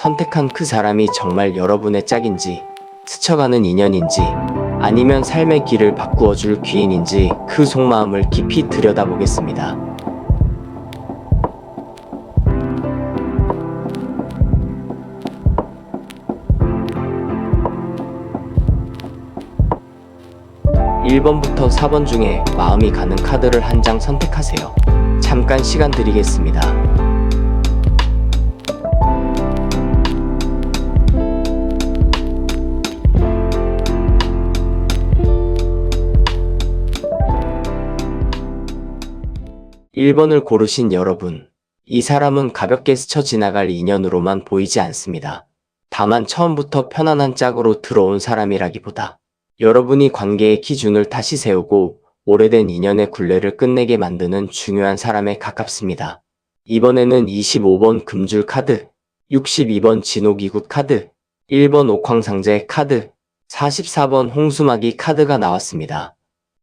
선택한 그 사람이 정말 여러분의 짝인지, 스쳐가는 인연인지, 아니면 삶의 길을 바꾸어줄 귀인인지 그 속마음을 깊이 들여다보겠습니다. (1번부터) (4번) 중에 마음이 가는 카드를 한 장 선택하세요. 잠깐 시간 드리겠습니다. (1번을) 고르신 여러분, 이 사람은 가볍게 스쳐 지나갈 인연으로만 보이지 않습니다. 다만 처음부터 편안한 짝으로 들어온 사람이라기보다 여러분이 관계의 기준을 다시 세우고 오래된 인연의 굴레를 끝내게 만드는 중요한 사람에 가깝습니다. 이번에는 25번 금줄 카드, 62번 진호기구 카드, 1번 옥황상제 카드, 44번 홍수마기 카드가 나왔습니다.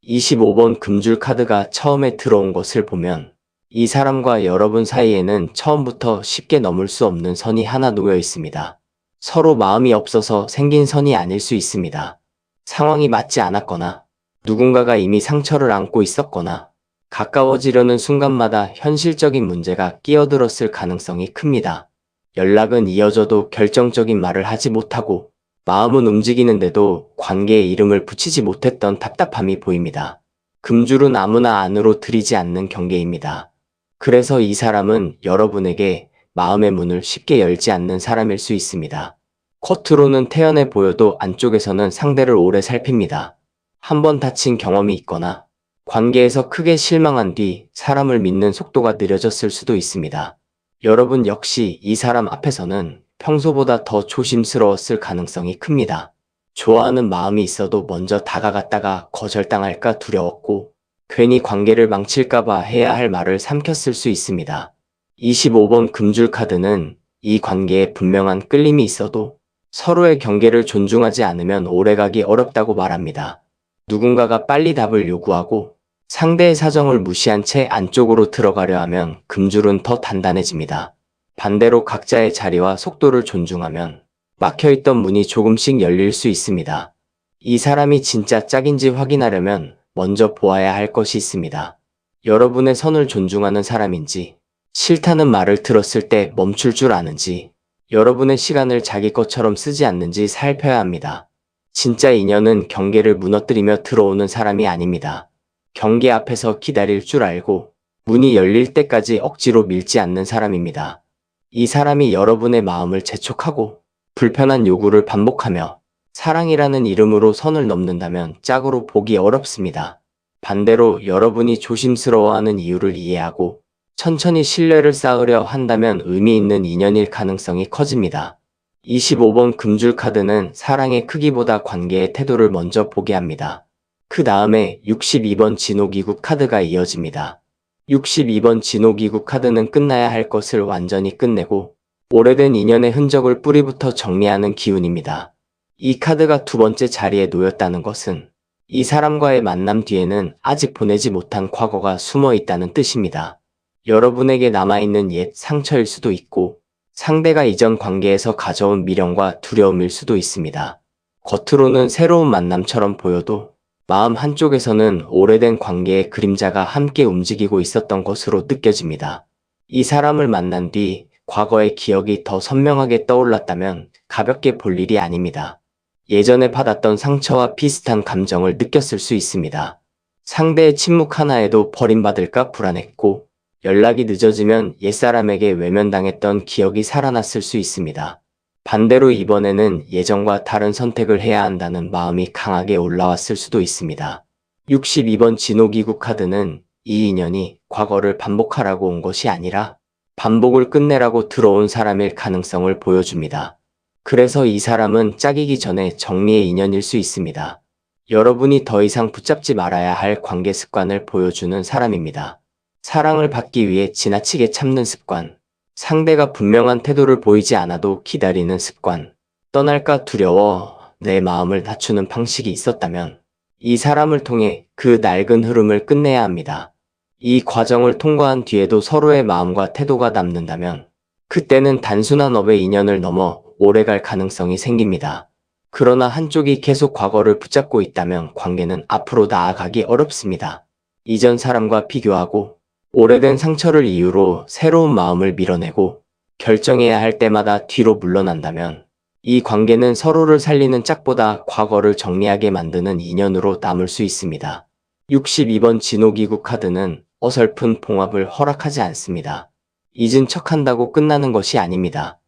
25번 금줄 카드가 처음에 들어온 것을 보면 이 사람과 여러분 사이에는 처음부터 쉽게 넘을 수 없는 선이 하나 놓여 있습니다. 서로 마음이 없어서 생긴 선이 아닐 수 있습니다. 상황이 맞지 않았거나 누군가가 이미 상처를 안고 있었거나 가까워지려는 순간마다 현실적인 문제가 끼어들었을 가능성이 큽니다. 연락은 이어져도 결정적인 말을 하지 못하고 마음은 움직이는데도 관계에 이름을 붙이지 못했던 답답함이 보입니다. 금줄은 아무나 안으로 들이지 않는 경계입니다. 그래서 이 사람은 여러분에게 마음의 문을 쉽게 열지 않는 사람일 수 있습니다. 겉으로는 태연해 보여도 안쪽에서는 상대를 오래 살핍니다. 한번 다친 경험이 있거나 관계에서 크게 실망한 뒤 사람을 믿는 속도가 느려졌을 수도 있습니다. 여러분 역시 이 사람 앞에서는 평소보다 더 조심스러웠을 가능성이 큽니다. 좋아하는 마음이 있어도 먼저 다가갔다가 거절당할까 두려웠고 괜히 관계를 망칠까봐 해야 할 말을 삼켰을 수 있습니다. 25번 금줄 카드는 이 관계에 분명한 끌림이 있어도 서로의 경계를 존중하지 않으면 오래가기 어렵다고 말합니다. 누군가가 빨리 답을 요구하고 상대의 사정을 무시한 채 안쪽으로 들어가려 하면 금줄은 더 단단해집니다. 반대로 각자의 자리와 속도를 존중하면 막혀있던 문이 조금씩 열릴 수 있습니다. 이 사람이 진짜 짝인지 확인하려면 먼저 보아야 할 것이 있습니다. 여러분의 선을 존중하는 사람인지, 싫다는 말을 들었을 때 멈출 줄 아는지, 여러분의 시간을 자기 것처럼 쓰지 않는지 살펴야 합니다. 진짜 인연은 경계를 무너뜨리며 들어오는 사람이 아닙니다. 경계 앞에서 기다릴 줄 알고 문이 열릴 때까지 억지로 밀지 않는 사람입니다. 이 사람이 여러분의 마음을 재촉하고 불편한 요구를 반복하며 사랑이라는 이름으로 선을 넘는다면 짝으로 보기 어렵습니다. 반대로 여러분이 조심스러워하는 이유를 이해하고 천천히 신뢰를 쌓으려 한다면 의미 있는 인연일 가능성이 커집니다. 25번 금줄 카드는 사랑의 크기보다 관계의 태도를 먼저 보게 합니다. 그 다음에 62번 진호기구 카드가 이어집니다. 62번 진호기구 카드는 끝나야 할 것을 완전히 끝내고 오래된 인연의 흔적을 뿌리부터 정리하는 기운입니다. 이 카드가 두 번째 자리에 놓였다는 것은 이 사람과의 만남 뒤에는 아직 보내지 못한 과거가 숨어 있다는 뜻입니다. 여러분에게 남아있는 옛 상처일 수도 있고 상대가 이전 관계에서 가져온 미련과 두려움일 수도 있습니다. 겉으로는 새로운 만남처럼 보여도 마음 한쪽에서는 오래된 관계의 그림자가 함께 움직이고 있었던 것으로 느껴집니다. 이 사람을 만난 뒤 과거의 기억이 더 선명하게 떠올랐다면 가볍게 볼 일이 아닙니다. 예전에 받았던 상처와 비슷한 감정을 느꼈을 수 있습니다. 상대의 침묵 하나에도 버림받을까 불안했고 연락이 늦어지면 옛사람에게 외면당했던 기억이 살아났을 수 있습니다. 반대로 이번에는 예전과 다른 선택을 해야 한다는 마음이 강하게 올라왔을 수도 있습니다. 62번 진호기구 카드는 이 인연이 과거를 반복하라고 온 것이 아니라 반복을 끝내라고 들어온 사람일 가능성을 보여줍니다. 그래서 이 사람은 짝이기 전에 정리의 인연일 수 있습니다. 여러분이 더 이상 붙잡지 말아야 할 관계 습관을 보여주는 사람입니다. 사랑을 받기 위해 지나치게 참는 습관, 상대가 분명한 태도를 보이지 않아도 기다리는 습관, 떠날까 두려워 내 마음을 낮추는 방식이 있었다면 이 사람을 통해 그 낡은 흐름을 끝내야 합니다. 이 과정을 통과한 뒤에도 서로의 마음과 태도가 남는다면 그때는 단순한 업의 인연을 넘어 오래갈 가능성이 생깁니다. 그러나 한쪽이 계속 과거를 붙잡고 있다면 관계는 앞으로 나아가기 어렵습니다. 이전 사람과 비교하고 오래된 상처를 이유로 새로운 마음을 밀어내고 결정해야 할 때마다 뒤로 물러난다면 이 관계는 서로를 살리는 짝보다 과거를 정리하게 만드는 인연으로 남을 수 있습니다. 62번 진호기구 카드는 어설픈 봉합을 허락하지 않습니다. 잊은 척한다고 끝나는 것이 아닙니다.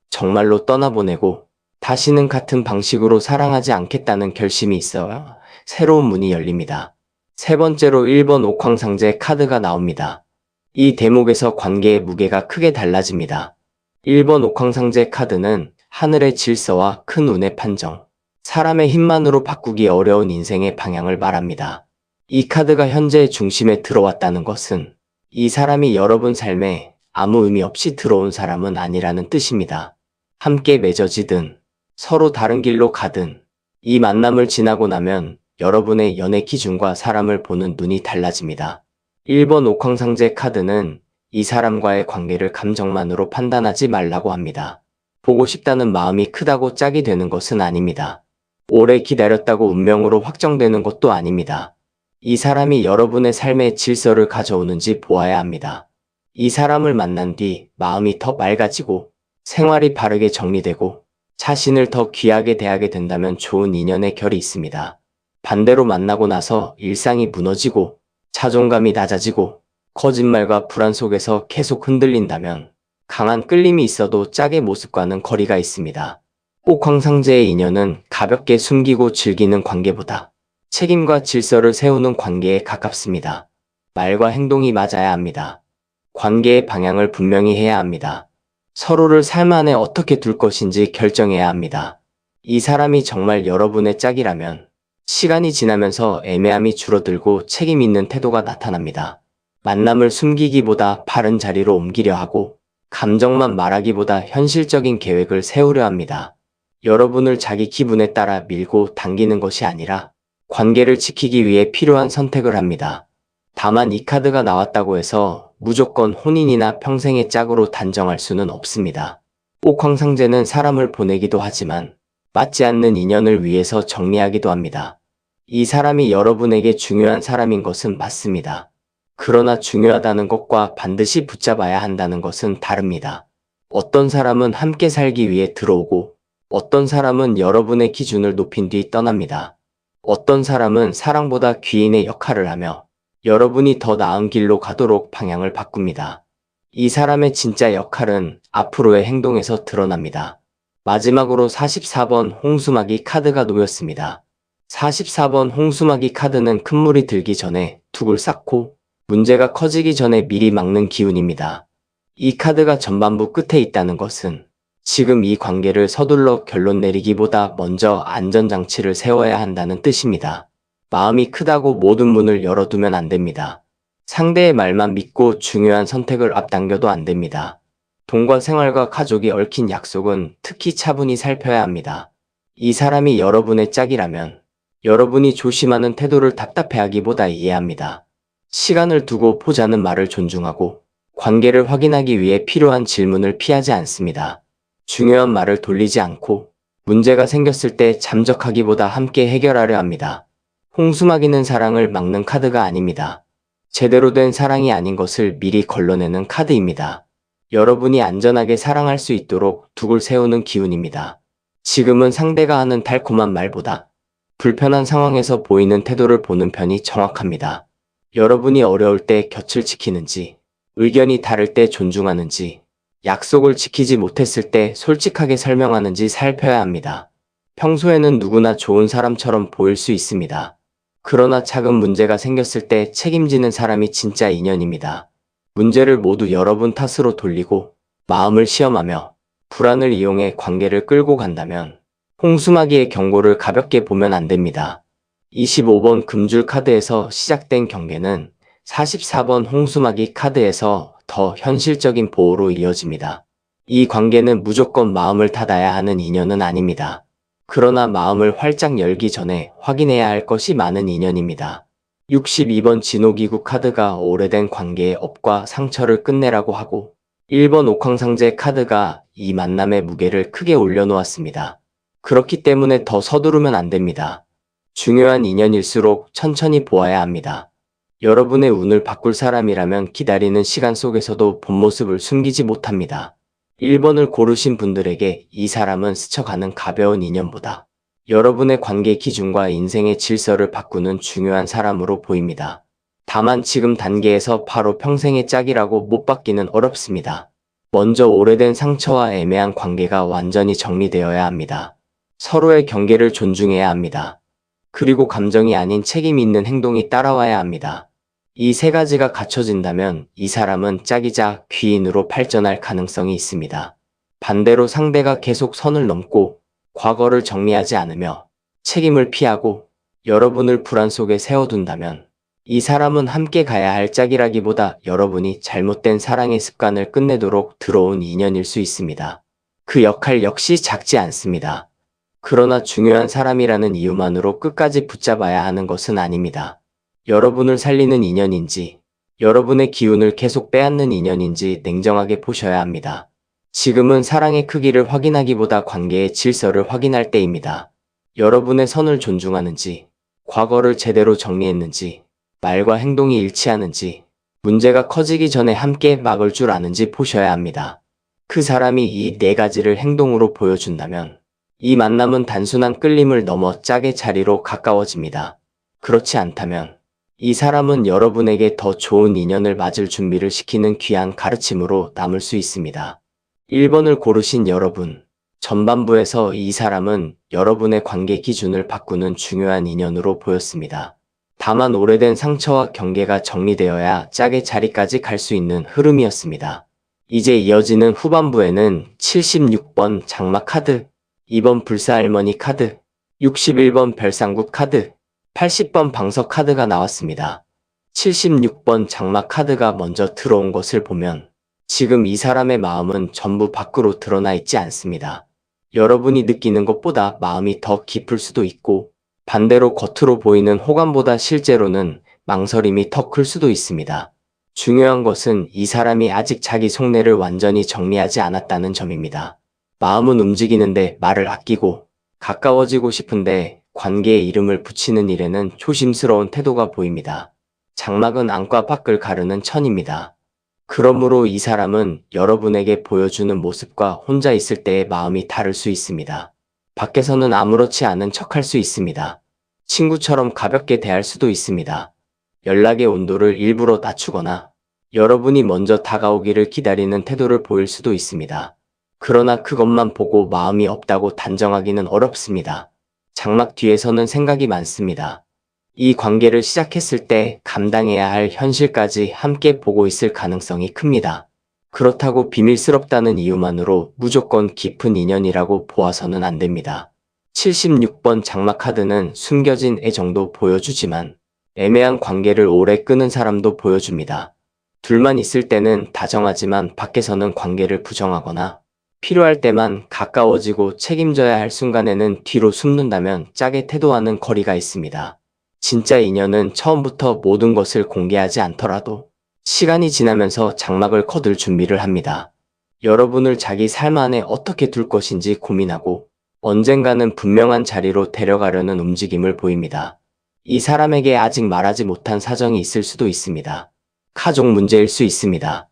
정말로 떠나보내고 다시는 같은 방식으로 사랑하지 않겠다는 결심이 있어야 새로운 문이 열립니다. 세 번째로 1번 옥황상제 카드가 나옵니다. 이 대목에서 관계의 무게가 크게 달라집니다. 1번 옥황상제 카드는 하늘의 질서와 큰 운의 판정, 사람의 힘만으로 바꾸기 어려운 인생의 방향을 말합니다. 이 카드가 현재의 중심에 들어왔다는 것은 이 사람이 여러분 삶에 아무 의미 없이 들어온 사람은 아니라는 뜻입니다. 함께 맺어지든 서로 다른 길로 가든 이 만남을 지나고 나면 여러분의 연애 기준과 사람을 보는 눈이 달라집니다. 1번 옥황상제 카드는 이 사람과의 관계를 감정만으로 판단하지 말라고 합니다. 보고 싶다는 마음이 크다고 짝이 되는 것은 아닙니다. 오래 기다렸다고 운명으로 확정되는 것도 아닙니다. 이 사람이 여러분의 삶에 질서를 가져오는지 보아야 합니다. 이 사람을 만난 뒤 마음이 더 맑아지고 생활이 바르게 정리되고 자신을 더 귀하게 대하게 된다면 좋은 인연의 결이 있습니다. 반대로 만나고 나서 일상이 무너지고 자존감이 낮아지고 거짓말과 불안 속에서 계속 흔들린다면 강한 끌림이 있어도 짝의 모습과는 거리가 있습니다. 옥황상제의 인연은 가볍게 숨기고 즐기는 관계보다 책임과 질서를 세우는 관계에 가깝습니다. 말과 행동이 맞아야 합니다. 관계의 방향을 분명히 해야 합니다. 서로를 삶 안에 어떻게 둘 것인지 결정해야 합니다. 이 사람이 정말 여러분의 짝이라면 시간이 지나면서 애매함이 줄어들고 책임 있는 태도가 나타납니다. 만남을 숨기기보다 바른 자리로 옮기려 하고 감정만 말하기보다 현실적인 계획을 세우려 합니다. 여러분을 자기 기분에 따라 밀고 당기는 것이 아니라 관계를 지키기 위해 필요한 선택을 합니다. 다만 이 카드가 나왔다고 해서 무조건 혼인이나 평생의 짝으로 단정할 수는 없습니다. 옥황상제는 사람을 보내기도 하지만 맞지 않는 인연을 위해서 정리하기도 합니다. 이 사람이 여러분에게 중요한 사람인 것은 맞습니다. 그러나 중요하다는 것과 반드시 붙잡아야 한다는 것은 다릅니다. 어떤 사람은 함께 살기 위해 들어오고 어떤 사람은 여러분의 기준을 높인 뒤 떠납니다. 어떤 사람은 사랑보다 귀인의 역할을 하며 여러분이 더 나은 길로 가도록 방향을 바꿉니다. 이 사람의 진짜 역할은 앞으로의 행동에서 드러납니다. 마지막으로 44번 홍수마기 카드가 놓였습니다. 44번 홍수마기 카드는 큰 물이 들기 전에 둑을 쌓고 문제가 커지기 전에 미리 막는 기운입니다. 이 카드가 전반부 끝에 있다는 것은 지금 이 관계를 서둘러 결론 내리기보다 먼저 안전장치를 세워야 한다는 뜻입니다. 마음이 크다고 모든 문을 열어두면 안 됩니다. 상대의 말만 믿고 중요한 선택을 앞당겨도 안 됩니다. 돈과 생활과 가족이 얽힌 약속은 특히 차분히 살펴야 합니다. 이 사람이 여러분의 짝이라면 여러분이 조심하는 태도를 답답해하기보다 이해합니다. 시간을 두고 보자는 말을 존중하고 관계를 확인하기 위해 필요한 질문을 피하지 않습니다. 중요한 말을 돌리지 않고 문제가 생겼을 때 잠적하기보다 함께 해결하려 합니다. 홍수막이는 사랑을 막는 카드가 아닙니다. 제대로 된 사랑이 아닌 것을 미리 걸러내는 카드입니다. 여러분이 안전하게 사랑할 수 있도록 둑을 세우는 기운입니다. 지금은 상대가 하는 달콤한 말보다 불편한 상황에서 보이는 태도를 보는 편이 정확합니다. 여러분이 어려울 때 곁을 지키는지, 의견이 다를 때 존중하는지, 약속을 지키지 못했을 때 솔직하게 설명하는지 살펴야 합니다. 평소에는 누구나 좋은 사람처럼 보일 수 있습니다. 그러나 작은 문제가 생겼을 때 책임지는 사람이 진짜 인연입니다. 문제를 모두 여러분 탓으로 돌리고 마음을 시험하며 불안을 이용해 관계를 끌고 간다면 홍수마기의 경고를 가볍게 보면 안 됩니다. 25번 금줄 카드에서 시작된 경계는 44번 홍수마기 카드에서 더 현실적인 보호로 이어집니다. 이 관계는 무조건 마음을 닫아야 하는 인연은 아닙니다. 그러나 마음을 활짝 열기 전에 확인해야 할 것이 많은 인연입니다. 62번 진호기구 카드가 오래된 관계의 업과 상처를 끝내라고 하고 1번 옥황상제 카드가 이 만남의 무게를 크게 올려놓았습니다. 그렇기 때문에 더 서두르면 안 됩니다. 중요한 인연일수록 천천히 보아야 합니다. 여러분의 운을 바꿀 사람이라면 기다리는 시간 속에서도 본 모습을 숨기지 못합니다. 1번을 고르신 분들에게 이 사람은 스쳐가는 가벼운 인연보다 여러분의 관계 기준과 인생의 질서를 바꾸는 중요한 사람으로 보입니다. 다만 지금 단계에서 바로 평생의 짝이라고 못 받기는 어렵습니다. 먼저 오래된 상처와 애매한 관계가 완전히 정리되어야 합니다. 서로의 경계를 존중해야 합니다. 그리고 감정이 아닌 책임 있는 행동이 따라와야 합니다. 이 세 가지가 갖춰진다면 이 사람은 짝이자 귀인으로 발전할 가능성이 있습니다. 반대로 상대가 계속 선을 넘고 과거를 정리하지 않으며 책임을 피하고 여러분을 불안 속에 세워둔다면 이 사람은 함께 가야 할 짝이라기보다 여러분이 잘못된 사랑의 습관을 끝내도록 들어온 인연일 수 있습니다. 그 역할 역시 작지 않습니다. 그러나 중요한 사람이라는 이유만으로 끝까지 붙잡아야 하는 것은 아닙니다. 여러분을 살리는 인연인지, 여러분의 기운을 계속 빼앗는 인연인지 냉정하게 보셔야 합니다. 지금은 사랑의 크기를 확인하기보다 관계의 질서를 확인할 때입니다. 여러분의 선을 존중하는지, 과거를 제대로 정리했는지, 말과 행동이 일치하는지, 문제가 커지기 전에 함께 막을 줄 아는지 보셔야 합니다. 그 사람이 이 네 가지를 행동으로 보여준다면 이 만남은 단순한 끌림을 넘어 짝의 자리로 가까워집니다. 그렇지 않다면 이 사람은 여러분에게 더 좋은 인연을 맞을 준비를 시키는 귀한 가르침으로 남을 수 있습니다. 1번을 고르신 여러분, 전반부에서 이 사람은 여러분의 관계 기준을 바꾸는 중요한 인연으로 보였습니다. 다만 오래된 상처와 경계가 정리되어야 짝의 자리까지 갈 수 있는 흐름이었습니다. 이제 이어지는 후반부에는 76번 장마 카드, 2번 불사할머니 카드, 61번 별상국 카드, 80번 방석 카드가 나왔습니다. 76번 장마 카드가 먼저 들어온 것을 보면 지금 이 사람의 마음은 전부 밖으로 드러나 있지 않습니다. 여러분이 느끼는 것보다 마음이 더 깊을 수도 있고 반대로 겉으로 보이는 호감보다 실제로는 망설임이 더 클 수도 있습니다. 중요한 것은 이 사람이 아직 자기 속내를 완전히 정리하지 않았다는 점입니다. 마음은 움직이는데 말을 아끼고 가까워지고 싶은데 관계에 이름을 붙이는 일에는 조심스러운 태도가 보입니다. 장막은 안과 밖을 가르는 천입니다. 그러므로 이 사람은 여러분에게 보여주는 모습과 혼자 있을 때의 마음이 다를 수 있습니다. 밖에서는 아무렇지 않은 척할 수 있습니다. 친구처럼 가볍게 대할 수도 있습니다. 연락의 온도를 일부러 낮추거나 여러분이 먼저 다가오기를 기다리는 태도를 보일 수도 있습니다. 그러나 그것만 보고 마음이 없다고 단정하기는 어렵습니다. 장막 뒤에서는 생각이 많습니다. 이 관계를 시작했을 때 감당해야 할 현실까지 함께 보고 있을 가능성이 큽니다. 그렇다고 비밀스럽다는 이유만으로 무조건 깊은 인연이라고 보아서는 안 됩니다. 76번 장막 카드는 숨겨진 애정도 보여주지만 애매한 관계를 오래 끄는 사람도 보여줍니다. 둘만 있을 때는 다정하지만 밖에서는 관계를 부정하거나 필요할 때만 가까워지고 책임져야 할 순간에는 뒤로 숨는다면 짝의 태도와는 거리가 있습니다. 진짜 인연은 처음부터 모든 것을 공개하지 않더라도 시간이 지나면서 장막을 거둘 준비를 합니다. 여러분을 자기 삶 안에 어떻게 둘 것인지 고민하고 언젠가는 분명한 자리로 데려가려는 움직임을 보입니다. 이 사람에게 아직 말하지 못한 사정이 있을 수도 있습니다. 가족 문제일 수 있습니다.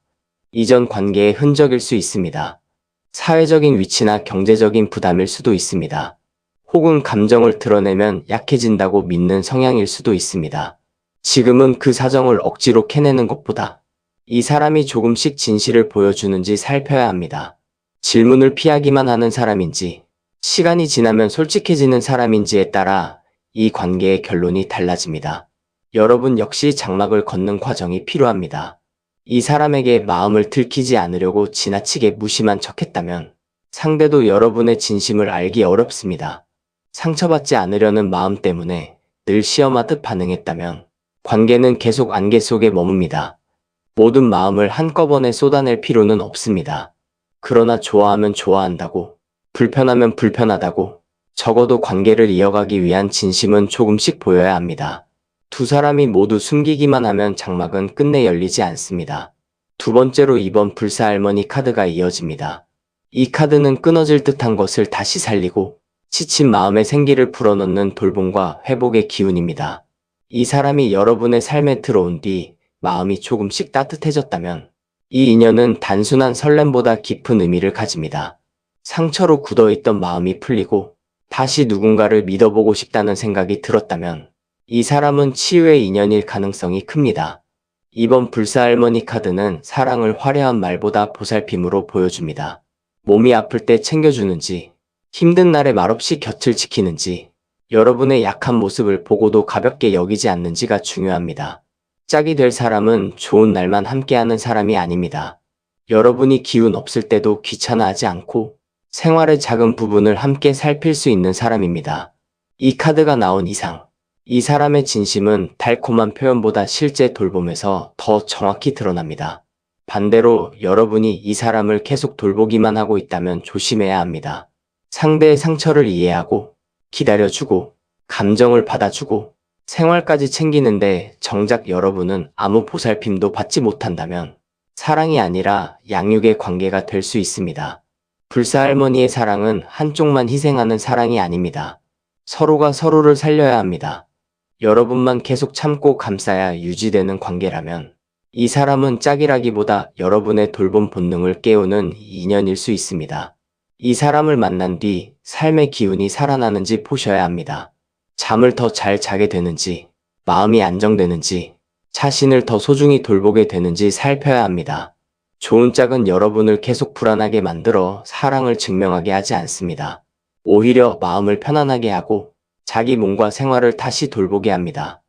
이전 관계의 흔적일 수 있습니다. 사회적인 위치나 경제적인 부담일 수도 있습니다. 혹은 감정을 드러내면 약해진다고 믿는 성향일 수도 있습니다. 지금은 그 사정을 억지로 캐내는 것보다 이 사람이 조금씩 진실을 보여주는지 살펴야 합니다. 질문을 피하기만 하는 사람인지, 시간이 지나면 솔직해지는 사람인지에 따라 이 관계의 결론이 달라집니다. 여러분 역시 장막을 걷는 과정이 필요합니다. 이 사람에게 마음을 들키지 않으려고 지나치게 무심한 척했다면 상대도 여러분의 진심을 알기 어렵습니다. 상처받지 않으려는 마음 때문에 늘 시험하듯 반응했다면 관계는 계속 안개 속에 머뭅니다. 모든 마음을 한꺼번에 쏟아낼 필요는 없습니다. 그러나 좋아하면 좋아한다고, 불편하면 불편하다고, 적어도 관계를 이어가기 위한 진심은 조금씩 보여야 합니다. 두 사람이 모두 숨기기만 하면 장막은 끝내 열리지 않습니다. 두 번째로 2번 불사할머니 카드가 이어집니다. 이 카드는 끊어질 듯한 것을 다시 살리고 지친 마음의 생기를 불어넣는 돌봄과 회복의 기운입니다. 이 사람이 여러분의 삶에 들어온 뒤 마음이 조금씩 따뜻해졌다면 이 인연은 단순한 설렘보다 깊은 의미를 가집니다. 상처로 굳어있던 마음이 풀리고 다시 누군가를 믿어보고 싶다는 생각이 들었다면 이 사람은 치유의 인연일 가능성이 큽니다. 이번 불사할머니 카드는 사랑을 화려한 말보다 보살핌으로 보여줍니다. 몸이 아플 때 챙겨주는지, 힘든 날에 말없이 곁을 지키는지, 여러분의 약한 모습을 보고도 가볍게 여기지 않는지가 중요합니다. 짝이 될 사람은 좋은 날만 함께하는 사람이 아닙니다. 여러분이 기운 없을 때도 귀찮아하지 않고 생활의 작은 부분을 함께 살필 수 있는 사람입니다. 이 카드가 나온 이상, 이 사람의 진심은 달콤한 표현보다 실제 돌봄에서 더 정확히 드러납니다. 반대로 여러분이 이 사람을 계속 돌보기만 하고 있다면 조심해야 합니다. 상대의 상처를 이해하고 기다려주고 감정을 받아주고 생활까지 챙기는데 정작 여러분은 아무 보살핌도 받지 못한다면 사랑이 아니라 양육의 관계가 될 수 있습니다. 불사할머니의 사랑은 한쪽만 희생하는 사랑이 아닙니다. 서로가 서로를 살려야 합니다. 여러분만 계속 참고 감싸야 유지되는 관계라면 이 사람은 짝이라기보다 여러분의 돌봄 본능을 깨우는 인연일 수 있습니다. 이 사람을 만난 뒤 삶의 기운이 살아나는지 보셔야 합니다. 잠을 더 잘 자게 되는지, 마음이 안정되는지, 자신을 더 소중히 돌보게 되는지 살펴야 합니다. 좋은 짝은 여러분을 계속 불안하게 만들어 사랑을 증명하게 하지 않습니다. 오히려 마음을 편안하게 하고 자기 몸과 생활을 다시 돌보게 합니다.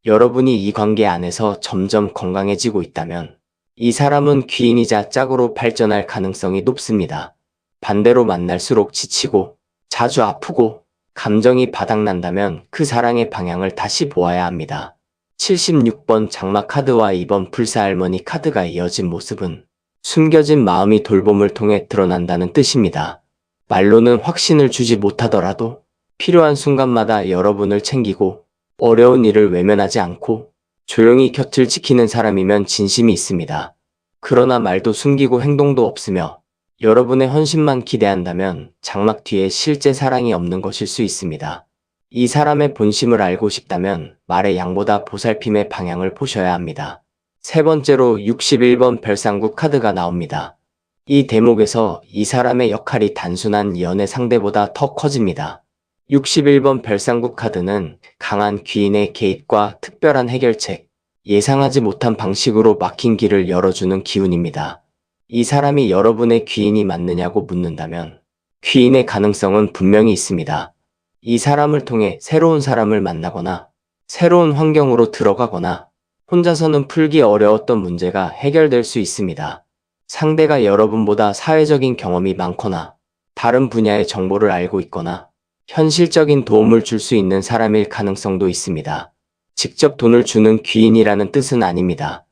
여러분이 이 관계 안에서 점점 건강해지고 있다면 이 사람은 귀인이자 짝으로 발전할 가능성이 높습니다. 반대로 만날수록 지치고 자주 아프고 감정이 바닥난다면 그 사랑의 방향을 다시 보아야 합니다. 76번 장마 카드와 2번 불사할머니 카드가 이어진 모습은 숨겨진 마음이 돌봄을 통해 드러난다는 뜻입니다. 말로는 확신을 주지 못하더라도 필요한 순간마다 여러분을 챙기고 어려운 일을 외면하지 않고 조용히 곁을 지키는 사람이면 진심이 있습니다. 그러나 말도 숨기고 행동도 없으며 여러분의 헌신만 기대한다면 장막 뒤에 실제 사랑이 없는 것일 수 있습니다. 이 사람의 본심을 알고 싶다면 말의 양보다 보살핌의 방향을 보셔야 합니다. 세 번째로 61번 별상국 카드가 나옵니다. 이 대목에서 이 사람의 역할이 단순한 연애 상대보다 더 커집니다. 61번 별상국 카드는 강한 귀인의 개입과 특별한 해결책, 예상하지 못한 방식으로 막힌 길을 열어주는 기운입니다. 이 사람이 여러분의 귀인이 맞느냐고 묻는다면 귀인의 가능성은 분명히 있습니다. 이 사람을 통해 새로운 사람을 만나거나 새로운 환경으로 들어가거나 혼자서는 풀기 어려웠던 문제가 해결될 수 있습니다. 상대가 여러분보다 사회적인 경험이 많거나 다른 분야의 정보를 알고 있거나 현실적인 도움을 줄 수 있는 사람일 가능성도 있습니다. 직접 돈을 주는 귀인이라는 뜻은 아닙니다.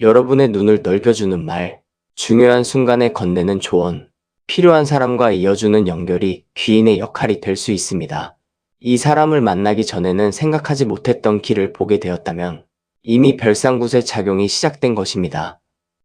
여러분의 눈을 넓혀주는 말, 중요한 순간에 건네는 조언, 필요한 사람과 이어주는 연결이 귀인의 역할이 될 수 있습니다. 이 사람을 만나기 전에는 생각하지 못했던 길을 보게 되었다면 이미 별상굿의 작용이 시작된 것입니다.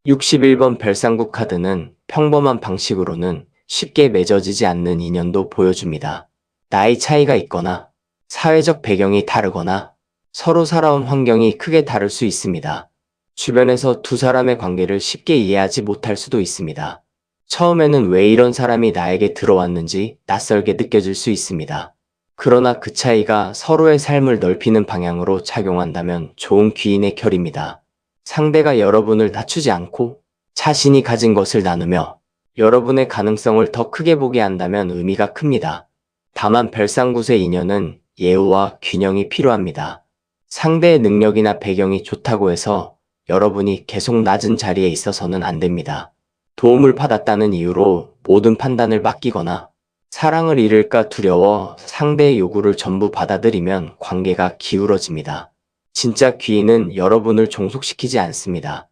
61번 별상굿 카드는 평범한 방식으로는 쉽게 맺어지지 않는 인연도 보여줍니다. 나이 차이가 있거나 사회적 배경이 다르거나 서로 살아온 환경이 크게 다를 수 있습니다. 주변에서 두 사람의 관계를 쉽게 이해하지 못할 수도 있습니다. 처음에는 왜 이런 사람이 나에게 들어왔는지 낯설게 느껴질 수 있습니다. 그러나 그 차이가 서로의 삶을 넓히는 방향으로 작용한다면 좋은 귀인의 결입니다. 상대가 여러분을 낮추지 않고 자신이 가진 것을 나누며 여러분의 가능성을 더 크게 보게 한다면 의미가 큽니다. 다만 별상굿의 인연은 예우와 균형이 필요합니다. 상대의 능력이나 배경이 좋다고 해서 여러분이 계속 낮은 자리에 있어서는 안 됩니다. 도움을 받았다는 이유로 모든 판단을 맡기거나 사랑을 잃을까 두려워 상대의 요구를 전부 받아들이면 관계가 기울어집니다. 진짜 귀인은 여러분을 종속시키지 않습니다.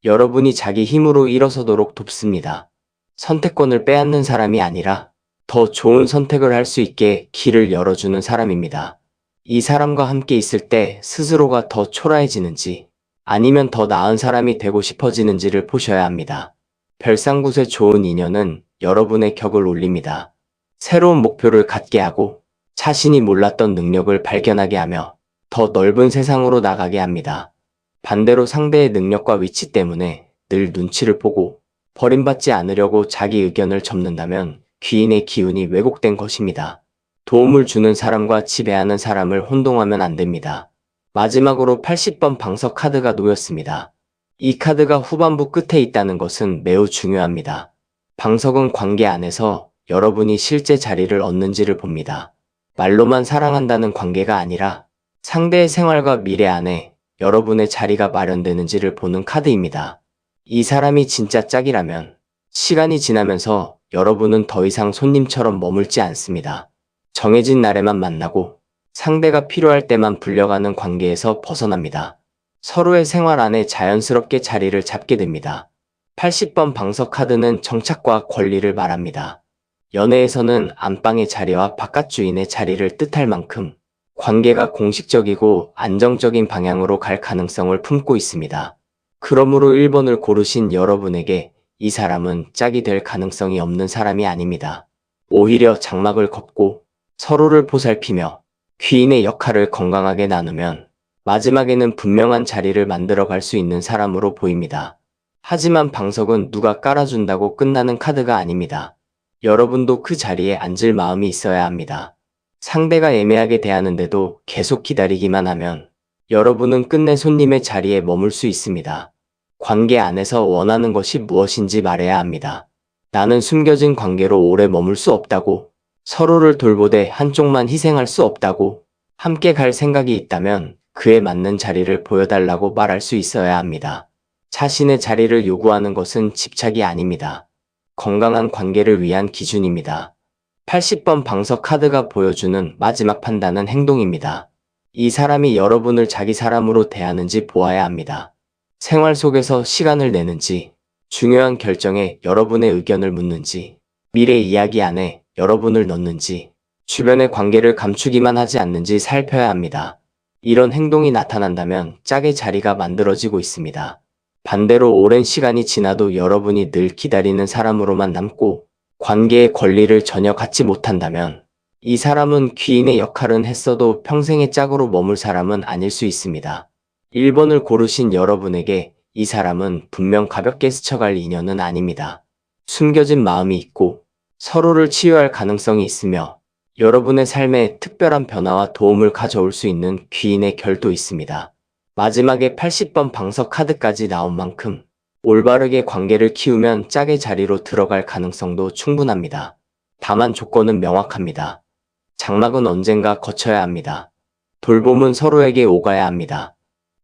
여러분이 자기 힘으로 일어서도록 돕습니다. 선택권을 빼앗는 사람이 아니라 더 좋은 선택을 할 수 있게 길을 열어주는 사람입니다. 이 사람과 함께 있을 때 스스로가 더 초라해지는지 아니면 더 나은 사람이 되고 싶어지는지를 보셔야 합니다. 별상굿의 좋은 인연은 여러분의 격을 올립니다. 새로운 목표를 갖게 하고 자신이 몰랐던 능력을 발견하게 하며 더 넓은 세상으로 나가게 합니다. 반대로 상대의 능력과 위치 때문에 늘 눈치를 보고 버림받지 않으려고 자기 의견을 접는다면 귀인의 기운이 왜곡된 것입니다. 도움을 주는 사람과 지배하는 사람을 혼동하면 안 됩니다. 마지막으로 80번 방석 카드가 놓였습니다. 이 카드가 후반부 끝에 있다는 것은 매우 중요합니다. 방석은 관계 안에서 여러분이 실제 자리를 얻는지를 봅니다. 말로만 사랑한다는 관계가 아니라 상대의 생활과 미래 안에 여러분의 자리가 마련되는지를 보는 카드입니다. 이 사람이 진짜 짝이라면 시간이 지나면서 여러분은 더 이상 손님처럼 머물지 않습니다. 정해진 날에만 만나고 상대가 필요할 때만 불려가는 관계에서 벗어납니다. 서로의 생활 안에 자연스럽게 자리를 잡게 됩니다. 80번 방석 카드는 정착과 권리를 말합니다. 연애에서는 안방의 자리와 바깥 주인의 자리를 뜻할 만큼 관계가 공식적이고 안정적인 방향으로 갈 가능성을 품고 있습니다. 그러므로 1번을 고르신 여러분에게 이 사람은 짝이 될 가능성이 없는 사람이 아닙니다. 오히려 장막을 걷고 서로를 보살피며 귀인의 역할을 건강하게 나누면 마지막에는 분명한 자리를 만들어 갈 수 있는 사람으로 보입니다. 하지만 방석은 누가 깔아준다고 끝나는 카드가 아닙니다. 여러분도 그 자리에 앉을 마음이 있어야 합니다. 상대가 애매하게 대하는데도 계속 기다리기만 하면 여러분은 끝내 손님의 자리에 머물 수 있습니다. 관계 안에서 원하는 것이 무엇인지 말해야 합니다. 나는 숨겨진 관계로 오래 머물 수 없다고, 서로를 돌보되 한쪽만 희생할 수 없다고, 함께 갈 생각이 있다면 그에 맞는 자리를 보여달라고 말할 수 있어야 합니다. 자신의 자리를 요구하는 것은 집착이 아닙니다. 건강한 관계를 위한 기준입니다. 80번 방석 카드가 보여주는 마지막 판단은 행동입니다. 이 사람이 여러분을 자기 사람으로 대하는지 보아야 합니다. 생활 속에서 시간을 내는지, 중요한 결정에 여러분의 의견을 묻는지, 미래 이야기 안에 여러분을 넣는지, 주변의 관계를 감추기만 하지 않는지 살펴야 합니다. 이런 행동이 나타난다면 짝의 자리가 만들어지고 있습니다. 반대로 오랜 시간이 지나도 여러분이 늘 기다리는 사람으로만 남고 관계의 권리를 전혀 갖지 못한다면 이 사람은 귀인의 역할은 했어도 평생의 짝으로 머물 사람은 아닐 수 있습니다. 1번을 고르신 여러분에게 이 사람은 분명 가볍게 스쳐갈 인연은 아닙니다. 숨겨진 마음이 있고 서로를 치유할 가능성이 있으며 여러분의 삶에 특별한 변화와 도움을 가져올 수 있는 귀인의 결도 있습니다. 마지막에 80번 방석 카드까지 나온 만큼 올바르게 관계를 키우면 짝의 자리로 들어갈 가능성도 충분합니다. 다만 조건은 명확합니다. 장막은 언젠가 거쳐야 합니다. 돌봄은 서로에게 오가야 합니다.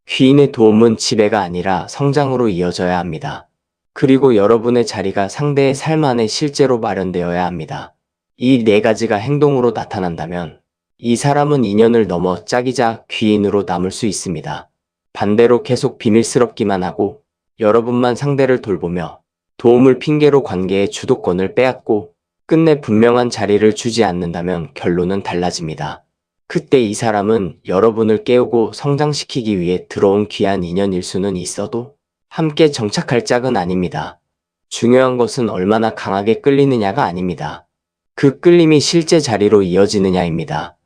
귀인의 도움은 지배가 아니라 성장으로 이어져야 합니다. 그리고 여러분의 자리가 상대의 삶 안에 실제로 마련되어야 합니다. 이 네 가지가 행동으로 나타난다면 이 사람은 인연을 넘어 짝이자 귀인으로 남을 수 있습니다. 반대로 계속 비밀스럽기만 하고 여러분만 상대를 돌보며 도움을 핑계로 관계의 주도권을 빼앗고 끝내 분명한 자리를 주지 않는다면 결론은 달라집니다. 그때 이 사람은 여러분을 깨우고 성장시키기 위해 들어온 귀한 인연일 수는 있어도 함께 정착할 짝은 아닙니다. 중요한 것은 얼마나 강하게 끌리느냐가 아닙니다. 그 끌림이 실제 자리로 이어지느냐입니다.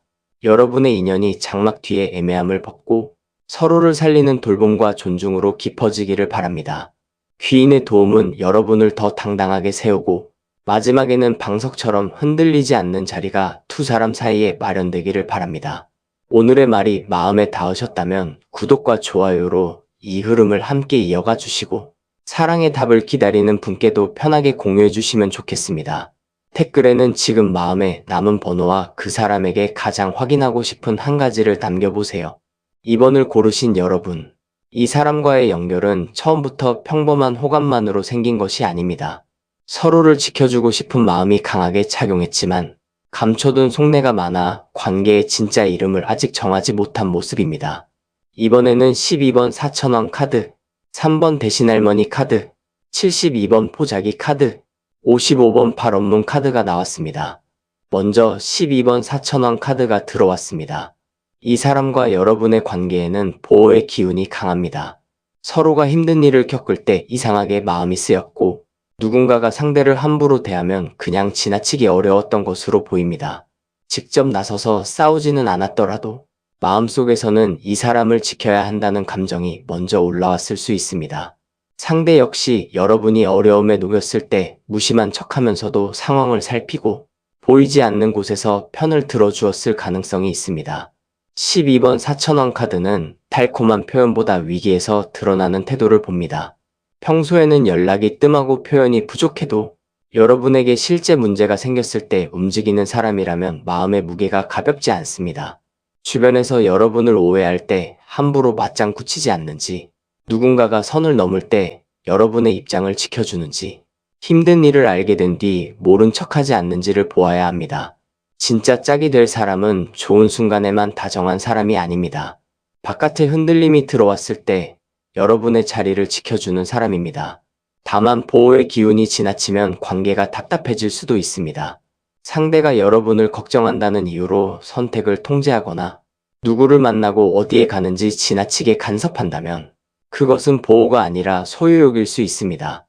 여러분의 인연이 장막 뒤에 애매함을 벗고 서로를 살리는 돌봄과 존중으로 깊어지기를 바랍니다. 귀인의 도움은 여러분을 더 당당하게 세우고 마지막에는 방석처럼 흔들리지 않는 자리가 두 사람 사이에 마련되기를 바랍니다. 오늘의 말이 마음에 닿으셨다면 구독과 좋아요로 이 흐름을 함께 이어가 주시고 사랑의 답을 기다리는 분께도 편하게 공유해 주시면 좋겠습니다. 댓글에는 지금 마음에 남은 번호와 그 사람에게 가장 확인하고 싶은 한 가지를 남겨보세요. 2번을 고르신 여러분, 이 사람과의 연결은 처음부터 평범한 호감만으로 생긴 것이 아닙니다. 서로를 지켜주고 싶은 마음이 강하게 작용했지만 감춰둔 속내가 많아 관계의 진짜 이름을 아직 정하지 못한 모습입니다. 이번에는 12번 4,000원 카드, 3번 대신할머니 카드, 72번 포자기 카드, 55번 발업문 카드가 나왔습니다. 먼저 12번 4,000원 카드가 들어왔습니다. 이 사람과 여러분의 관계에는 보호의 기운이 강합니다. 서로가 힘든 일을 겪을 때 이상하게 마음이 쓰였고 누군가가 상대를 함부로 대하면 그냥 지나치기 어려웠던 것으로 보입니다. 직접 나서서 싸우지는 않았더라도 마음속에서는 이 사람을 지켜야 한다는 감정이 먼저 올라왔을 수 있습니다. 상대 역시 여러분이 어려움에 놓였을 때 무심한 척하면서도 상황을 살피고 보이지 않는 곳에서 편을 들어주었을 가능성이 있습니다. 12번 4,000원 카드는 달콤한 표현보다 위기에서 드러나는 태도를 봅니다. 평소에는 연락이 뜸하고 표현이 부족해도 여러분에게 실제 문제가 생겼을 때 움직이는 사람이라면 마음의 무게가 가볍지 않습니다. 주변에서 여러분을 오해할 때 함부로 맞장구 치지 않는지, 누군가가 선을 넘을 때 여러분의 입장을 지켜주는지, 힘든 일을 알게 된 뒤 모른 척하지 않는지를 보아야 합니다. 진짜 짝이 될 사람은 좋은 순간에만 다정한 사람이 아닙니다. 바깥에 흔들림이 들어왔을 때 여러분의 자리를 지켜주는 사람입니다. 다만 보호의 기운이 지나치면 관계가 답답해질 수도 있습니다. 상대가 여러분을 걱정한다는 이유로 선택을 통제하거나 누구를 만나고 어디에 가는지 지나치게 간섭한다면 그것은 보호가 아니라 소유욕일 수 있습니다.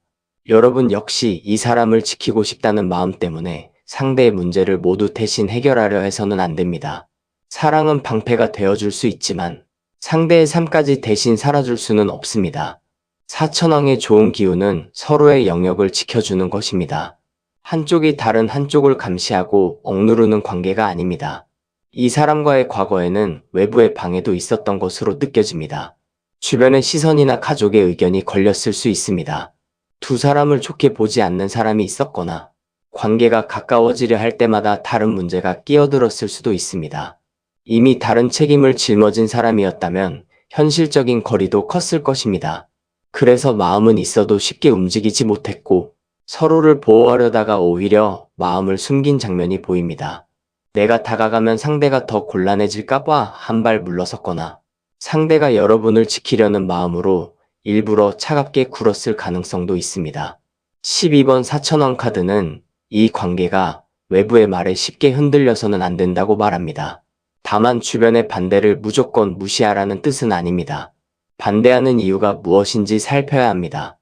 여러분 역시 이 사람을 지키고 싶다는 마음 때문에 상대의 문제를 모두 대신 해결하려 해서는 안 됩니다. 사랑은 방패가 되어줄 수 있지만 상대의 삶까지 대신 살아줄 수는 없습니다. 사천왕의 좋은 기운은 서로의 영역을 지켜주는 것입니다. 한쪽이 다른 한쪽을 감시하고 억누르는 관계가 아닙니다. 이 사람과의 과거에는 외부의 방해도 있었던 것으로 느껴집니다. 주변의 시선이나 가족의 의견이 걸렸을 수 있습니다. 두 사람을 좋게 보지 않는 사람이 있었거나 관계가 가까워지려 할 때마다 다른 문제가 끼어들었을 수도 있습니다. 이미 다른 책임을 짊어진 사람이었다면 현실적인 거리도 컸을 것입니다. 그래서 마음은 있어도 쉽게 움직이지 못했고 서로를 보호하려다가 오히려 마음을 숨긴 장면이 보입니다. 내가 다가가면 상대가 더 곤란해질까봐 한 발 물러섰거나 상대가 여러분을 지키려는 마음으로 일부러 차갑게 굴었을 가능성도 있습니다. 12번 4,000원 카드는 이 관계가 외부의 말에 쉽게 흔들려서는 안 된다고 말합니다. 다만 주변의 반대를 무조건 무시하라는 뜻은 아닙니다. 반대하는 이유가 무엇인지 살펴야 합니다.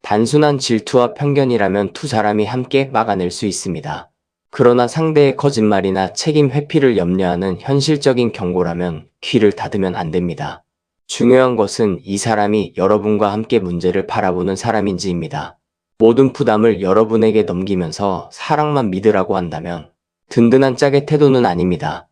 단순한 질투와 편견이라면 두 사람이 함께 막아낼 수 있습니다. 그러나 상대의 거짓말이나 책임 회피를 염려하는 현실적인 경고라면 귀를 닫으면 안 됩니다. 중요한 것은 이 사람이 여러분과 함께 문제를 바라보는 사람인지입니다. 모든 부담을 여러분에게 넘기면서 사랑만 믿으라고 한다면 든든한 짝의 태도는 아닙니다.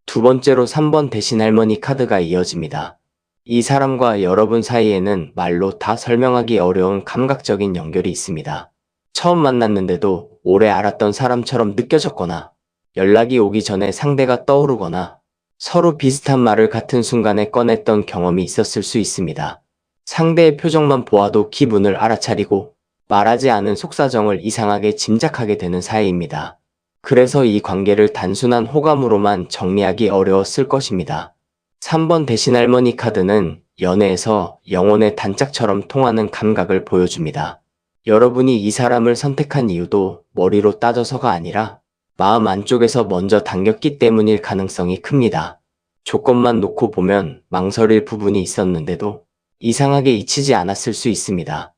두 번째로 3번 대신 할머니 카드가 이어집니다. 이 사람과 여러분 사이에는 말로 다 설명하기 어려운 감각적인 연결이 있습니다. 처음 만났는데도 오래 알았던 사람처럼 느껴졌거나 연락이 오기 전에 상대가 떠오르거나 서로 비슷한 말을 같은 순간에 꺼냈던 경험이 있었을 수 있습니다. 상대의 표정만 보아도 기분을 알아차리고 말하지 않은 속사정을 이상하게 짐작하게 되는 사이입니다. 그래서 이 관계를 단순한 호감으로만 정리하기 어려웠을 것입니다. 3번 대신 할머니 카드는 연애에서 영혼의 단짝처럼 통하는 감각을 보여줍니다. 여러분이 이 사람을 선택한 이유도 머리로 따져서가 아니라 마음 안쪽에서 먼저 당겼기 때문일 가능성이 큽니다. 조건만 놓고 보면 망설일 부분이 있었는데도 이상하게 잊히지 않았을 수 있습니다.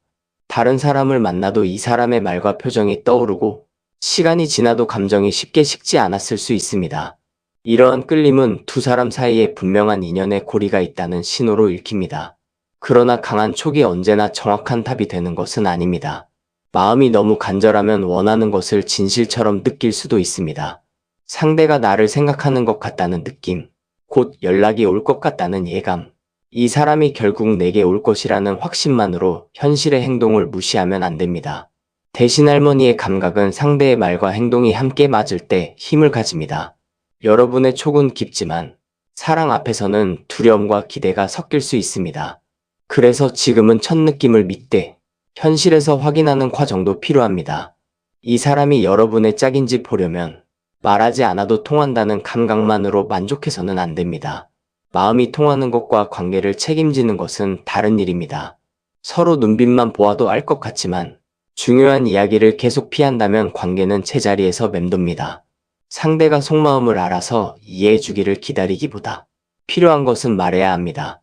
다른 사람을 만나도 이 사람의 말과 표정이 떠오르고 시간이 지나도 감정이 쉽게 식지 않았을 수 있습니다. 이러한 끌림은 두 사람 사이에 분명한 인연의 고리가 있다는 신호로 읽힙니다. 그러나 강한 촉이 언제나 정확한 답이 되는 것은 아닙니다. 마음이 너무 간절하면 원하는 것을 진실처럼 느낄 수도 있습니다. 상대가 나를 생각하는 것 같다는 느낌, 곧 연락이 올 것 같다는 예감, 이 사람이 결국 내게 올 것이라는 확신만으로 현실의 행동을 무시하면 안 됩니다. 대신 할머니의 감각은 상대의 말과 행동이 함께 맞을 때 힘을 가집니다. 여러분의 촉은 깊지만 사랑 앞에서는 두려움과 기대가 섞일 수 있습니다. 그래서 지금은 첫 느낌을 믿되 현실에서 확인하는 과정도 필요합니다. 이 사람이 여러분의 짝인지 보려면 말하지 않아도 통한다는 감각만으로 만족해서는 안 됩니다. 마음이 통하는 것과 관계를 책임지는 것은 다른 일입니다. 서로 눈빛만 보아도 알 것 같지만 중요한 이야기를 계속 피한다면 관계는 제자리에서 맴돕니다. 상대가 속마음을 알아서 이해해주기를 기다리기보다 필요한 것은 말해야 합니다.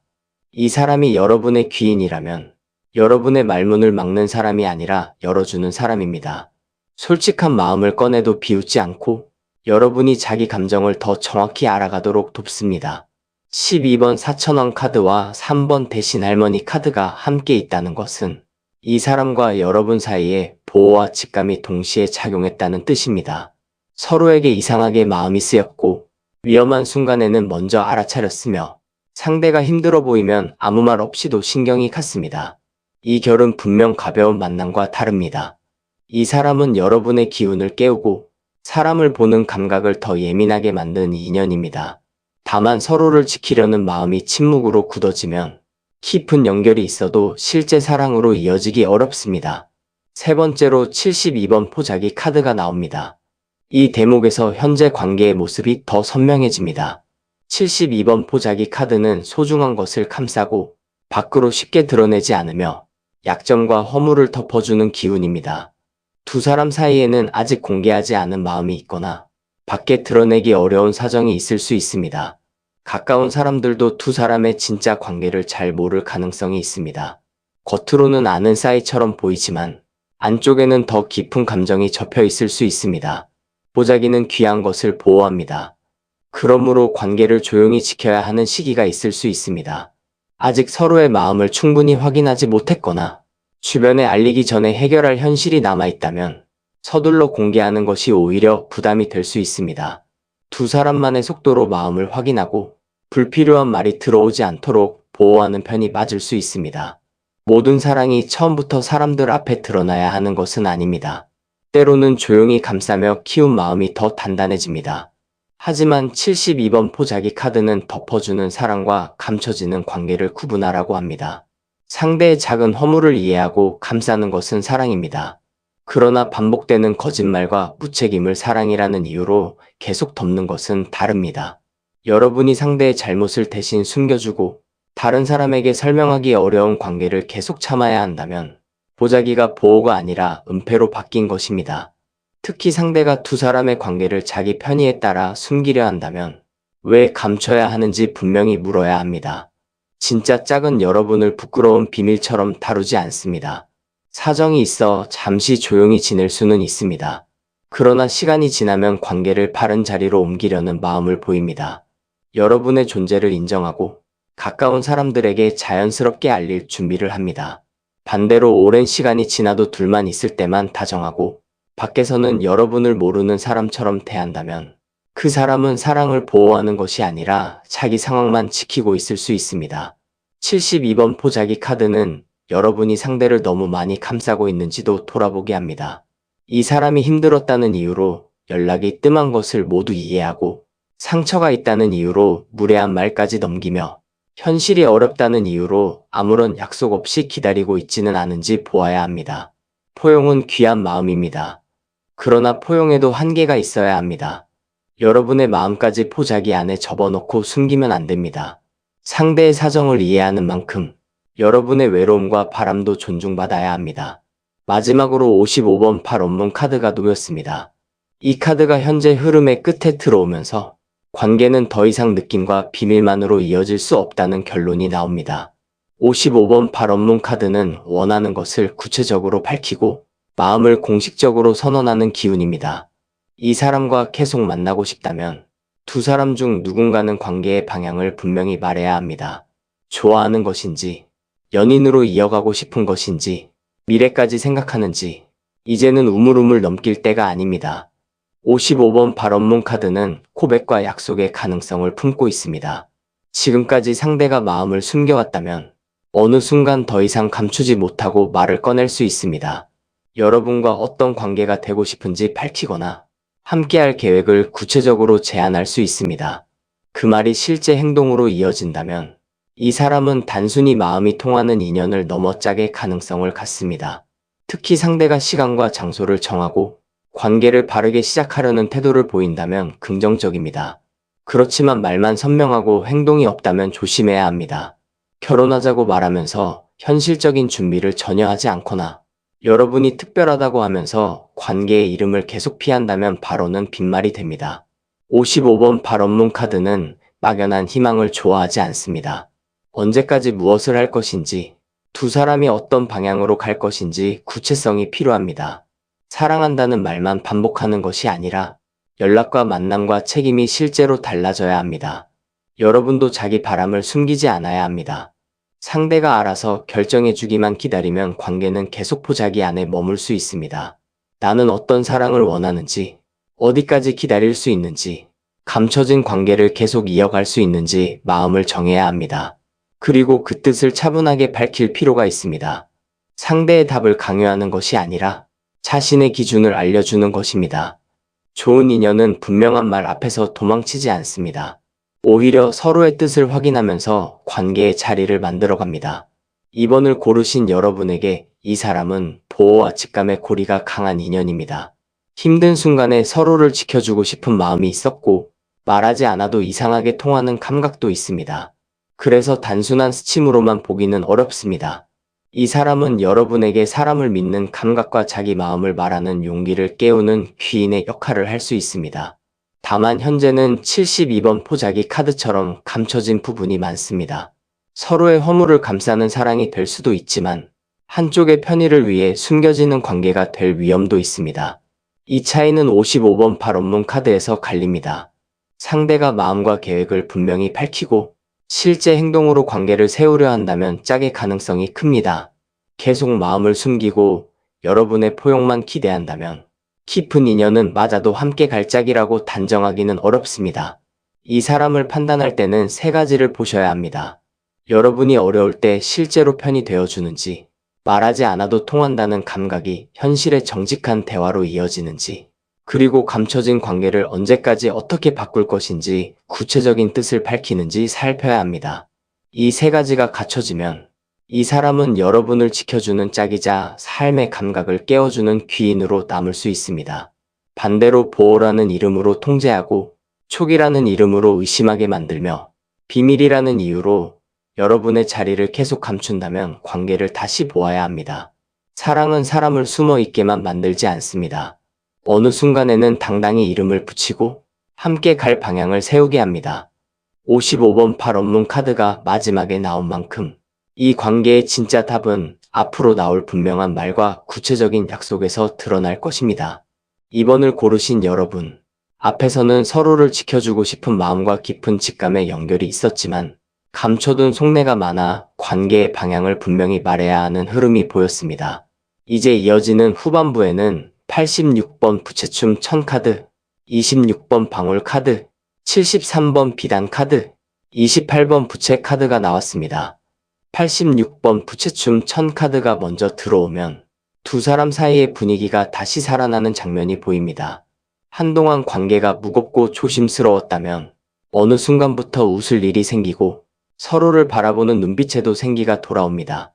이 사람이 여러분의 귀인이라면 여러분의 말문을 막는 사람이 아니라 열어주는 사람입니다. 솔직한 마음을 꺼내도 비웃지 않고 여러분이 자기 감정을 더 정확히 알아가도록 돕습니다. 12번 4,000원 카드와 3번 대신 할머니 카드가 함께 있다는 것은 이 사람과 여러분 사이에 보호와 직감이 동시에 작용했다는 뜻입니다. 서로에게 이상하게 마음이 쓰였고 위험한 순간에는 먼저 알아차렸으며 상대가 힘들어 보이면 아무 말 없이도 신경이 갔습니다. 이 결은 분명 가벼운 만남과 다릅니다. 이 사람은 여러분의 기운을 깨우고 사람을 보는 감각을 더 예민하게 만든 인연입니다. 다만 서로를 지키려는 마음이 침묵으로 굳어지면 깊은 연결이 있어도 실제 사랑으로 이어지기 어렵습니다. 세 번째로 72번 포자기 카드가 나옵니다. 이 대목에서 현재 관계의 모습이 더 선명해집니다. 72번 포자기 카드는 소중한 것을 감싸고 밖으로 쉽게 드러내지 않으며 약점과 허물을 덮어주는 기운입니다. 두 사람 사이에는 아직 공개하지 않은 마음이 있거나 밖에 드러내기 어려운 사정이 있을 수 있습니다. 가까운 사람들도 두 사람의 진짜 관계를 잘 모를 가능성이 있습니다. 겉으로는 아는 사이처럼 보이지만 안쪽에는 더 깊은 감정이 접혀 있을 수 있습니다. 보자기는 귀한 것을 보호합니다. 그러므로 관계를 조용히 지켜야 하는 시기가 있을 수 있습니다. 아직 서로의 마음을 충분히 확인하지 못했거나 주변에 알리기 전에 해결할 현실이 남아있다면 서둘러 공개하는 것이 오히려 부담이 될 수 있습니다. 두 사람만의 속도로 마음을 확인하고 불필요한 말이 들어오지 않도록 보호하는 편이 맞을 수 있습니다. 모든 사랑이 처음부터 사람들 앞에 드러나야 하는 것은 아닙니다. 때로는 조용히 감싸며 키운 마음이 더 단단해집니다. 하지만 72번 포자기 카드는 덮어주는 사랑과 감춰지는 관계를 구분하라고 합니다. 상대의 작은 허물을 이해하고 감싸는 것은 사랑입니다. 그러나 반복되는 거짓말과 무책임을 사랑이라는 이유로 계속 덮는 것은 다릅니다. 여러분이 상대의 잘못을 대신 숨겨주고 다른 사람에게 설명하기 어려운 관계를 계속 참아야 한다면 보자기가 보호가 아니라 은폐로 바뀐 것입니다. 특히 상대가 두 사람의 관계를 자기 편의에 따라 숨기려 한다면 왜 감춰야 하는지 분명히 물어야 합니다. 진짜 짝은 여러분을 부끄러운 비밀처럼 다루지 않습니다. 사정이 있어 잠시 조용히 지낼 수는 있습니다. 그러나 시간이 지나면 관계를 바른 자리로 옮기려는 마음을 보입니다. 여러분의 존재를 인정하고 가까운 사람들에게 자연스럽게 알릴 준비를 합니다. 반대로 오랜 시간이 지나도 둘만 있을 때만 다정하고 밖에서는 여러분을 모르는 사람처럼 대한다면 그 사람은 사랑을 보호하는 것이 아니라 자기 상황만 지키고 있을 수 있습니다. 72번 포자기 카드는 여러분이 상대를 너무 많이 감싸고 있는지도 돌아보게 합니다. 이 사람이 힘들었다는 이유로 연락이 뜸한 것을 모두 이해하고 상처가 있다는 이유로 무례한 말까지 넘기며 현실이 어렵다는 이유로 아무런 약속 없이 기다리고 있지는 않은지 보아야 합니다. 포용은 귀한 마음입니다. 그러나 포용에도 한계가 있어야 합니다. 여러분의 마음까지 포자기 안에 접어넣고 숨기면 안 됩니다. 상대의 사정을 이해하는 만큼 여러분의 외로움과 바람도 존중받아야 합니다. 마지막으로 55번 팔원문 카드가 놓였습니다. 이 카드가 현재 흐름의 끝에 들어오면서 관계는 더 이상 느낌과 비밀만으로 이어질 수 없다는 결론이 나옵니다. 55번 팔원문 카드는 원하는 것을 구체적으로 밝히고 마음을 공식적으로 선언하는 기운입니다. 이 사람과 계속 만나고 싶다면 두 사람 중 누군가는 관계의 방향을 분명히 말해야 합니다. 좋아하는 것인지, 연인으로 이어가고 싶은 것인지, 미래까지 생각하는지, 이제는 우물우물 넘길 때가 아닙니다. 55번 발언문 카드는 고백과 약속의 가능성을 품고 있습니다. 지금까지 상대가 마음을 숨겨왔다면 어느 순간 더 이상 감추지 못하고 말을 꺼낼 수 있습니다. 여러분과 어떤 관계가 되고 싶은지 밝히거나 함께할 계획을 구체적으로 제안할 수 있습니다. 그 말이 실제 행동으로 이어진다면 이 사람은 단순히 마음이 통하는 인연을 넘어 짝의 가능성을 갖습니다. 특히 상대가 시간과 장소를 정하고 관계를 바르게 시작하려는 태도를 보인다면 긍정적입니다. 그렇지만 말만 선명하고 행동이 없다면 조심해야 합니다. 결혼하자고 말하면서 현실적인 준비를 전혀 하지 않거나 여러분이 특별하다고 하면서 관계의 이름을 계속 피한다면 발언은 빈말이 됩니다. 55번 발언문 카드는 막연한 희망을 좋아하지 않습니다. 언제까지 무엇을 할 것인지, 두 사람이 어떤 방향으로 갈 것인지 구체성이 필요합니다. 사랑한다는 말만 반복하는 것이 아니라 연락과 만남과 책임이 실제로 달라져야 합니다. 여러분도 자기 바람을 숨기지 않아야 합니다. 상대가 알아서 결정해주기만 기다리면 관계는 계속 포자기 안에 머물 수 있습니다. 나는 어떤 사랑을 원하는지, 어디까지 기다릴 수 있는지, 감춰진 관계를 계속 이어갈 수 있는지 마음을 정해야 합니다. 그리고 그 뜻을 차분하게 밝힐 필요가 있습니다. 상대의 답을 강요하는 것이 아니라 자신의 기준을 알려주는 것입니다. 좋은 인연은 분명한 말 앞에서 도망치지 않습니다. 오히려 서로의 뜻을 확인하면서 관계의 자리를 만들어갑니다. 2번을 고르신 여러분에게 이 사람은 보호와 직감의 고리가 강한 인연입니다. 힘든 순간에 서로를 지켜주고 싶은 마음이 있었고 말하지 않아도 이상하게 통하는 감각도 있습니다. 그래서 단순한 스침으로만 보기는 어렵습니다. 이 사람은 여러분에게 사람을 믿는 감각과 자기 마음을 말하는 용기를 깨우는 귀인의 역할을 할 수 있습니다. 다만 현재는 72번 포자기 카드처럼 감춰진 부분이 많습니다. 서로의 허물을 감싸는 사랑이 될 수도 있지만 한쪽의 편의를 위해 숨겨지는 관계가 될 위험도 있습니다. 이 차이는 55번 발언문 카드에서 갈립니다. 상대가 마음과 계획을 분명히 밝히고 실제 행동으로 관계를 세우려 한다면 짝의 가능성이 큽니다. 계속 마음을 숨기고 여러분의 포용만 기대한다면 깊은 인연은 맞아도 함께 갈 짝이라고 단정하기는 어렵습니다. 이 사람을 판단할 때는 세 가지를 보셔야 합니다. 여러분이 어려울 때 실제로 편이 되어주는지, 말하지 않아도 통한다는 감각이 현실의 정직한 대화로 이어지는지, 그리고 감춰진 관계를 언제까지 어떻게 바꿀 것인지 구체적인 뜻을 밝히는지 살펴야 합니다. 이 세 가지가 갖춰지면 이 사람은 여러분을 지켜주는 짝이자 삶의 감각을 깨워주는 귀인으로 남을 수 있습니다. 반대로 보호라는 이름으로 통제하고 촉이라는 이름으로 의심하게 만들며 비밀이라는 이유로 여러분의 자리를 계속 감춘다면 관계를 다시 보아야 합니다. 사랑은 사람을 숨어 있게만 만들지 않습니다. 어느 순간에는 당당히 이름을 붙이고 함께 갈 방향을 세우게 합니다. 55번 발언문 카드가 마지막에 나온 만큼 이 관계의 진짜 답은 앞으로 나올 분명한 말과 구체적인 약속에서 드러날 것입니다. 2번을 고르신 여러분, 앞에서는 서로를 지켜주고 싶은 마음과 깊은 직감의 연결이 있었지만 감춰둔 속내가 많아 관계의 방향을 분명히 말해야 하는 흐름이 보였습니다. 이제 이어지는 후반부에는 86번 부채춤 1000카드, 26번 방울 카드, 73번 비단 카드, 28번 부채 카드가 나왔습니다. 86번 부채춤 1000카드가 먼저 들어오면 두 사람 사이의 분위기가 다시 살아나는 장면이 보입니다. 한동안 관계가 무겁고 조심스러웠다면 어느 순간부터 웃을 일이 생기고 서로를 바라보는 눈빛에도 생기가 돌아옵니다.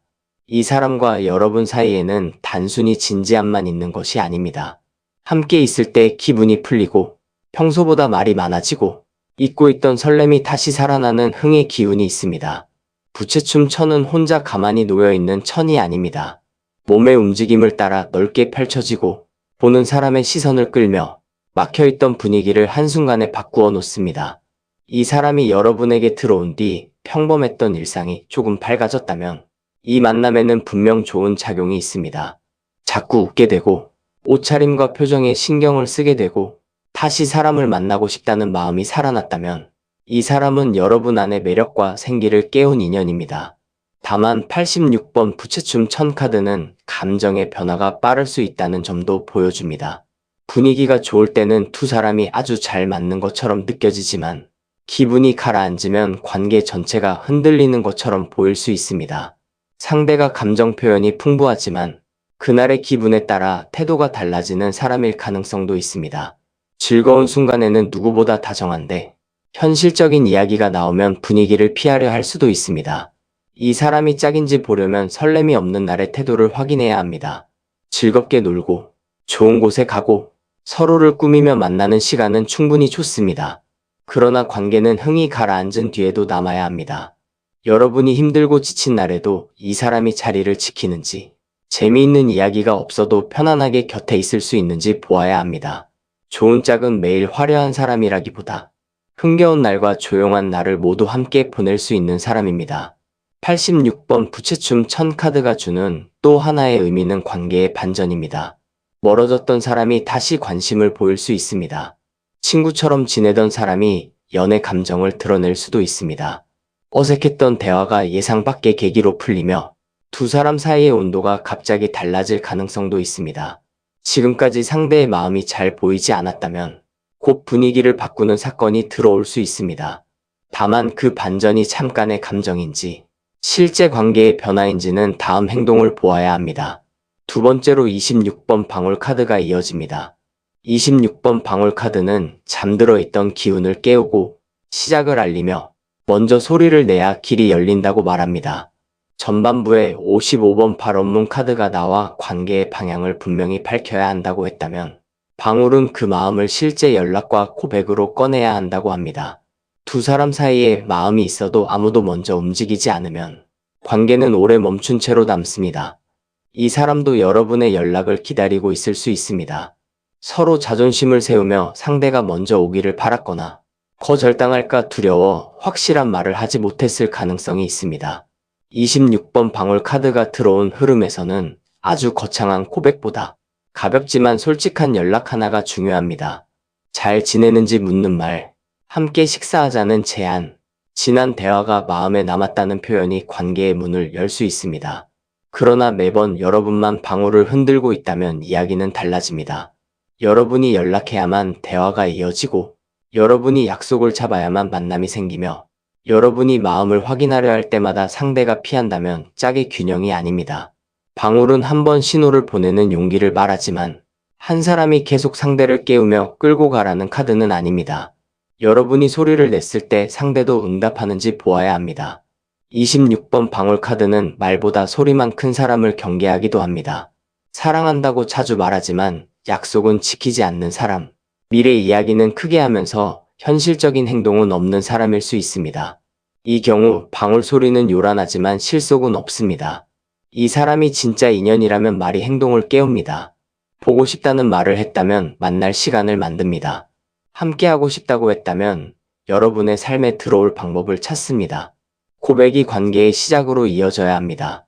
이 사람과 여러분 사이에는 단순히 진지함만 있는 것이 아닙니다. 함께 있을 때 기분이 풀리고 평소보다 말이 많아지고 잊고 있던 설렘이 다시 살아나는 흥의 기운이 있습니다. 부채춤 천은 혼자 가만히 놓여있는 천이 아닙니다. 몸의 움직임을 따라 넓게 펼쳐지고 보는 사람의 시선을 끌며 막혀있던 분위기를 한순간에 바꾸어 놓습니다. 이 사람이 여러분에게 들어온 뒤 평범했던 일상이 조금 밝아졌다면 이 만남에는 분명 좋은 작용이 있습니다. 자꾸 웃게 되고 옷차림과 표정에 신경을 쓰게 되고 다시 사람을 만나고 싶다는 마음이 살아났다면 이 사람은 여러분 안의 매력과 생기를 깨운 인연입니다. 다만 86번 부채춤 1000카드는 감정의 변화가 빠를 수 있다는 점도 보여줍니다. 분위기가 좋을 때는 두 사람이 아주 잘 맞는 것처럼 느껴지지만 기분이 가라앉으면 관계 전체가 흔들리는 것처럼 보일 수 있습니다. 상대가 감정 표현이 풍부하지만 그날의 기분에 따라 태도가 달라지는 사람일 가능성도 있습니다. 즐거운 순간에는 누구보다 다정한데 현실적인 이야기가 나오면 분위기를 피하려 할 수도 있습니다. 이 사람이 짝인지 보려면 설렘이 없는 날의 태도를 확인해야 합니다. 즐겁게 놀고 좋은 곳에 가고 서로를 꾸미며 만나는 시간은 충분히 좋습니다. 그러나 관계는 흥이 가라앉은 뒤에도 남아야 합니다. 여러분이 힘들고 지친 날에도 이 사람이 자리를 지키는지, 재미있는 이야기가 없어도 편안하게 곁에 있을 수 있는지 보아야 합니다. 좋은 짝은 매일 화려한 사람이라기보다 흥겨운 날과 조용한 날을 모두 함께 보낼 수 있는 사람입니다. 86번 부채춤 1000 카드가 주는 또 하나의 의미는 관계의 반전입니다. 멀어졌던 사람이 다시 관심을 보일 수 있습니다. 친구처럼 지내던 사람이 연애 감정을 드러낼 수도 있습니다. 어색했던 대화가 예상 밖의 계기로 풀리며 두 사람 사이의 온도가 갑자기 달라질 가능성도 있습니다. 지금까지 상대의 마음이 잘 보이지 않았다면 곧 분위기를 바꾸는 사건이 들어올 수 있습니다. 다만 그 반전이 잠깐의 감정인지 실제 관계의 변화인지는 다음 행동을 보아야 합니다. 두 번째로 26번 방울 카드가 이어집니다. 26번 방울 카드는 잠들어 있던 기운을 깨우고 시작을 알리며 먼저 소리를 내야 길이 열린다고 말합니다. 전반부에 55번 발언문 카드가 나와 관계의 방향을 분명히 밝혀야 한다고 했다면 방울은 그 마음을 실제 연락과 고백으로 꺼내야 한다고 합니다. 두 사람 사이에 마음이 있어도 아무도 먼저 움직이지 않으면 관계는 오래 멈춘 채로 남습니다. 이 사람도 여러분의 연락을 기다리고 있을 수 있습니다. 서로 자존심을 세우며 상대가 먼저 오기를 바랐거나 거절당할까 두려워 확실한 말을 하지 못했을 가능성이 있습니다. 26번 방울 카드가 들어온 흐름에서는 아주 거창한 고백보다 가볍지만 솔직한 연락 하나가 중요합니다. 잘 지내는지 묻는 말, 함께 식사하자는 제안, 지난 대화가 마음에 남았다는 표현이 관계의 문을 열 수 있습니다. 그러나 매번 여러분만 방울을 흔들고 있다면 이야기는 달라집니다. 여러분이 연락해야만 대화가 이어지고 여러분이 약속을 잡아야만 만남이 생기며 여러분이 마음을 확인하려 할 때마다 상대가 피한다면 짝의 균형이 아닙니다. 방울은 한 번 신호를 보내는 용기를 말하지만 한 사람이 계속 상대를 깨우며 끌고 가라는 카드는 아닙니다. 여러분이 소리를 냈을 때 상대도 응답하는지 보아야 합니다. 26번 방울 카드는 말보다 소리만 큰 사람을 경계하기도 합니다. 사랑한다고 자주 말하지만 약속은 지키지 않는 사람, 미래 이야기는 크게 하면서 현실적인 행동은 없는 사람일 수 있습니다. 이 경우 방울 소리는 요란하지만 실속은 없습니다. 이 사람이 진짜 인연이라면 말이 행동을 깨웁니다. 보고 싶다는 말을 했다면 만날 시간을 만듭니다. 함께하고 싶다고 했다면 여러분의 삶에 들어올 방법을 찾습니다. 고백이 관계의 시작으로 이어져야 합니다.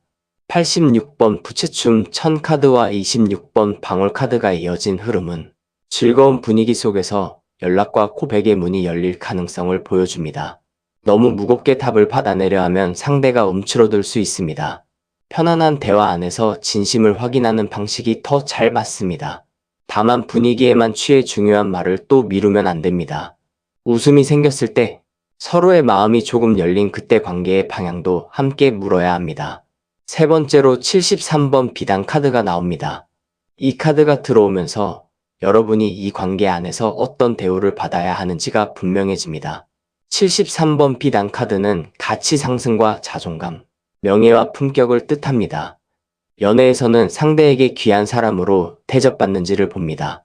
86번 부채춤 1000 카드와 26번 방울 카드가 이어진 흐름은 즐거운 분위기 속에서 연락과 고백의 문이 열릴 가능성을 보여줍니다. 너무 무겁게 답을 받아내려 하면 상대가 움츠러들 수 있습니다. 편안한 대화 안에서 진심을 확인하는 방식이 더 잘 맞습니다. 다만 분위기에만 취해 중요한 말을 또 미루면 안 됩니다. 웃음이 생겼을 때 서로의 마음이 조금 열린 그때 관계의 방향도 함께 물어야 합니다. 세 번째로 73번 비단 카드가 나옵니다. 이 카드가 들어오면서 여러분이 이 관계 안에서 어떤 대우를 받아야 하는지가 분명해집니다. 73번 비단 카드는 가치 상승과 자존감, 명예와 품격을 뜻합니다. 연애에서는 상대에게 귀한 사람으로 대접받는지를 봅니다.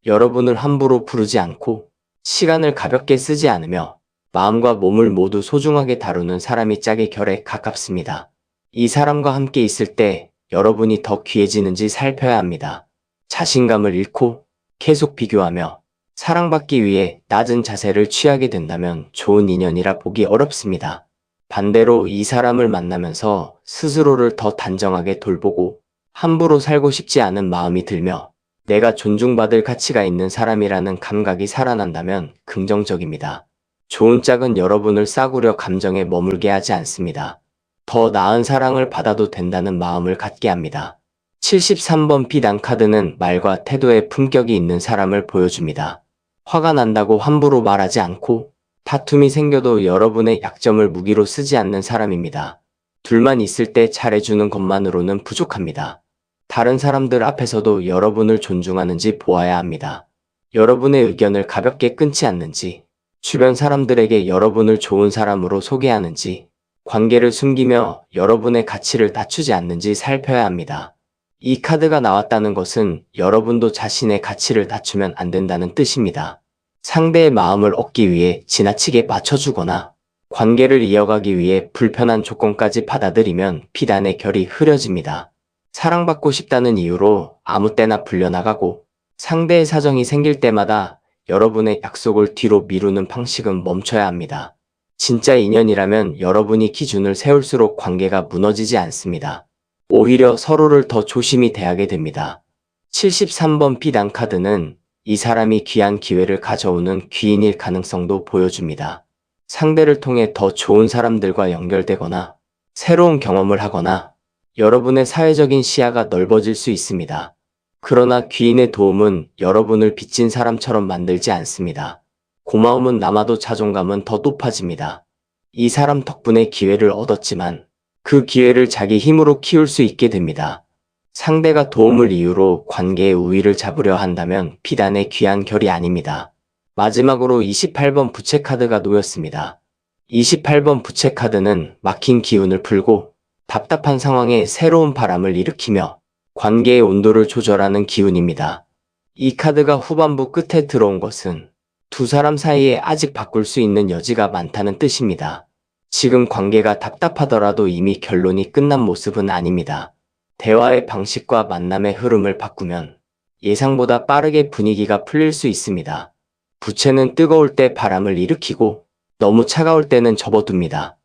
여러분을 함부로 부르지 않고 시간을 가볍게 쓰지 않으며 마음과 몸을 모두 소중하게 다루는 사람이 짝의 결에 가깝습니다. 이 사람과 함께 있을 때 여러분이 더 귀해지는지 살펴야 합니다. 자신감을 잃고 계속 비교하며 사랑받기 위해 낮은 자세를 취하게 된다면 좋은 인연이라 보기 어렵습니다. 반대로 이 사람을 만나면서 스스로를 더 단정하게 돌보고 함부로 살고 싶지 않은 마음이 들며 내가 존중받을 가치가 있는 사람이라는 감각이 살아난다면 긍정적입니다. 좋은 짝은 여러분을 싸구려 감정에 머물게 하지 않습니다. 더 나은 사랑을 받아도 된다는 마음을 갖게 합니다. 73번 비단 카드는 말과 태도에 품격이 있는 사람을 보여줍니다. 화가 난다고 함부로 말하지 않고 다툼이 생겨도 여러분의 약점을 무기로 쓰지 않는 사람입니다. 둘만 있을 때 잘해주는 것만으로는 부족합니다. 다른 사람들 앞에서도 여러분을 존중하는지 보아야 합니다. 여러분의 의견을 가볍게 끊지 않는지, 주변 사람들에게 여러분을 좋은 사람으로 소개하는지, 관계를 숨기며 여러분의 가치를 낮추지 않는지 살펴야 합니다. 이 카드가 나왔다는 것은 여러분도 자신의 가치를 낮추면 안 된다는 뜻입니다. 상대의 마음을 얻기 위해 지나치게 맞춰주거나 관계를 이어가기 위해 불편한 조건까지 받아들이면 비단의 결이 흐려집니다. 사랑받고 싶다는 이유로 아무 때나 불려나가고 상대의 사정이 생길 때마다 여러분의 약속을 뒤로 미루는 방식은 멈춰야 합니다. 진짜 인연이라면 여러분이 기준을 세울수록 관계가 무너지지 않습니다. 오히려 서로를 더 조심히 대하게 됩니다. 73번 비단 카드는 이 사람이 귀한 기회를 가져오는 귀인일 가능성도 보여줍니다. 상대를 통해 더 좋은 사람들과 연결되거나 새로운 경험을 하거나 여러분의 사회적인 시야가 넓어질 수 있습니다. 그러나 귀인의 도움은 여러분을 빚진 사람처럼 만들지 않습니다. 고마움은 남아도 자존감은 더 높아집니다. 이 사람 덕분에 기회를 얻었지만 그 기회를 자기 힘으로 키울 수 있게 됩니다. 상대가 도움을 이유로 관계의 우위를 잡으려 한다면 비단의 귀한 결이 아닙니다. 마지막으로 28번 부채 카드가 놓였습니다. 28번 부채 카드는 막힌 기운을 풀고 답답한 상황에 새로운 바람을 일으키며 관계의 온도를 조절하는 기운입니다. 이 카드가 후반부 끝에 들어온 것은 두 사람 사이에 아직 바꿀 수 있는 여지가 많다는 뜻입니다. 지금 관계가 답답하더라도 이미 결론이 끝난 모습은 아닙니다. 대화의 방식과 만남의 흐름을 바꾸면 예상보다 빠르게 분위기가 풀릴 수 있습니다. 부채는 뜨거울 때 바람을 일으키고 너무 차가울 때는 접어둡니다.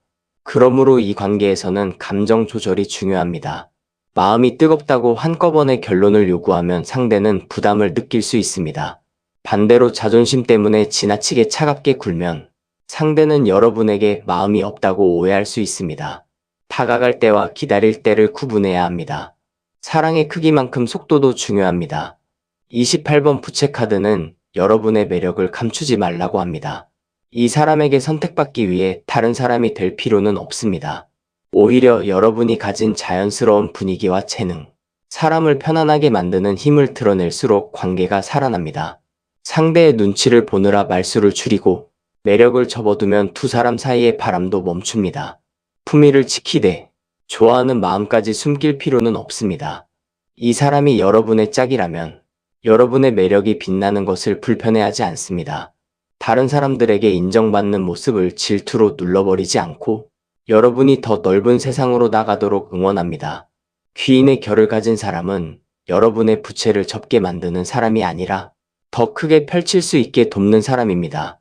그러므로 이 관계에서는 감정 조절이 중요합니다. 마음이 뜨겁다고 한꺼번에 결론을 요구하면 상대는 부담을 느낄 수 있습니다. 반대로 자존심 때문에 지나치게 차갑게 굴면 상대는 여러분에게 마음이 없다고 오해할 수 있습니다. 다가갈 때와 기다릴 때를 구분해야 합니다. 사랑의 크기만큼 속도도 중요합니다. 28번 부채 카드는 여러분의 매력을 감추지 말라고 합니다. 이 사람에게 선택받기 위해 다른 사람이 될 필요는 없습니다. 오히려 여러분이 가진 자연스러운 분위기와 재능, 사람을 편안하게 만드는 힘을 드러낼수록 관계가 살아납니다. 상대의 눈치를 보느라 말수를 줄이고 매력을 접어두면 두 사람 사이의 바람도 멈춥니다. 품위를 지키되 좋아하는 마음까지 숨길 필요는 없습니다. 이 사람이 여러분의 짝이라면 여러분의 매력이 빛나는 것을 불편해하지 않습니다. 다른 사람들에게 인정받는 모습을 질투로 눌러버리지 않고 여러분이 더 넓은 세상으로 나가도록 응원합니다. 귀인의 결을 가진 사람은 여러분의 부채를 접게 만드는 사람이 아니라 더 크게 펼칠 수 있게 돕는 사람입니다.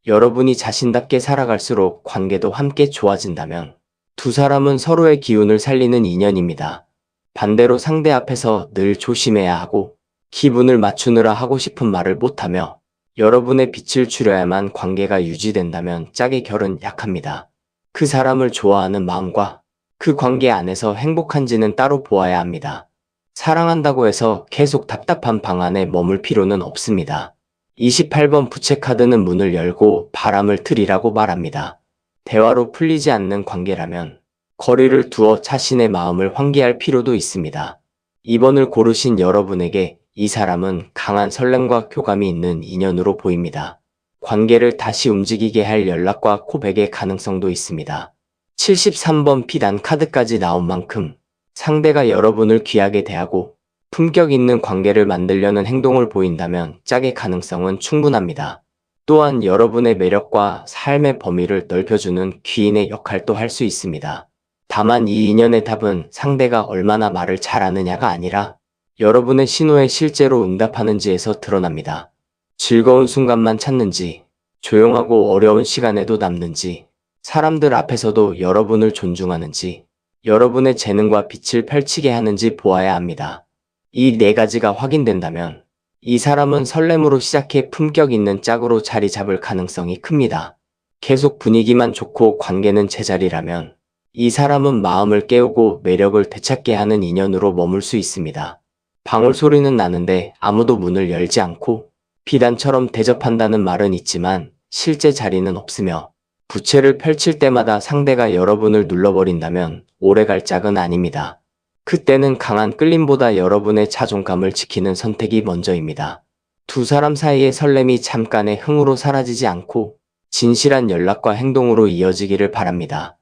여러분이 자신답게 살아갈수록 관계도 함께 좋아진다면 두 사람은 서로의 기운을 살리는 인연입니다. 반대로 상대 앞에서 늘 조심해야 하고 기분을 맞추느라 하고 싶은 말을 못하며 여러분의 빛을 줄여야만 관계가 유지된다면 짝의 결은 약합니다. 그 사람을 좋아하는 마음과 그 관계 안에서 행복한지는 따로 보아야 합니다. 사랑한다고 해서 계속 답답한 방 안에 머물 필요는 없습니다. 28번 부채 카드는 문을 열고 바람을 틀이라고 말합니다. 대화로 풀리지 않는 관계라면 거리를 두어 자신의 마음을 환기할 필요도 있습니다. 2번을 고르신 여러분에게 이 사람은 강한 설렘과 교감이 있는 인연으로 보입니다. 관계를 다시 움직이게 할 연락과 고백의 가능성도 있습니다. 73번 비단 카드까지 나온 만큼 상대가 여러분을 귀하게 대하고 품격 있는 관계를 만들려는 행동을 보인다면 짝의 가능성은 충분합니다. 또한 여러분의 매력과 삶의 범위를 넓혀주는 귀인의 역할도 할 수 있습니다. 다만 이 인연의 답은 상대가 얼마나 말을 잘하느냐가 아니라 여러분의 신호에 실제로 응답하는지에서 드러납니다. 즐거운 순간만 찾는지, 조용하고 어려운 시간에도 남는지, 사람들 앞에서도 여러분을 존중하는지, 여러분의 재능과 빛을 펼치게 하는지 보아야 합니다. 이 네 가지가 확인된다면 이 사람은 설렘으로 시작해 품격 있는 짝으로 자리 잡을 가능성이 큽니다. 계속 분위기만 좋고 관계는 제자리라면 이 사람은 마음을 깨우고 매력을 되찾게 하는 인연으로 머물 수 있습니다. 방울 소리는 나는데 아무도 문을 열지 않고 비단처럼 대접한다는 말은 있지만 실제 자리는 없으며 부채를 펼칠 때마다 상대가 여러분을 눌러버린다면 오래갈 짝은 아닙니다. 그때는 강한 끌림보다 여러분의 자존감을 지키는 선택이 먼저입니다. 두 사람 사이의 설렘이 잠깐의 흥으로 사라지지 않고 진실한 연락과 행동으로 이어지기를 바랍니다.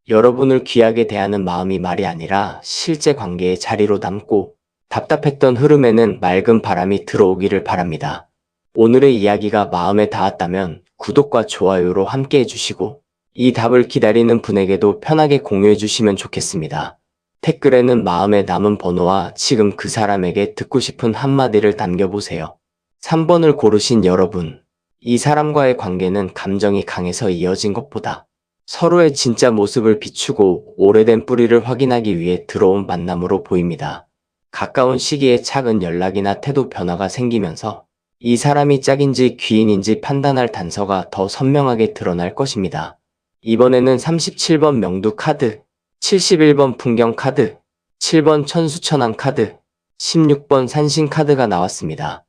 여러분을 귀하게 대하는 마음이 말이 아니라 실제 관계의 자리로 남고 답답했던 흐름에는 맑은 바람이 들어오기를 바랍니다. 오늘의 이야기가 마음에 닿았다면 구독과 좋아요로 함께 해주시고 이 답을 기다리는 분에게도 편하게 공유해 주시면 좋겠습니다. 댓글에는 마음에 남은 번호와 지금 그 사람에게 듣고 싶은 한마디를 남겨보세요. 3번을 고르신 여러분, 이 사람과의 관계는 감정이 강해서 이어진 것보다 서로의 진짜 모습을 비추고 오래된 뿌리를 확인하기 위해 들어온 만남으로 보입니다. 가까운 시기에 작은 연락이나 태도 변화가 생기면서 이 사람이 짝인지 귀인인지 판단할 단서가 더 선명하게 드러날 것입니다. 이번에는 37번 명두 카드, 71번 풍경 카드, 7번 천수천왕 카드, 16번 산신 카드가 나왔습니다.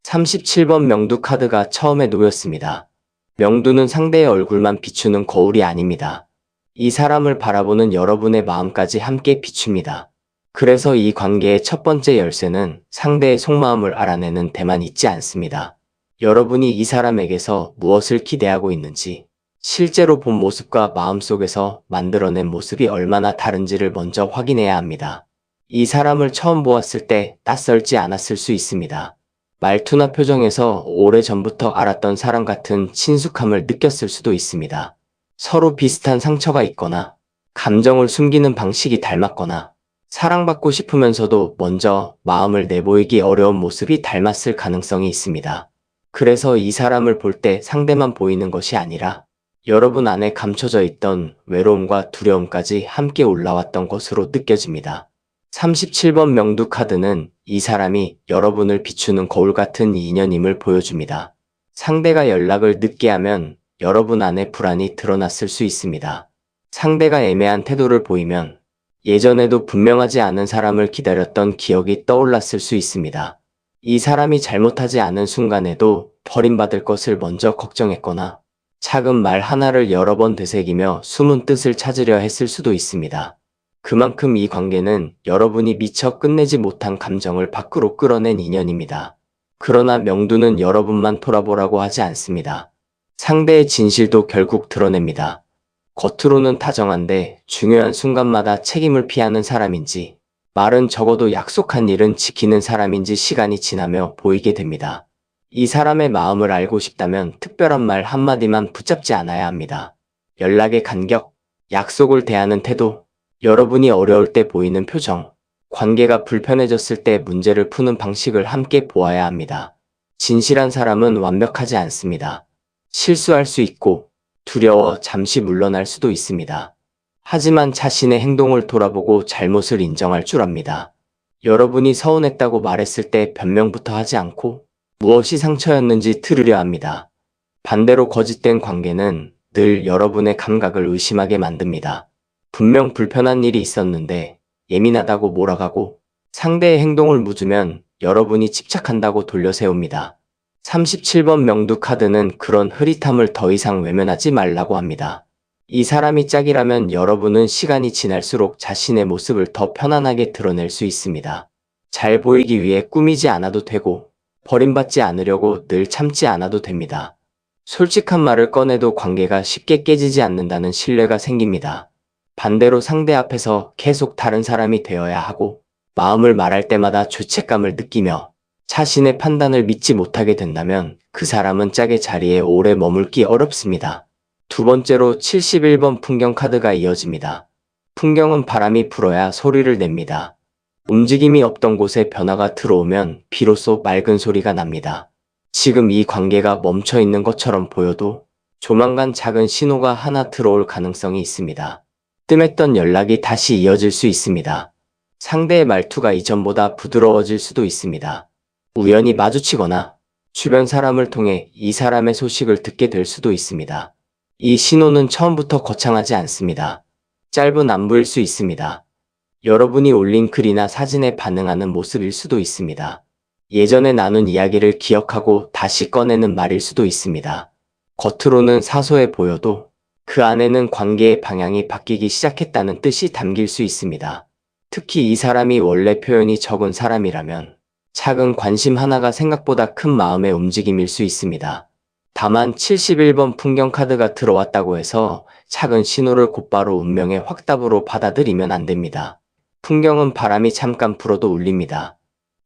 37번 명두 카드가 처음에 놓였습니다. 명두는 상대의 얼굴만 비추는 거울이 아닙니다. 이 사람을 바라보는 여러분의 마음까지 함께 비춥니다. 그래서 이 관계의 첫 번째 열쇠는 상대의 속마음을 알아내는 데만 있지 않습니다. 여러분이 이 사람에게서 무엇을 기대하고 있는지, 실제로 본 모습과 마음속에서 만들어낸 모습이 얼마나 다른지를 먼저 확인해야 합니다. 이 사람을 처음 보았을 때 낯설지 않았을 수 있습니다. 말투나 표정에서 오래전부터 알았던 사람 같은 친숙함을 느꼈을 수도 있습니다. 서로 비슷한 상처가 있거나, 감정을 숨기는 방식이 닮았거나, 사랑받고 싶으면서도 먼저 마음을 내보이기 어려운 모습이 닮았을 가능성이 있습니다. 그래서 이 사람을 볼 때 상대만 보이는 것이 아니라 여러분 안에 감춰져 있던 외로움과 두려움까지 함께 올라왔던 것으로 느껴집니다. 37번 명두 카드는 이 사람이 여러분을 비추는 거울 같은 인연임을 보여줍니다. 상대가 연락을 늦게 하면 여러분 안에 불안이 드러났을 수 있습니다. 상대가 애매한 태도를 보이면 예전에도 분명하지 않은 사람을 기다렸던 기억이 떠올랐을 수 있습니다. 이 사람이 잘못하지 않은 순간에도 버림받을 것을 먼저 걱정했거나 작은 말 하나를 여러 번 되새기며 숨은 뜻을 찾으려 했을 수도 있습니다. 그만큼 이 관계는 여러분이 미처 끝내지 못한 감정을 밖으로 끌어낸 인연입니다. 그러나 명두는 여러분만 돌아보라고 하지 않습니다. 상대의 진실도 결국 드러냅니다. 겉으로는 다정한데 중요한 순간마다 책임을 피하는 사람인지, 말은 적어도 약속한 일은 지키는 사람인지 시간이 지나며 보이게 됩니다. 이 사람의 마음을 알고 싶다면 특별한 말 한마디만 붙잡지 않아야 합니다. 연락의 간격, 약속을 대하는 태도, 여러분이 어려울 때 보이는 표정, 관계가 불편해졌을 때 문제를 푸는 방식을 함께 보아야 합니다. 진실한 사람은 완벽하지 않습니다. 실수할 수 있고 두려워 잠시 물러날 수도 있습니다. 하지만 자신의 행동을 돌아보고 잘못을 인정할 줄 압니다. 여러분이 서운했다고 말했을 때 변명부터 하지 않고 무엇이 상처였는지 들으려 합니다. 반대로 거짓된 관계는 늘 여러분의 감각을 의심하게 만듭니다. 분명 불편한 일이 있었는데 예민하다고 몰아가고 상대의 행동을 묻으면 여러분이 집착한다고 돌려세웁니다. 37번 명두 카드는 그런 흐릿함을 더 이상 외면하지 말라고 합니다. 이 사람이 짝이라면 여러분은 시간이 지날수록 자신의 모습을 더 편안하게 드러낼 수 있습니다. 잘 보이기 위해 꾸미지 않아도 되고 버림받지 않으려고 늘 참지 않아도 됩니다. 솔직한 말을 꺼내도 관계가 쉽게 깨지지 않는다는 신뢰가 생깁니다. 반대로 상대 앞에서 계속 다른 사람이 되어야 하고 마음을 말할 때마다 죄책감을 느끼며 자신의 판단을 믿지 못하게 된다면 그 사람은 짝의 자리에 오래 머물기 어렵습니다. 두 번째로 71번 풍경 카드가 이어집니다. 풍경은 바람이 불어야 소리를 냅니다. 움직임이 없던 곳에 변화가 들어오면 비로소 맑은 소리가 납니다. 지금 이 관계가 멈춰 있는 것처럼 보여도 조만간 작은 신호가 하나 들어올 가능성이 있습니다. 뜸했던 연락이 다시 이어질 수 있습니다. 상대의 말투가 이전보다 부드러워질 수도 있습니다. 우연히 마주치거나 주변 사람을 통해 이 사람의 소식을 듣게 될 수도 있습니다. 이 신호는 처음부터 거창하지 않습니다. 짧은 안부일 수 있습니다. 여러분이 올린 글이나 사진에 반응하는 모습일 수도 있습니다. 예전에 나눈 이야기를 기억하고 다시 꺼내는 말일 수도 있습니다. 겉으로는 사소해 보여도 그 안에는 관계의 방향이 바뀌기 시작했다는 뜻이 담길 수 있습니다. 특히 이 사람이 원래 표현이 적은 사람이라면 작은 관심 하나가 생각보다 큰 마음의 움직임일 수 있습니다. 다만 71번 풍경 카드가 들어왔다고 해서 작은 신호를 곧바로 운명의 확답으로 받아들이면 안 됩니다. 풍경은 바람이 잠깐 불어도 울립니다.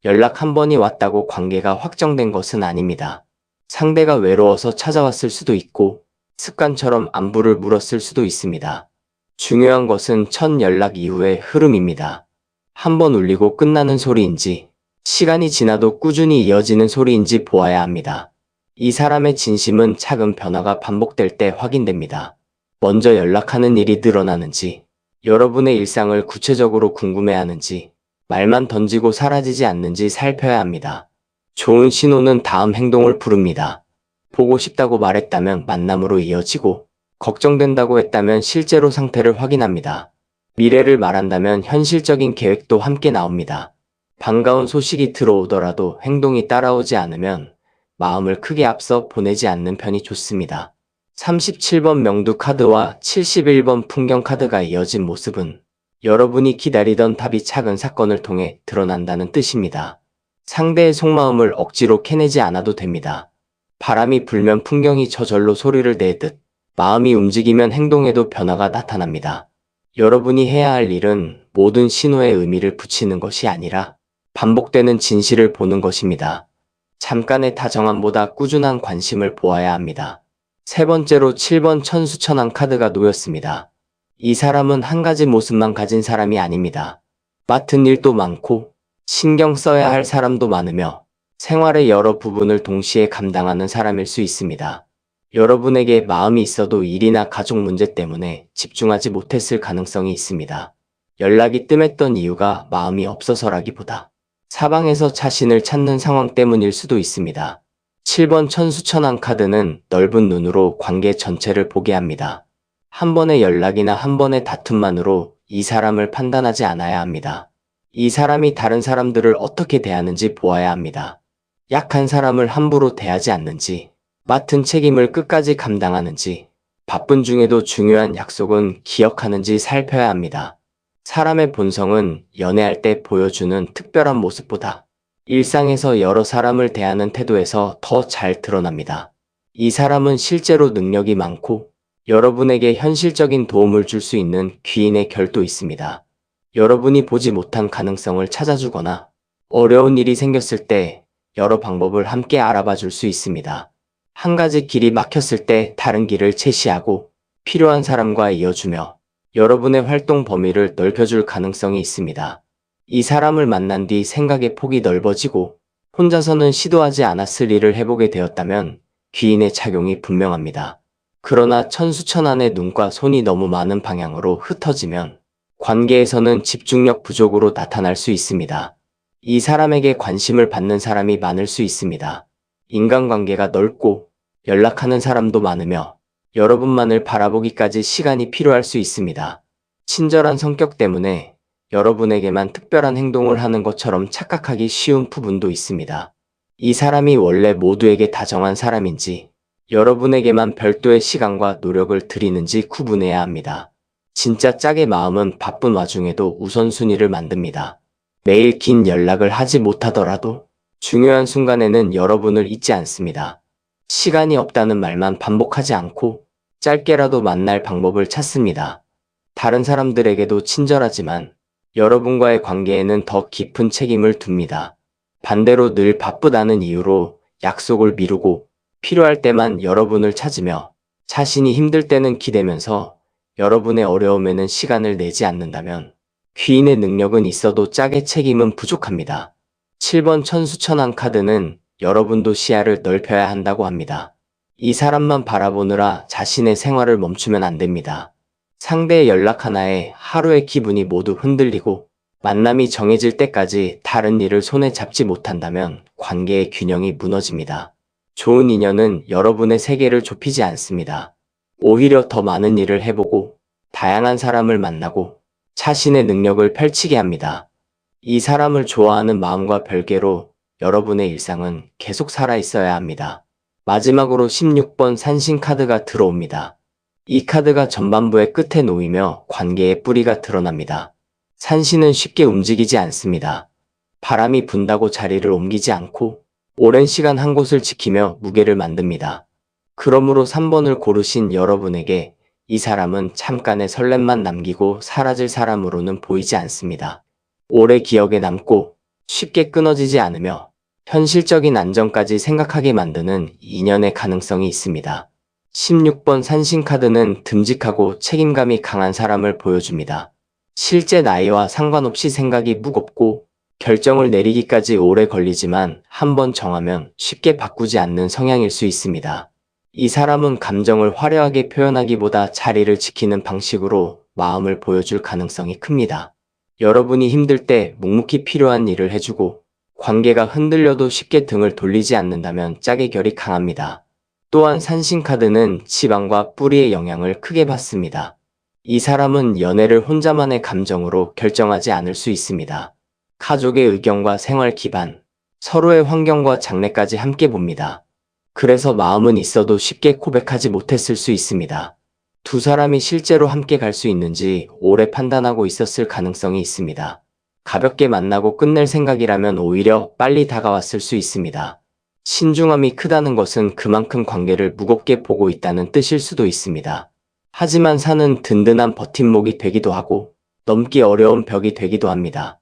연락 한 번이 왔다고 관계가 확정된 것은 아닙니다. 상대가 외로워서 찾아왔을 수도 있고 습관처럼 안부를 물었을 수도 있습니다. 중요한 것은 첫 연락 이후의 흐름입니다. 한 번 울리고 끝나는 소리인지 시간이 지나도 꾸준히 이어지는 소리인지 보아야 합니다. 이 사람의 진심은 작은 변화가 반복될 때 확인됩니다. 먼저 연락하는 일이 늘어나는지, 여러분의 일상을 구체적으로 궁금해하는지, 말만 던지고 사라지지 않는지 살펴야 합니다. 좋은 신호는 다음 행동을 부릅니다. 보고 싶다고 말했다면 만남으로 이어지고, 걱정된다고 했다면 실제로 상태를 확인합니다. 미래를 말한다면 현실적인 계획도 함께 나옵니다. 반가운 소식이 들어오더라도 행동이 따라오지 않으면 마음을 크게 앞서 보내지 않는 편이 좋습니다. 37번 명두 카드와 71번 풍경 카드가 이어진 모습은 여러분이 기다리던 답이 작은 사건을 통해 드러난다는 뜻입니다. 상대의 속마음을 억지로 캐내지 않아도 됩니다. 바람이 불면 풍경이 저절로 소리를 내듯 마음이 움직이면 행동에도 변화가 나타납니다. 여러분이 해야 할 일은 모든 신호에 의미를 붙이는 것이 아니라 반복되는 진실을 보는 것입니다. 잠깐의 다정함보다 꾸준한 관심을 보아야 합니다. 세 번째로 7번 천수천왕 카드가 놓였습니다. 이 사람은 한 가지 모습만 가진 사람이 아닙니다. 맡은 일도 많고 신경 써야 할 사람도 많으며 생활의 여러 부분을 동시에 감당하는 사람일 수 있습니다. 여러분에게 마음이 있어도 일이나 가족 문제 때문에 집중하지 못했을 가능성이 있습니다. 연락이 뜸했던 이유가 마음이 없어서라기보다 사방에서 자신을 찾는 상황 때문일 수도 있습니다. 7번 천수천왕 카드는 넓은 눈으로 관계 전체를 보게 합니다. 한 번의 연락이나 한 번의 다툼만으로 이 사람을 판단하지 않아야 합니다. 이 사람이 다른 사람들을 어떻게 대하는지 보아야 합니다. 약한 사람을 함부로 대하지 않는지, 맡은 책임을 끝까지 감당하는지, 바쁜 중에도 중요한 약속은 기억하는지 살펴야 합니다. 사람의 본성은 연애할 때 보여주는 특별한 모습보다 일상에서 여러 사람을 대하는 태도에서 더 잘 드러납니다. 이 사람은 실제로 능력이 많고 여러분에게 현실적인 도움을 줄 수 있는 귀인의 결도 있습니다. 여러분이 보지 못한 가능성을 찾아주거나 어려운 일이 생겼을 때 여러 방법을 함께 알아봐 줄 수 있습니다. 한 가지 길이 막혔을 때 다른 길을 제시하고 필요한 사람과 이어주며 여러분의 활동 범위를 넓혀줄 가능성이 있습니다. 이 사람을 만난 뒤 생각의 폭이 넓어지고 혼자서는 시도하지 않았을 일을 해보게 되었다면 귀인의 작용이 분명합니다. 그러나 천수천안의 눈과 손이 너무 많은 방향으로 흩어지면 관계에서는 집중력 부족으로 나타날 수 있습니다. 이 사람에게 관심을 받는 사람이 많을 수 있습니다. 인간관계가 넓고 연락하는 사람도 많으며 여러분만을 바라보기까지 시간이 필요할 수 있습니다. 친절한 성격 때문에 여러분에게만 특별한 행동을 하는 것처럼 착각하기 쉬운 부분도 있습니다. 이 사람이 원래 모두에게 다정한 사람인지 여러분에게만 별도의 시간과 노력을 들이는지 구분해야 합니다. 진짜 짝의 마음은 바쁜 와중에도 우선순위를 만듭니다. 매일 긴 연락을 하지 못하더라도 중요한 순간에는 여러분을 잊지 않습니다. 시간이 없다는 말만 반복하지 않고 짧게라도 만날 방법을 찾습니다. 다른 사람들에게도 친절하지만 여러분과의 관계에는 더 깊은 책임을 둡니다. 반대로 늘 바쁘다는 이유로 약속을 미루고 필요할 때만 여러분을 찾으며 자신이 힘들 때는 기대면서 여러분의 어려움에는 시간을 내지 않는다면 귀인의 능력은 있어도 짝의 책임은 부족합니다. 7번 천수천왕 카드는 여러분도 시야를 넓혀야 한다고 합니다. 이 사람만 바라보느라 자신의 생활을 멈추면 안 됩니다. 상대의 연락 하나에 하루의 기분이 모두 흔들리고 만남이 정해질 때까지 다른 일을 손에 잡지 못한다면 관계의 균형이 무너집니다. 좋은 인연은 여러분의 세계를 좁히지 않습니다. 오히려 더 많은 일을 해보고 다양한 사람을 만나고 자신의 능력을 펼치게 합니다. 이 사람을 좋아하는 마음과 별개로 여러분의 일상은 계속 살아있어야 합니다. 마지막으로 16번 산신 카드가 들어옵니다. 이 카드가 전반부의 끝에 놓이며 관계의 뿌리가 드러납니다. 산신은 쉽게 움직이지 않습니다. 바람이 분다고 자리를 옮기지 않고 오랜 시간 한 곳을 지키며 무게를 만듭니다. 그러므로 3번을 고르신 여러분에게 이 사람은 잠깐의 설렘만 남기고 사라질 사람으로는 보이지 않습니다. 오래 기억에 남고 쉽게 끊어지지 않으며 현실적인 안정까지 생각하게 만드는 인연의 가능성이 있습니다. 16번 산신카드는 듬직하고 책임감이 강한 사람을 보여줍니다. 실제 나이와 상관없이 생각이 무겁고 결정을 내리기까지 오래 걸리지만 한번 정하면 쉽게 바꾸지 않는 성향일 수 있습니다. 이 사람은 감정을 화려하게 표현하기보다 자리를 지키는 방식으로 마음을 보여줄 가능성이 큽니다. 여러분이 힘들 때 묵묵히 필요한 일을 해주고 관계가 흔들려도 쉽게 등을 돌리지 않는다면 짝의 결이 강합니다. 또한 산신카드는 지방과 뿌리의 영향을 크게 받습니다. 이 사람은 연애를 혼자만의 감정으로 결정하지 않을 수 있습니다. 가족의 의견과 생활 기반, 서로의 환경과 장래까지 함께 봅니다. 그래서 마음은 있어도 쉽게 고백하지 못했을 수 있습니다. 두 사람이 실제로 함께 갈 수 있는지 오래 판단하고 있었을 가능성이 있습니다. 가볍게 만나고 끝낼 생각이라면 오히려 빨리 다가왔을 수 있습니다. 신중함이 크다는 것은 그만큼 관계를 무겁게 보고 있다는 뜻일 수도 있습니다. 하지만 산은 든든한 버팀목이 되기도 하고 넘기 어려운 벽이 되기도 합니다.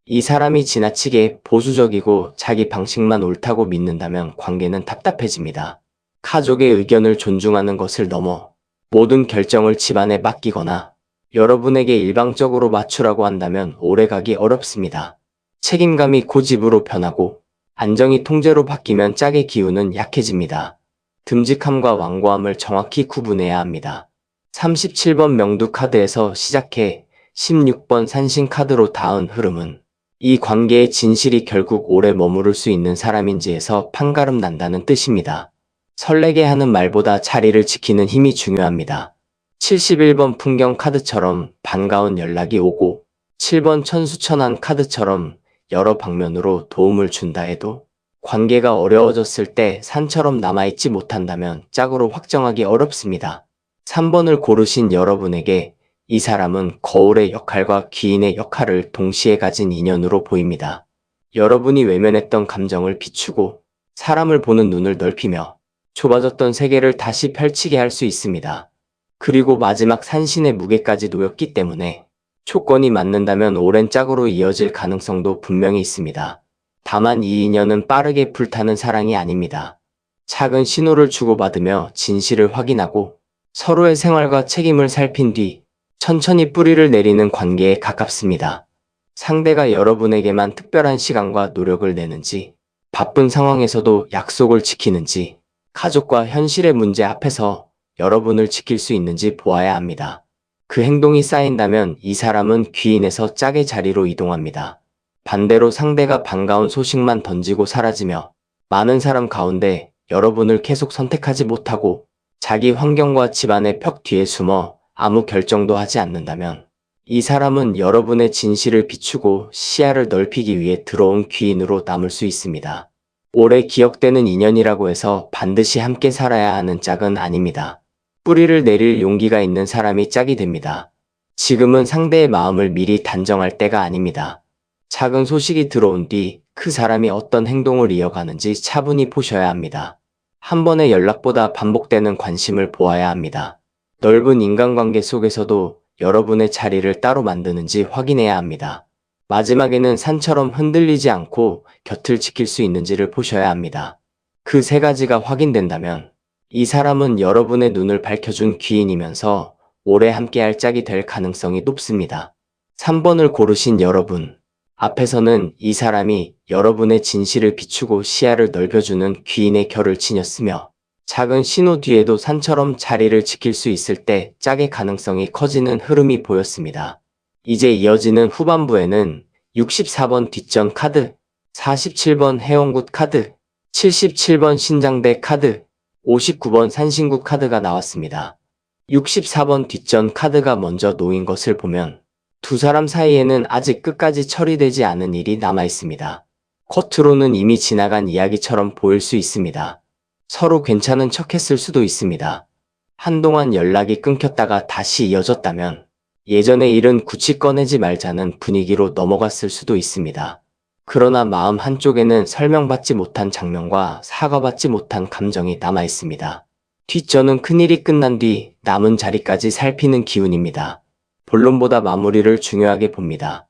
이 사람이 지나치게 보수적이고 자기 방식만 옳다고 믿는다면 관계는 답답해집니다. 가족의 의견을 존중하는 것을 넘어 모든 결정을 집안에 맡기거나 여러분에게 일방적으로 맞추라고 한다면 오래가기 어렵습니다. 책임감이 고집으로 변하고 안정이 통제로 바뀌면 짝의 기운은 약해집니다. 듬직함과 완고함을 정확히 구분해야 합니다. 37번 명두 카드에서 시작해 16번 산신 카드로 닿은 흐름은 이 관계의 진실이 결국 오래 머무를 수 있는 사람인지에서 판가름 난다는 뜻입니다. 설레게 하는 말보다 자리를 지키는 힘이 중요합니다. 71번 풍경 카드처럼 반가운 연락이 오고 7번 천수천안 카드처럼 여러 방면으로 도움을 준다 해도 관계가 어려워졌을 때 산처럼 남아있지 못한다면 짝으로 확정하기 어렵습니다. 3번을 고르신 여러분에게 이 사람은 거울의 역할과 귀인의 역할을 동시에 가진 인연으로 보입니다. 여러분이 외면했던 감정을 비추고 사람을 보는 눈을 넓히며 좁아졌던 세계를 다시 펼치게 할 수 있습니다. 그리고 마지막 산신의 무게까지 놓였기 때문에 조건이 맞는다면 오랜 짝으로 이어질 가능성도 분명히 있습니다. 다만 이 인연은 빠르게 불타는 사랑이 아닙니다. 작은 신호를 주고받으며 진실을 확인하고 서로의 생활과 책임을 살핀 뒤 천천히 뿌리를 내리는 관계에 가깝습니다. 상대가 여러분에게만 특별한 시간과 노력을 내는지, 바쁜 상황에서도 약속을 지키는지, 가족과 현실의 문제 앞에서 여러분을 지킬 수 있는지 보아야 합니다. 그 행동이 쌓인다면 이 사람은 귀인에서 짝의 자리로 이동합니다. 반대로 상대가 반가운 소식만 던지고 사라지며 많은 사람 가운데 여러분을 계속 선택하지 못하고 자기 환경과 집안의 벽 뒤에 숨어 아무 결정도 하지 않는다면 이 사람은 여러분의 진실을 비추고 시야를 넓히기 위해 들어온 귀인으로 남을 수 있습니다. 오래 기억되는 인연이라고 해서 반드시 함께 살아야 하는 짝은 아닙니다. 뿌리를 내릴 용기가 있는 사람이 짝이 됩니다. 지금은 상대의 마음을 미리 단정할 때가 아닙니다. 작은 소식이 들어온 뒤 그 사람이 어떤 행동을 이어가는지 차분히 보셔야 합니다. 한 번의 연락보다 반복되는 관심을 보아야 합니다. 넓은 인간관계 속에서도 여러분의 자리를 따로 만드는지 확인해야 합니다. 마지막에는 산처럼 흔들리지 않고 곁을 지킬 수 있는지를 보셔야 합니다. 그 세 가지가 확인된다면 이 사람은 여러분의 눈을 밝혀준 귀인이면서 오래 함께할 짝이 될 가능성이 높습니다. 3번을 고르신 여러분, 앞에서는 이 사람이 여러분의 진실을 비추고 시야를 넓혀주는 귀인의 결을 지녔으며 작은 신호 뒤에도 산처럼 자리를 지킬 수 있을 때 짝의 가능성이 커지는 흐름이 보였습니다. 이제 이어지는 후반부에는 64번 뒷전 카드, 47번 해원굿 카드, 77번 신장대 카드, 59번 산신구 카드가 나왔습니다. 64번 뒷전 카드가 먼저 놓인 것을 보면 두 사람 사이에는 아직 끝까지 처리되지 않은 일이 남아 있습니다. 겉으로는 이미 지나간 이야기처럼 보일 수 있습니다. 서로 괜찮은 척 했을 수도 있습니다. 한동안 연락이 끊겼다가 다시 이어졌다면 예전의 일은 굳이 꺼내지 말자는 분위기로 넘어갔을 수도 있습니다. 그러나 마음 한쪽에는 설명받지 못한 장면과 사과받지 못한 감정이 남아 있습니다. 뒷전은 큰일이 끝난 뒤 남은 자리까지 살피는 기운입니다. 본론보다 마무리를 중요하게 봅니다.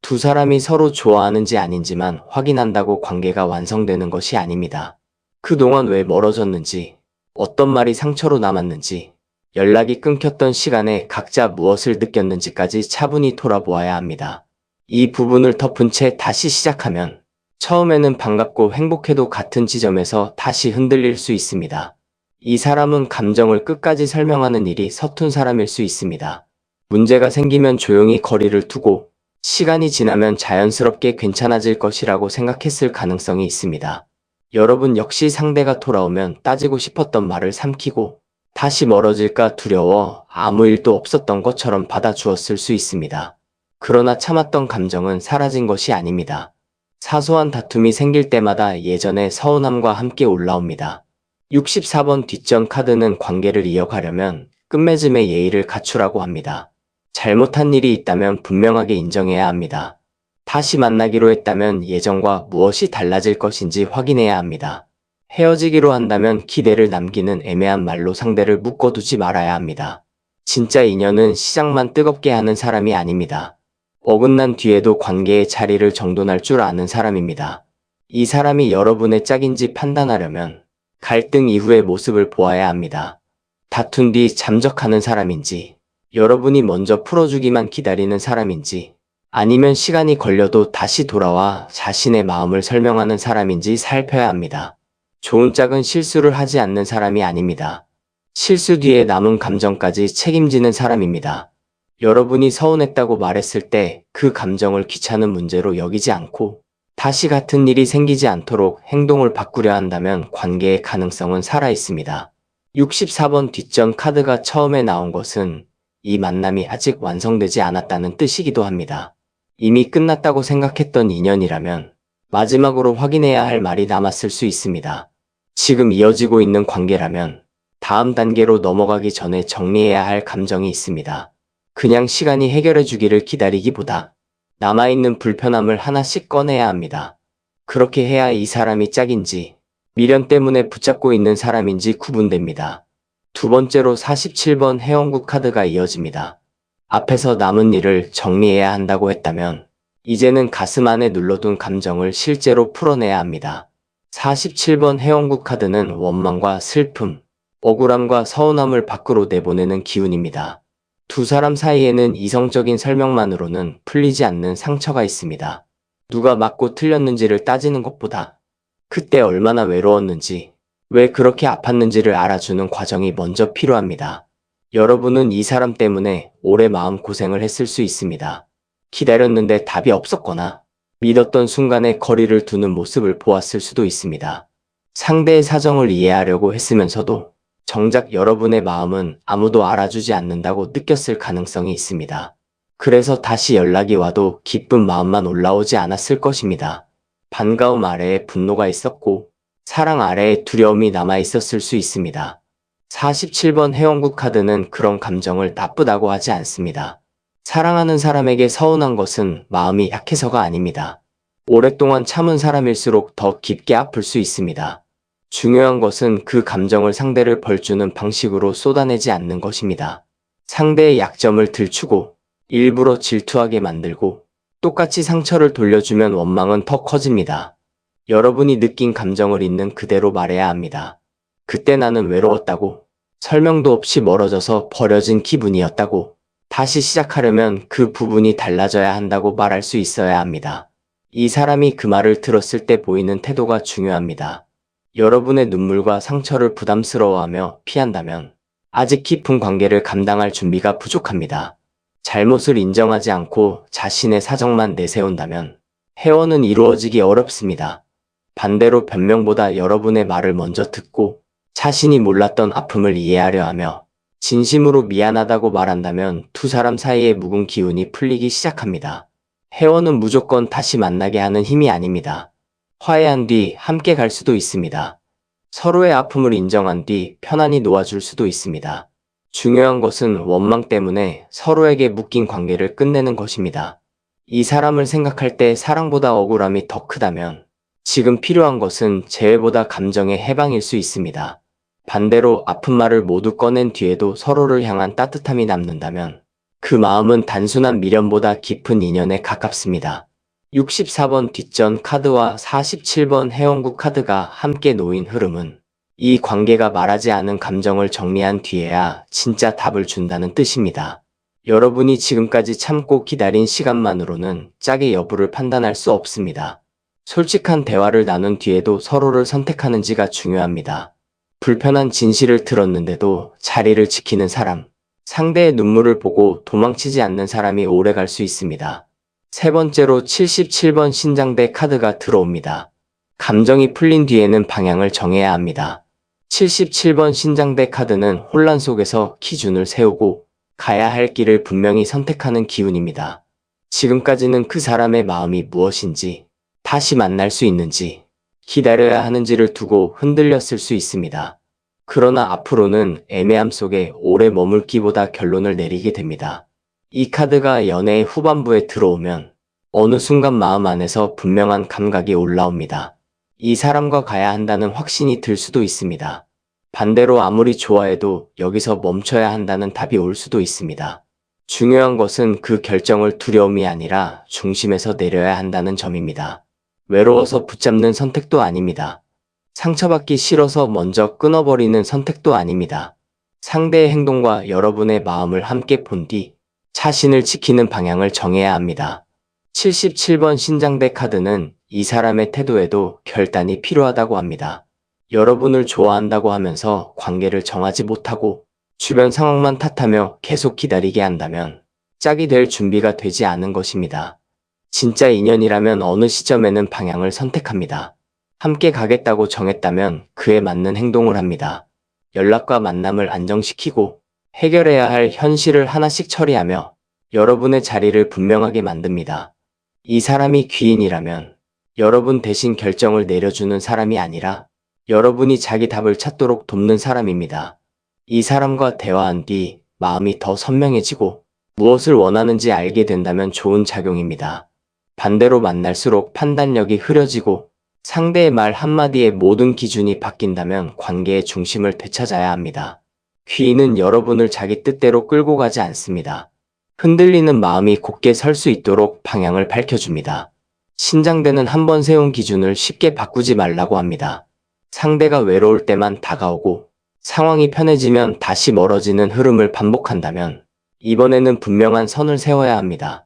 두 사람이 서로 좋아하는지 아닌지만 확인한다고 관계가 완성되는 것이 아닙니다. 그동안 왜 멀어졌는지, 어떤 말이 상처로 남았는지, 연락이 끊겼던 시간에 각자 무엇을 느꼈는지까지 차분히 돌아보아야 합니다. 이 부분을 덮은 채 다시 시작하면 처음에는 반갑고 행복해도 같은 지점에서 다시 흔들릴 수 있습니다. 이 사람은 감정을 끝까지 설명하는 일이 서툰 사람일 수 있습니다. 문제가 생기면 조용히 거리를 두고 시간이 지나면 자연스럽게 괜찮아질 것이라고 생각했을 가능성이 있습니다. 여러분 역시 상대가 돌아오면 따지고 싶었던 말을 삼키고 다시 멀어질까 두려워 아무 일도 없었던 것처럼 받아주었을 수 있습니다. 그러나 참았던 감정은 사라진 것이 아닙니다. 사소한 다툼이 생길 때마다 예전의 서운함과 함께 올라옵니다. 64번 뒷전 카드는 관계를 이어가려면 끝맺음의 예의를 갖추라고 합니다. 잘못한 일이 있다면 분명하게 인정해야 합니다. 다시 만나기로 했다면 예전과 무엇이 달라질 것인지 확인해야 합니다. 헤어지기로 한다면 기대를 남기는 애매한 말로 상대를 묶어두지 말아야 합니다. 진짜 인연은 시작만 뜨겁게 하는 사람이 아닙니다. 어긋난 뒤에도 관계의 자리를 정돈할 줄 아는 사람입니다. 이 사람이 여러분의 짝인지 판단하려면 갈등 이후의 모습을 보아야 합니다. 다툰 뒤 잠적하는 사람인지, 여러분이 먼저 풀어주기만 기다리는 사람인지, 아니면 시간이 걸려도 다시 돌아와 자신의 마음을 설명하는 사람인지 살펴야 합니다. 좋은 짝은 실수를 하지 않는 사람이 아닙니다. 실수 뒤에 남은 감정까지 책임지는 사람입니다. 여러분이 서운했다고 말했을 때 그 감정을 귀찮은 문제로 여기지 않고 다시 같은 일이 생기지 않도록 행동을 바꾸려 한다면 관계의 가능성은 살아 있습니다. 64번 뒷전 카드가 처음에 나온 것은 이 만남이 아직 완성되지 않았다는 뜻이기도 합니다. 이미 끝났다고 생각했던 인연이라면 마지막으로 확인해야 할 말이 남았을 수 있습니다. 지금 이어지고 있는 관계라면 다음 단계로 넘어가기 전에 정리해야 할 감정이 있습니다. 그냥 시간이 해결해 주기를 기다리기보다 남아있는 불편함을 하나씩 꺼내야 합니다. 그렇게 해야 이 사람이 짝인지 미련 때문에 붙잡고 있는 사람인지 구분됩니다. 두 번째로 47번 해원국 카드가 이어집니다. 앞에서 남은 일을 정리해야 한다고 했다면 이제는 가슴 안에 눌러둔 감정을 실제로 풀어내야 합니다. 47번 해원국 카드는 원망과 슬픔, 억울함과 서운함을 밖으로 내보내는 기운입니다. 두 사람 사이에는 이성적인 설명만으로는 풀리지 않는 상처가 있습니다. 누가 맞고 틀렸는지를 따지는 것보다 그때 얼마나 외로웠는지, 왜 그렇게 아팠는지를 알아주는 과정이 먼저 필요합니다. 여러분은 이 사람 때문에 오래 마음고생을 했을 수 있습니다. 기다렸는데 답이 없었거나 믿었던 순간에 거리를 두는 모습을 보았을 수도 있습니다. 상대의 사정을 이해하려고 했으면서도 정작 여러분의 마음은 아무도 알아주지 않는다고 느꼈을 가능성이 있습니다. 그래서 다시 연락이 와도 기쁜 마음만 올라오지 않았을 것입니다. 반가움 아래에 분노가 있었고 사랑 아래에 두려움이 남아 있었을 수 있습니다. 47번 해원국 카드는 그런 감정을 나쁘다고 하지 않습니다. 사랑하는 사람에게 서운한 것은 마음이 약해서가 아닙니다. 오랫동안 참은 사람일수록 더 깊게 아플 수 있습니다. 중요한 것은 그 감정을 상대를 벌주는 방식으로 쏟아내지 않는 것입니다. 상대의 약점을 들추고 일부러 질투하게 만들고 똑같이 상처를 돌려주면 원망은 더 커집니다. 여러분이 느낀 감정을 있는 그대로 말해야 합니다. 그때 나는 외로웠다고, 설명도 없이 멀어져서 버려진 기분이었다고, 다시 시작하려면 그 부분이 달라져야 한다고 말할 수 있어야 합니다. 이 사람이 그 말을 들었을 때 보이는 태도가 중요합니다. 여러분의 눈물과 상처를 부담스러워하며 피한다면 아직 깊은 관계를 감당할 준비가 부족합니다. 잘못을 인정하지 않고 자신의 사정만 내세운다면 회원은 이루어지기 어렵습니다. 반대로 변명보다 여러분의 말을 먼저 듣고 자신이 몰랐던 아픔을 이해하려 하며 진심으로 미안하다고 말한다면 두 사람 사이의 묵은 기운이 풀리기 시작합니다. 회원은 무조건 다시 만나게 하는 힘이 아닙니다. 화해한 뒤 함께 갈 수도 있습니다. 서로의 아픔을 인정한 뒤 편안히 놓아줄 수도 있습니다. 중요한 것은 원망 때문에 서로에게 묶인 관계를 끝내는 것입니다. 이 사람을 생각할 때 사랑보다 억울함이 더 크다면 지금 필요한 것은 재회보다 감정의 해방일 수 있습니다. 반대로 아픈 말을 모두 꺼낸 뒤에도 서로를 향한 따뜻함이 남는다면 그 마음은 단순한 미련보다 깊은 인연에 가깝습니다. 64번 뒷전 카드와 47번 해원국 카드가 함께 놓인 흐름은 이 관계가 말하지 않은 감정을 정리한 뒤에야 진짜 답을 준다는 뜻입니다. 여러분이 지금까지 참고 기다린 시간만으로는 짝의 여부를 판단할 수 없습니다. 솔직한 대화를 나눈 뒤에도 서로를 선택하는지가 중요합니다. 불편한 진실을 들었는데도 자리를 지키는 사람. 상대의 눈물을 보고 도망치지 않는 사람이 오래 갈 수 있습니다. 세 번째로 77번 신장대 카드가 들어옵니다. 감정이 풀린 뒤에는 방향을 정해야 합니다. 77번 신장대 카드는 혼란 속에서 기준을 세우고 가야 할 길을 분명히 선택하는 기운입니다. 지금까지는 그 사람의 마음이 무엇인지, 다시 만날 수 있는지, 기다려야 하는지를 두고 흔들렸을 수 있습니다. 그러나 앞으로는 애매함 속에 오래 머물기보다 결론을 내리게 됩니다. 이 카드가 연애의 후반부에 들어오면 어느 순간 마음 안에서 분명한 감각이 올라옵니다. 이 사람과 가야 한다는 확신이 들 수도 있습니다. 반대로 아무리 좋아해도 여기서 멈춰야 한다는 답이 올 수도 있습니다. 중요한 것은 그 결정을 두려움이 아니라 중심에서 내려야 한다는 점입니다. 외로워서 붙잡는 선택도 아닙니다. 상처받기 싫어서 먼저 끊어버리는 선택도 아닙니다. 상대의 행동과 여러분의 마음을 함께 본 뒤 자신을 지키는 방향을 정해야 합니다. 77번 신장대 카드는 이 사람의 태도에도 결단이 필요하다고 합니다. 여러분을 좋아한다고 하면서 관계를 정하지 못하고 주변 상황만 탓하며 계속 기다리게 한다면 짝이 될 준비가 되지 않은 것입니다. 진짜 인연이라면 어느 시점에는 방향을 선택합니다. 함께 가겠다고 정했다면 그에 맞는 행동을 합니다. 연락과 만남을 안정시키고 해결해야 할 현실을 하나씩 처리하며 여러분의 자리를 분명하게 만듭니다. 이 사람이 귀인이라면 여러분 대신 결정을 내려주는 사람이 아니라 여러분이 자기 답을 찾도록 돕는 사람입니다. 이 사람과 대화한 뒤 마음이 더 선명해지고 무엇을 원하는지 알게 된다면 좋은 작용입니다. 반대로 만날수록 판단력이 흐려지고 상대의 말 한마디에 모든 기준이 바뀐다면 관계의 중심을 되찾아야 합니다. 귀인은 여러분을 자기 뜻대로 끌고 가지 않습니다. 흔들리는 마음이 곧게 설 수 있도록 방향을 밝혀줍니다. 신장대는 한번 세운 기준을 쉽게 바꾸지 말라고 합니다. 상대가 외로울 때만 다가오고 상황이 편해지면 다시 멀어지는 흐름을 반복한다면 이번에는 분명한 선을 세워야 합니다.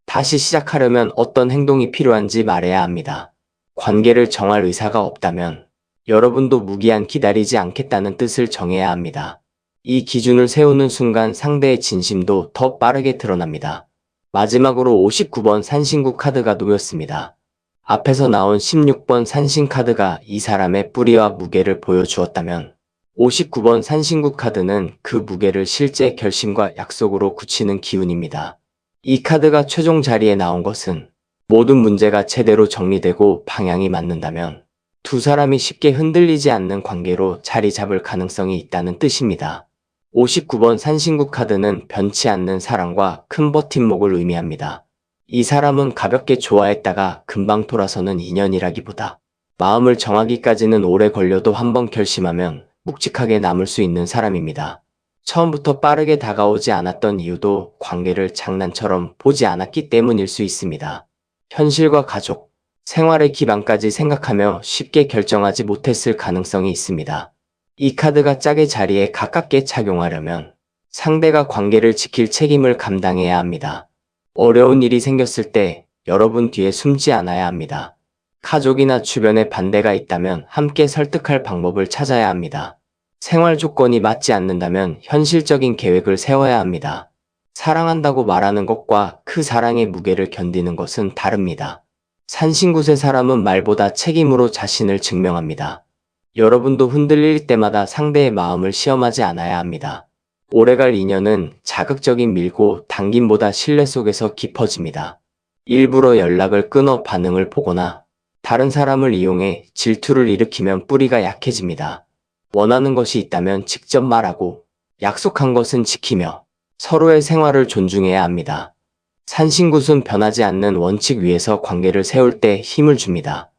다시 시작하려면 어떤 행동이 필요한지 말해야 합니다. 관계를 정할 의사가 없다면 여러분도 무기한 기다리지 않겠다는 뜻을 정해야 합니다. 이 기준을 세우는 순간 상대의 진심도 더 빠르게 드러납니다. 마지막으로 59번 산신구 카드가 놓였습니다. 앞에서 나온 16번 산신 카드가 이 사람의 뿌리와 무게를 보여주었다면 59번 산신구 카드는 그 무게를 실제 결심과 약속으로 굳히는 기운입니다. 이 카드가 최종 자리에 나온 것은 모든 문제가 제대로 정리되고 방향이 맞는다면 두 사람이 쉽게 흔들리지 않는 관계로 자리 잡을 가능성이 있다는 뜻입니다. 59번 산신구 카드는 변치 않는 사랑과 큰 버팀목을 의미합니다. 이 사람은 가볍게 좋아했다가 금방 돌아서는 인연이라기보다 마음을 정하기까지는 오래 걸려도 한번 결심하면 묵직하게 남을 수 있는 사람입니다. 처음부터 빠르게 다가오지 않았던 이유도 관계를 장난처럼 보지 않았기 때문일 수 있습니다. 현실과 가족, 생활의 기반까지 생각하며 쉽게 결정하지 못했을 가능성이 있습니다. 이 카드가 짝의 자리에 가깝게 작용하려면 상대가 관계를 지킬 책임을 감당해야 합니다. 어려운 일이 생겼을 때 여러분 뒤에 숨지 않아야 합니다. 가족이나 주변에 반대가 있다면 함께 설득할 방법을 찾아야 합니다. 생활 조건이 맞지 않는다면 현실적인 계획을 세워야 합니다. 사랑한다고 말하는 것과 그 사랑의 무게를 견디는 것은 다릅니다. 산신굿의 사람은 말보다 책임으로 자신을 증명합니다. 여러분도 흔들릴 때마다 상대의 마음을 시험하지 않아야 합니다. 오래갈 인연은 자극적인 밀고 당김보다 신뢰 속에서 깊어집니다. 일부러 연락을 끊어 반응을 보거나 다른 사람을 이용해 질투를 일으키면 뿌리가 약해집니다. 원하는 것이 있다면 직접 말하고 약속한 것은 지키며 서로의 생활을 존중해야 합니다. 산신굿은 변하지 않는 원칙 위에서 관계를 세울 때 힘을 줍니다.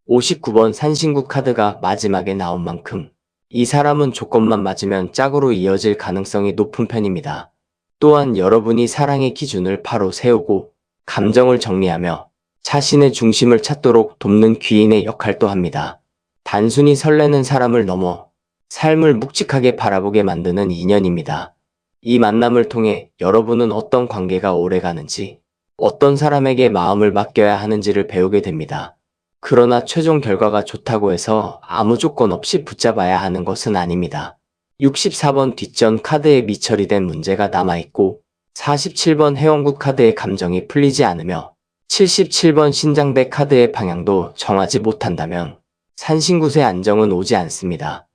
59번 산신굿 카드가 마지막에 나온 만큼 이 사람은 조건만 맞으면 짝으로 이어질 가능성이 높은 편입니다. 또한 여러분이 사랑의 기준을 바로 세우고 감정을 정리하며 자신의 중심을 찾도록 돕는 귀인의 역할도 합니다. 단순히 설레는 사람을 넘어 삶을 묵직하게 바라보게 만드는 인연입니다. 이 만남을 통해 여러분은 어떤 관계가 오래가는지, 어떤 사람에게 마음을 맡겨야 하는지를 배우게 됩니다. 그러나 최종 결과가 좋다고 해서 아무 조건 없이 붙잡아야 하는 것은 아닙니다. 64번 뒷전 카드에 미처리된 문제가 남아있고 47번 회원국 카드의 감정이 풀리지 않으며 77번 신장대 카드의 방향도 정하지 못한다면 산신굿의 안정은 오지 않습니다.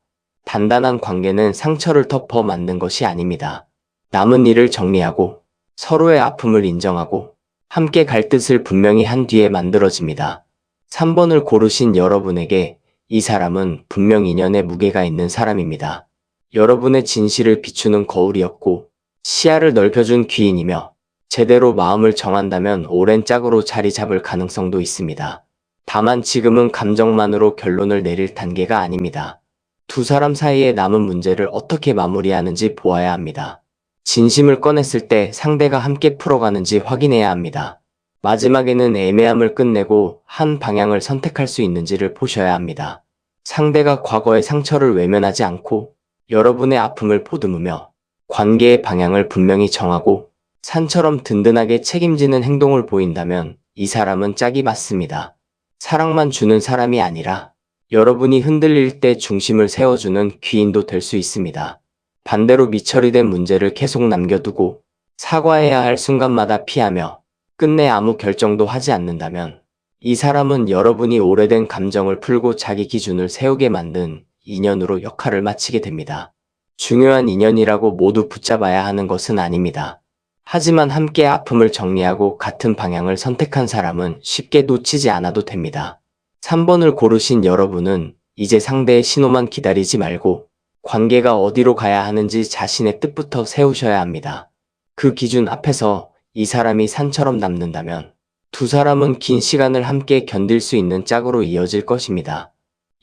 단단한 관계는 상처를 덮어 만든 것이 아닙니다. 남은 일을 정리하고 서로의 아픔을 인정하고 함께 갈 뜻을 분명히 한 뒤에 만들어집니다. 3번을 고르신 여러분에게 이 사람은 분명 인연에 무게가 있는 사람입니다. 여러분의 진실을 비추는 거울이었고 시야를 넓혀준 귀인이며 제대로 마음을 정한다면 오랜 짝으로 자리 잡을 가능성도 있습니다. 다만 지금은 감정만으로 결론을 내릴 단계가 아닙니다. 두 사람 사이에 남은 문제를 어떻게 마무리하는지 보아야 합니다. 진심을 꺼냈을 때 상대가 함께 풀어가는지 확인해야 합니다. 마지막에는 애매함을 끝내고 한 방향을 선택할 수 있는지를 보셔야 합니다. 상대가 과거의 상처를 외면하지 않고 여러분의 아픔을 보듬으며 관계의 방향을 분명히 정하고 산처럼 든든하게 책임지는 행동을 보인다면 이 사람은 짝이 맞습니다. 사랑만 주는 사람이 아니라 여러분이 흔들릴 때 중심을 세워주는 귀인도 될 수 있습니다. 반대로 미처리된 문제를 계속 남겨두고 사과해야 할 순간마다 피하며 끝내 아무 결정도 하지 않는다면 이 사람은 여러분이 오래된 감정을 풀고 자기 기준을 세우게 만든 인연으로 역할을 마치게 됩니다. 중요한 인연이라고 모두 붙잡아야 하는 것은 아닙니다. 하지만 함께 아픔을 정리하고 같은 방향을 선택한 사람은 쉽게 놓치지 않아도 됩니다. 3번을 고르신 여러분은 이제 상대의 신호만 기다리지 말고 관계가 어디로 가야 하는지 자신의 뜻부터 세우셔야 합니다. 그 기준 앞에서 이 사람이 산처럼 남는다면 두 사람은 긴 시간을 함께 견딜 수 있는 짝으로 이어질 것입니다.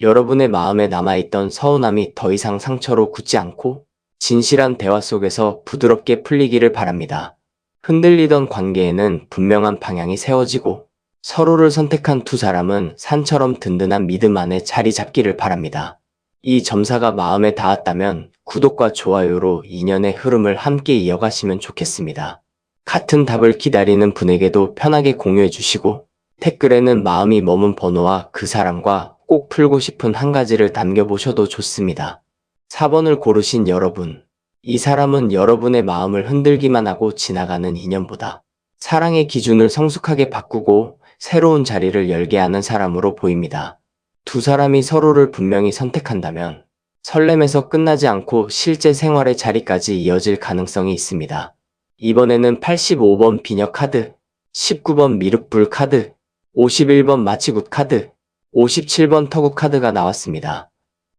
여러분의 마음에 남아있던 서운함이 더 이상 상처로 굳지 않고 진실한 대화 속에서 부드럽게 풀리기를 바랍니다. 흔들리던 관계에는 분명한 방향이 세워지고 서로를 선택한 두 사람은 산처럼 든든한 믿음 안에 자리 잡기를 바랍니다. 이 점사가 마음에 닿았다면 구독과 좋아요로 인연의 흐름을 함께 이어가시면 좋겠습니다. 같은 답을 기다리는 분에게도 편하게 공유해 주시고 댓글에는 마음이 머문 번호와 그 사람과 꼭 풀고 싶은 한 가지를 남겨보셔도 좋습니다. 4번을 고르신 여러분, 이 사람은 여러분의 마음을 흔들기만 하고 지나가는 인연보다 사랑의 기준을 성숙하게 바꾸고 새로운 자리를 열게 하는 사람으로 보입니다. 두 사람이 서로를 분명히 선택한다면 설렘에서 끝나지 않고 실제 생활의 자리까지 이어질 가능성이 있습니다. 이번에는 85번 비녀 카드, 19번 미륵불 카드, 51번 마치굿 카드, 57번 터굿 카드가 나왔습니다.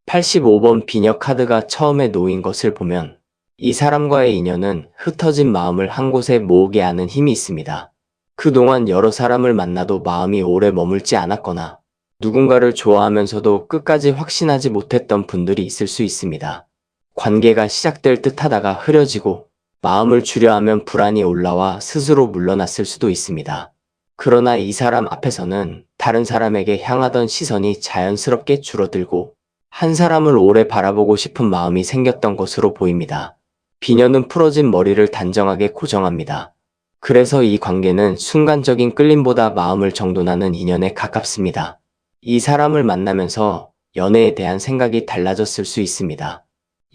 85번 비녀 카드가 처음에 놓인 것을 보면 이 사람과의 인연은 흩어진 마음을 한 곳에 모으게 하는 힘이 있습니다. 그동안 여러 사람을 만나도 마음이 오래 머물지 않았거나 누군가를 좋아하면서도 끝까지 확신하지 못했던 분들이 있을 수 있습니다. 관계가 시작될 듯 하다가 흐려지고 마음을 주려 하면 불안이 올라와 스스로 물러났을 수도 있습니다. 그러나 이 사람 앞에서는 다른 사람에게 향하던 시선이 자연스럽게 줄어들고 한 사람을 오래 바라보고 싶은 마음이 생겼던 것으로 보입니다. 비녀는 풀어진 머리를 단정하게 고정합니다. 그래서 이 관계는 순간적인 끌림보다 마음을 정돈하는 인연에 가깝습니다. 이 사람을 만나면서 연애에 대한 생각이 달라졌을 수 있습니다.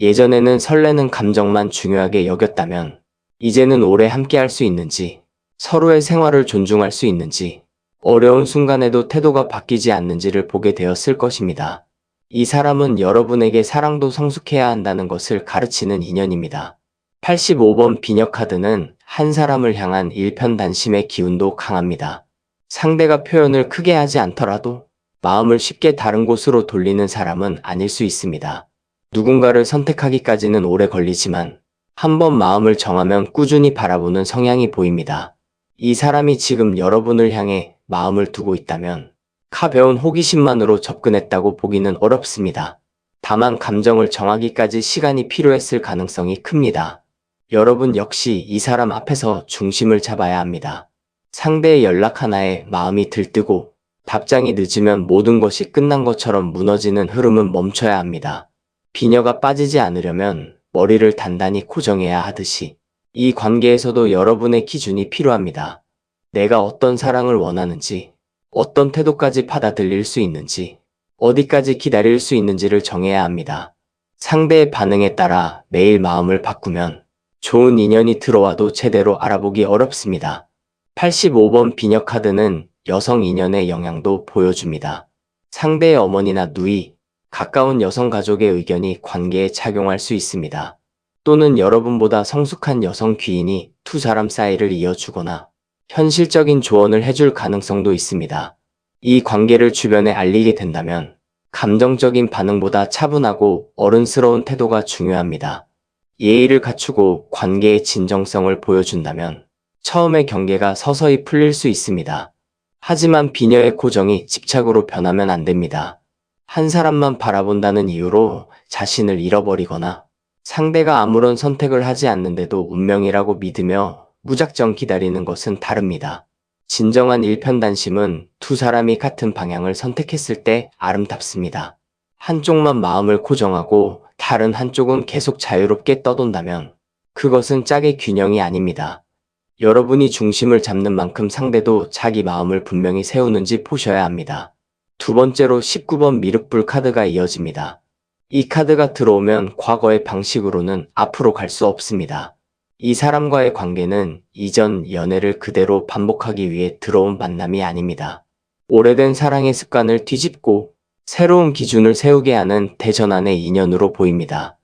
예전에는 설레는 감정만 중요하게 여겼다면 이제는 오래 함께할 수 있는지, 서로의 생활을 존중할 수 있는지, 어려운 순간에도 태도가 바뀌지 않는지를 보게 되었을 것입니다. 이 사람은 여러분에게 사랑도 성숙해야 한다는 것을 가르치는 인연입니다. 85번 비녀 카드는 한 사람을 향한 일편단심의 기운도 강합니다. 상대가 표현을 크게 하지 않더라도 마음을 쉽게 다른 곳으로 돌리는 사람은 아닐 수 있습니다. 누군가를 선택하기까지는 오래 걸리지만 한번 마음을 정하면 꾸준히 바라보는 성향이 보입니다. 이 사람이 지금 여러분을 향해 마음을 두고 있다면 가벼운 호기심만으로 접근했다고 보기는 어렵습니다. 다만 감정을 정하기까지 시간이 필요했을 가능성이 큽니다. 여러분 역시 이 사람 앞에서 중심을 잡아야 합니다. 상대의 연락 하나에 마음이 들뜨고 답장이 늦으면 모든 것이 끝난 것처럼 무너지는 흐름은 멈춰야 합니다. 비녀가 빠지지 않으려면 머리를 단단히 고정해야 하듯이 이 관계에서도 여러분의 기준이 필요합니다. 내가 어떤 사랑을 원하는지, 어떤 태도까지 받아들일 수 있는지, 어디까지 기다릴 수 있는지를 정해야 합니다. 상대의 반응에 따라 매일 마음을 바꾸면 좋은 인연이 들어와도 제대로 알아보기 어렵습니다. 85번 비녀 카드는 여성 인연의 영향도 보여줍니다. 상대의 어머니나 누이, 가까운 여성 가족의 의견이 관계에 작용할 수 있습니다. 또는 여러분보다 성숙한 여성 귀인이 두 사람 사이를 이어주거나 현실적인 조언을 해줄 가능성도 있습니다. 이 관계를 주변에 알리게 된다면 감정적인 반응보다 차분하고 어른스러운 태도가 중요합니다. 예의를 갖추고 관계의 진정성을 보여준다면 처음의 경계가 서서히 풀릴 수 있습니다. 하지만 비녀의 고정이 집착으로 변하면 안 됩니다. 한 사람만 바라본다는 이유로 자신을 잃어버리거나 상대가 아무런 선택을 하지 않는데도 운명이라고 믿으며 무작정 기다리는 것은 다릅니다. 진정한 일편단심은 두 사람이 같은 방향을 선택했을 때 아름답습니다. 한쪽만 마음을 고정하고 다른 한쪽은 계속 자유롭게 떠돈다면 그것은 짝의 균형이 아닙니다. 여러분이 중심을 잡는 만큼 상대도 자기 마음을 분명히 세우는지 보셔야 합니다. 두 번째로 19번 미륵불 카드가 이어집니다. 이 카드가 들어오면 과거의 방식으로는 앞으로 갈 수 없습니다. 이 사람과의 관계는 이전 연애를 그대로 반복하기 위해 들어온 만남이 아닙니다. 오래된 사랑의 습관을 뒤집고 새로운 기준을 세우게 하는 대전환의 인연으로 보입니다.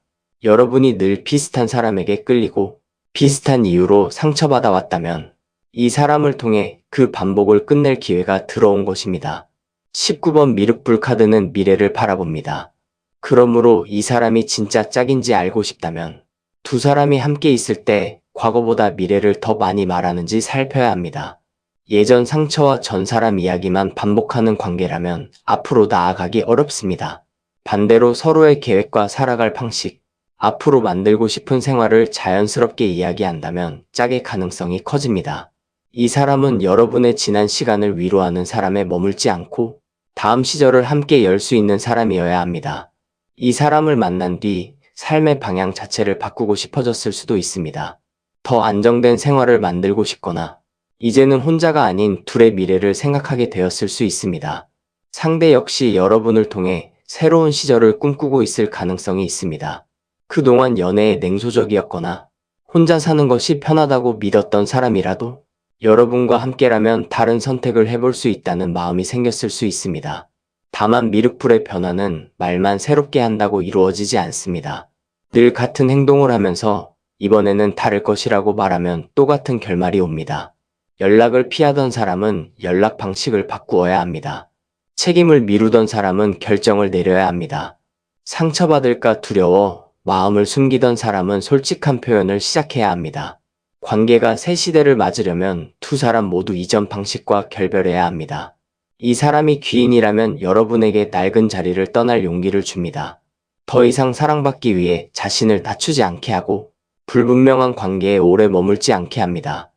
여러분이 늘 비슷한 사람에게 끌리고 비슷한 이유로 상처받아 왔다면 이 사람을 통해 그 반복을 끝낼 기회가 들어온 것입니다. 19번 미륵불 카드는 미래를 바라봅니다. 그러므로 이 사람이 진짜 짝인지 알고 싶다면 두 사람이 함께 있을 때 과거보다 미래를 더 많이 말하는지 살펴야 합니다. 예전 상처와 전 사람 이야기만 반복하는 관계라면 앞으로 나아가기 어렵습니다. 반대로 서로의 계획과 살아갈 방식, 앞으로 만들고 싶은 생활을 자연스럽게 이야기한다면 짝의 가능성이 커집니다. 이 사람은 여러분의 지난 시간을 위로하는 사람에 머물지 않고 다음 시절을 함께 열 수 있는 사람이어야 합니다. 이 사람을 만난 뒤 삶의 방향 자체를 바꾸고 싶어졌을 수도 있습니다. 더 안정된 생활을 만들고 싶거나 이제는 혼자가 아닌 둘의 미래를 생각하게 되었을 수 있습니다. 상대 역시 여러분을 통해 새로운 시절을 꿈꾸고 있을 가능성이 있습니다. 그동안 연애에 냉소적이었거나 혼자 사는 것이 편하다고 믿었던 사람이라도 여러분과 함께라면 다른 선택을 해볼 수 있다는 마음이 생겼을 수 있습니다. 다만 미륵불의 변화는 말만 새롭게 한다고 이루어지지 않습니다. 늘 같은 행동을 하면서 이번에는 다를 것이라고 말하면 똑같은 결말이 옵니다. 연락을 피하던 사람은 연락 방식을 바꾸어야 합니다. 책임을 미루던 사람은 결정을 내려야 합니다. 상처받을까 두려워 마음을 숨기던 사람은 솔직한 표현을 시작해야 합니다. 관계가 새 시대를 맞으려면 두 사람 모두 이전 방식과 결별해야 합니다. 이 사람이 귀인이라면 여러분에게 낡은 자리를 떠날 용기를 줍니다. 더 이상 사랑받기 위해 자신을 낮추지 않게 하고 불분명한 관계에 오래 머물지 않게 합니다.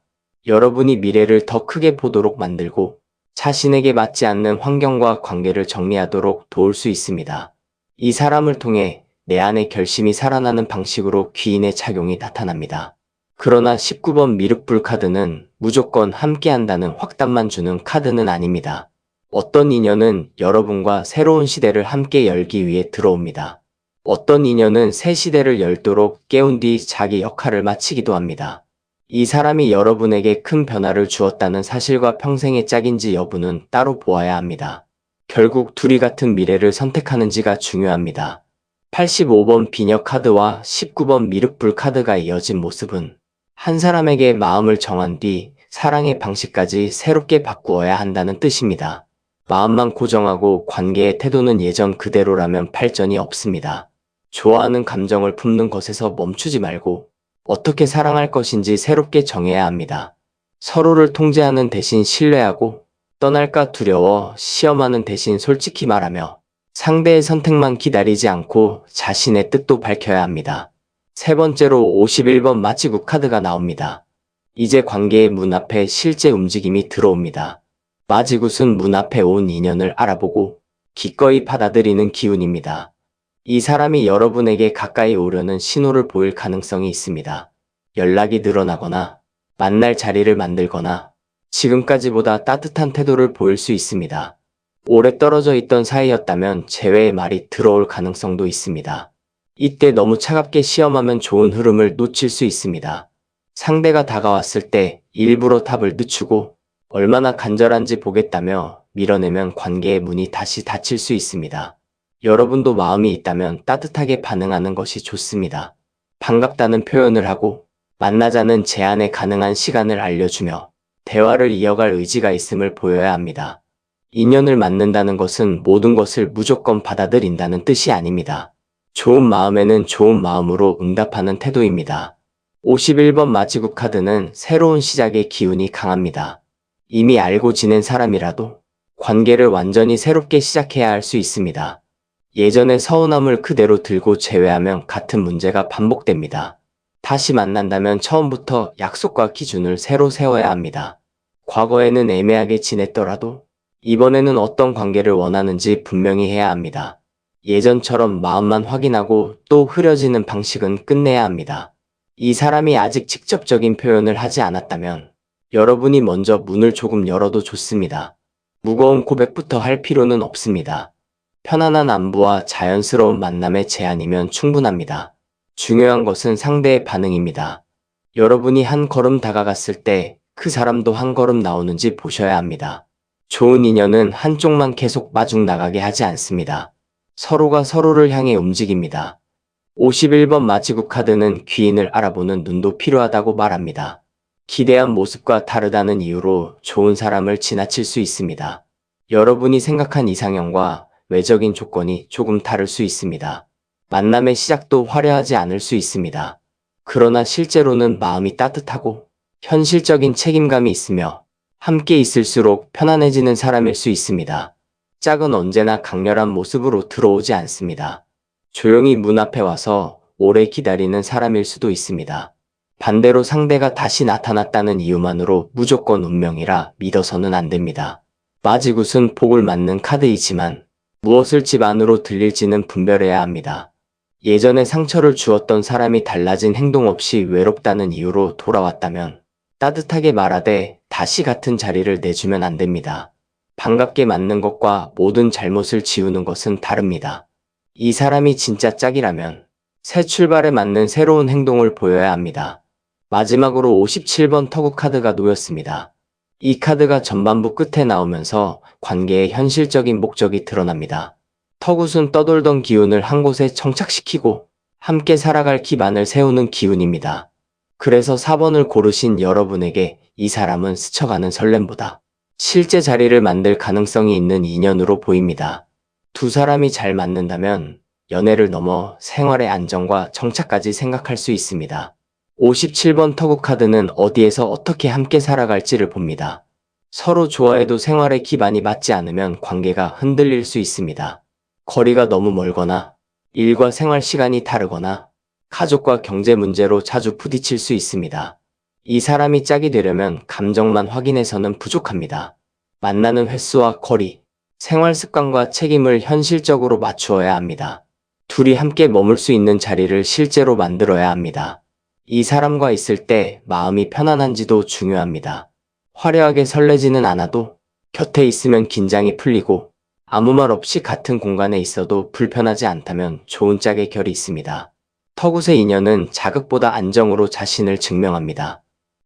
여러분이 미래를 더 크게 보도록 만들고 자신에게 맞지 않는 환경과 관계를 정리하도록 도울 수 있습니다. 이 사람을 통해 내 안의 결심이 살아나는 방식으로 귀인의 작용이 나타납니다. 그러나 19번 미륵불 카드는 무조건 함께한다는 확답만 주는 카드는 아닙니다. 어떤 인연은 여러분과 새로운 시대를 함께 열기 위해 들어옵니다. 어떤 인연은 새 시대를 열도록 깨운 뒤 자기 역할을 마치기도 합니다. 이 사람이 여러분에게 큰 변화를 주었다는 사실과 평생의 짝인지 여부는 따로 보아야 합니다. 결국 둘이 같은 미래를 선택하는지가 중요합니다. 85번 비녀 카드와 19번 미륵불 카드가 이어진 모습은 한 사람에게 마음을 정한 뒤 사랑의 방식까지 새롭게 바꾸어야 한다는 뜻입니다. 마음만 고정하고 관계의 태도는 예전 그대로라면 발전이 없습니다. 좋아하는 감정을 품는 것에서 멈추지 말고 어떻게 사랑할 것인지 새롭게 정해야 합니다. 서로를 통제하는 대신 신뢰하고 떠날까 두려워 시험하는 대신 솔직히 말하며 상대의 선택만 기다리지 않고 자신의 뜻도 밝혀야 합니다. 세 번째로 51번 마지구 카드가 나옵니다. 이제 관계의 문 앞에 실제 움직임이 들어옵니다. 마지굿은 문 앞에 온 인연을 알아보고 기꺼이 받아들이는 기운입니다. 이 사람이 여러분에게 가까이 오려는 신호를 보일 가능성이 있습니다. 연락이 늘어나거나 만날 자리를 만들거나 지금까지보다 따뜻한 태도를 보일 수 있습니다. 오래 떨어져 있던 사이였다면 재회의 말이 들어올 가능성도 있습니다. 이때 너무 차갑게 시험하면 좋은 흐름을 놓칠 수 있습니다. 상대가 다가왔을 때 일부러 탑을 늦추고 얼마나 간절한지 보겠다며 밀어내면 관계의 문이 다시 닫힐 수 있습니다. 여러분도 마음이 있다면 따뜻하게 반응하는 것이 좋습니다. 반갑다는 표현을 하고 만나자는 제안에 가능한 시간을 알려주며 대화를 이어갈 의지가 있음을 보여야 합니다. 인연을 만난다는 것은 모든 것을 무조건 받아들인다는 뜻이 아닙니다. 좋은 마음에는 좋은 마음으로 응답하는 태도입니다. 51번 마지국 카드는 새로운 시작의 기운이 강합니다. 이미 알고 지낸 사람이라도 관계를 완전히 새롭게 시작해야 할 수 있습니다. 예전의 서운함을 그대로 들고 제외하면 같은 문제가 반복됩니다. 다시 만난다면 처음부터 약속과 기준을 새로 세워야 합니다. 과거에는 애매하게 지냈더라도 이번에는 어떤 관계를 원하는지 분명히 해야 합니다. 예전처럼 마음만 확인하고 또 흐려지는 방식은 끝내야 합니다. 이 사람이 아직 직접적인 표현을 하지 않았다면 여러분이 먼저 문을 조금 열어도 좋습니다. 무거운 고백부터 할 필요는 없습니다. 편안한 안부와 자연스러운 만남의 제안이면 충분합니다. 중요한 것은 상대의 반응입니다. 여러분이 한 걸음 다가갔을 때 그 사람도 한 걸음 나오는지 보셔야 합니다. 좋은 인연은 한쪽만 계속 마중 나가게 하지 않습니다. 서로가 서로를 향해 움직입니다. 51번 마지국 카드는 귀인을 알아보는 눈도 필요하다고 말합니다. 기대한 모습과 다르다는 이유로 좋은 사람을 지나칠 수 있습니다. 여러분이 생각한 이상형과 외적인 조건이 조금 다를 수 있습니다. 만남의 시작도 화려하지 않을 수 있습니다. 그러나 실제로는 마음이 따뜻하고 현실적인 책임감이 있으며 함께 있을수록 편안해지는 사람일 수 있습니다. 짝은 언제나 강렬한 모습으로 들어오지 않습니다. 조용히 문 앞에 와서 오래 기다리는 사람일 수도 있습니다. 반대로 상대가 다시 나타났다는 이유만으로 무조건 운명이라 믿어서는 안 됩니다. 마지굿은 복을 맞는 카드이지만 무엇을 집 안으로 들릴지는 분별해야 합니다. 예전에 상처를 주었던 사람이 달라진 행동 없이 외롭다는 이유로 돌아왔다면 따뜻하게 말하되 다시 같은 자리를 내주면 안 됩니다. 반갑게 맞는 것과 모든 잘못을 지우는 것은 다릅니다. 이 사람이 진짜 짝이라면 새 출발에 맞는 새로운 행동을 보여야 합니다. 마지막으로 57번 터구 카드가 놓였습니다. 이 카드가 전반부 끝에 나오면서 관계의 현실적인 목적이 드러납니다. 터굿은 떠돌던 기운을 한 곳에 정착시키고 함께 살아갈 기반을 세우는 기운입니다. 그래서 4번을 고르신 여러분에게 이 사람은 스쳐가는 설렘보다 실제 자리를 만들 가능성이 있는 인연으로 보입니다. 두 사람이 잘 맞는다면 연애를 넘어 생활의 안정과 정착까지 생각할 수 있습니다. 57번 터구 카드는 어디에서 어떻게 함께 살아갈지를 봅니다. 서로 좋아해도 생활의 기반이 맞지 않으면 관계가 흔들릴 수 있습니다. 거리가 너무 멀거나 일과 생활 시간이 다르거나 가족과 경제 문제로 자주 부딪힐 수 있습니다. 이 사람이 짝이 되려면 감정만 확인해서는 부족합니다. 만나는 횟수와 거리, 생활 습관과 책임을 현실적으로 맞추어야 합니다. 둘이 함께 머물 수 있는 자리를 실제로 만들어야 합니다. 이 사람과 있을 때 마음이 편안한지도 중요합니다. 화려하게 설레지는 않아도 곁에 있으면 긴장이 풀리고 아무 말 없이 같은 공간에 있어도 불편하지 않다면 좋은 짝의 결이 있습니다. 터굿의 인연은 자극보다 안정으로 자신을 증명합니다.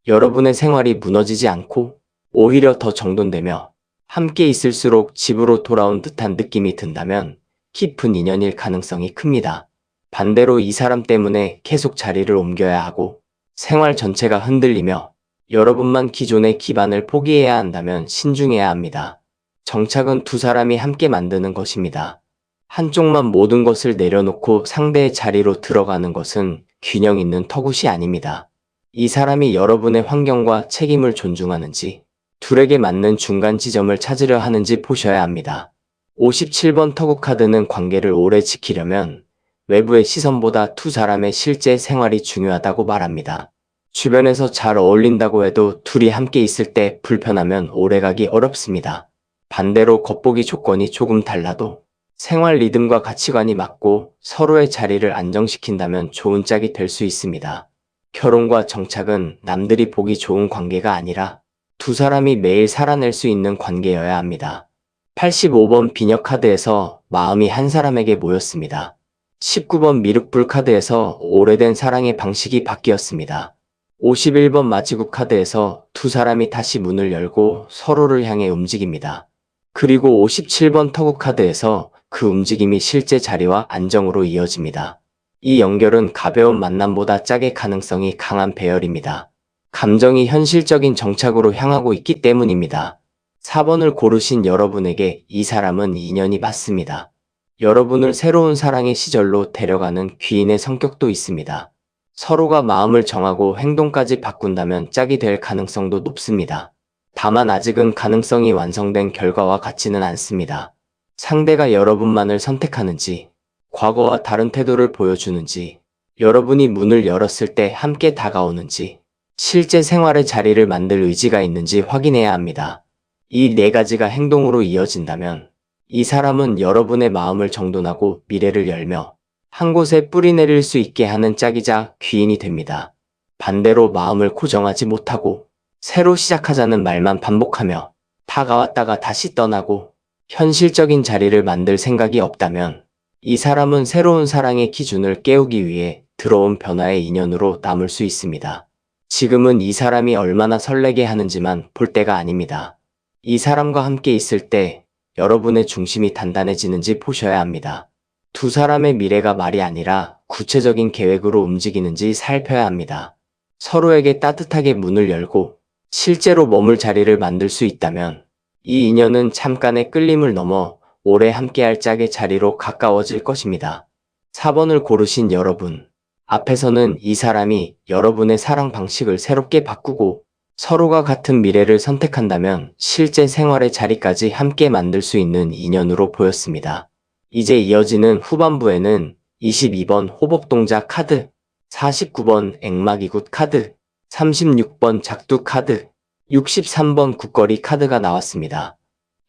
여러분의 생활이 무너지지 않고 오히려 더 정돈되며 함께 있을수록 집으로 돌아온 듯한 느낌이 든다면 깊은 인연일 가능성이 큽니다. 반대로 이 사람 때문에 계속 자리를 옮겨야 하고 생활 전체가 흔들리며 여러분만 기존의 기반을 포기해야 한다면 신중해야 합니다. 정착은 두 사람이 함께 만드는 것입니다. 한쪽만 모든 것을 내려놓고 상대의 자리로 들어가는 것은 균형 있는 터굿이 아닙니다. 이 사람이 여러분의 환경과 책임을 존중하는지, 둘에게 맞는 중간 지점을 찾으려 하는지 보셔야 합니다. 57번 터굿 카드는 관계를 오래 지키려면 외부의 시선보다 두 사람의 실제 생활이 중요하다고 말합니다. 주변에서 잘 어울린다고 해도 둘이 함께 있을 때 불편하면 오래가기 어렵습니다. 반대로 겉보기 조건이 조금 달라도 생활 리듬과 가치관이 맞고 서로의 자리를 안정시킨다면 좋은 짝이 될 수 있습니다. 결혼과 정착은 남들이 보기 좋은 관계가 아니라 두 사람이 매일 살아낼 수 있는 관계여야 합니다. 85번 비녀 카드에서 마음이 한 사람에게 모였습니다. 19번 미륵불 카드에서 오래된 사랑의 방식이 바뀌었습니다. 51번 마지국 카드에서 두 사람이 다시 문을 열고 서로를 향해 움직입니다. 그리고 57번 터국 카드에서 그 움직임이 실제 자리와 안정으로 이어집니다. 이 연결은 가벼운 만남보다 짝의 가능성이 강한 배열입니다. 감정이 현실적인 정착으로 향하고 있기 때문입니다. 4번을 고르신 여러분에게 이 사람은 인연이 맞습니다. 여러분을 새로운 사랑의 시절로 데려가는 귀인의 성격도 있습니다. 서로가 마음을 정하고 행동까지 바꾼다면 짝이 될 가능성도 높습니다. 다만 아직은 가능성이 완성된 결과와 같지는 않습니다. 상대가 여러분만을 선택하는지, 과거와 다른 태도를 보여주는지, 여러분이 문을 열었을 때 함께 다가오는지, 실제 생활의 자리를 만들 의지가 있는지 확인해야 합니다. 이 네 가지가 행동으로 이어진다면 이 사람은 여러분의 마음을 정돈하고 미래를 열며 한 곳에 뿌리내릴 수 있게 하는 짝이자 귀인이 됩니다. 반대로 마음을 고정하지 못하고 새로 시작하자는 말만 반복하며 다가왔다가 다시 떠나고 현실적인 자리를 만들 생각이 없다면 이 사람은 새로운 사랑의 기준을 깨우기 위해 들어온 변화의 인연으로 남을 수 있습니다. 지금은 이 사람이 얼마나 설레게 하는지만 볼 때가 아닙니다. 이 사람과 함께 있을 때 여러분의 중심이 단단해지는지 보셔야 합니다. 두 사람의 미래가 말이 아니라 구체적인 계획으로 움직이는지 살펴야 합니다. 서로에게 따뜻하게 문을 열고 실제로 머물 자리를 만들 수 있다면 이 인연은 잠깐의 끌림을 넘어 오래 함께할 짝의 자리로 가까워질 것입니다. 4번을 고르신 여러분, 앞에서는 이 사람이 여러분의 사랑 방식을 새롭게 바꾸고 서로가 같은 미래를 선택한다면 실제 생활의 자리까지 함께 만들 수 있는 인연으로 보였습니다. 이제 이어지는 후반부에는 22번 호법동자 카드, 49번 앵마기굿 카드, 36번 작두 카드, 63번 국거리 카드가 나왔습니다.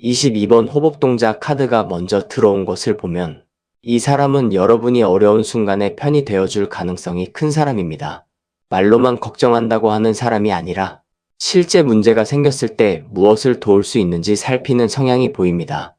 22번 호법동자 카드가 먼저 들어온 것을 보면 이 사람은 여러분이 어려운 순간에 편이 되어줄 가능성이 큰 사람입니다. 말로만 걱정한다고 하는 사람이 아니라 실제 문제가 생겼을 때 무엇을 도울 수 있는지 살피는 성향이 보입니다.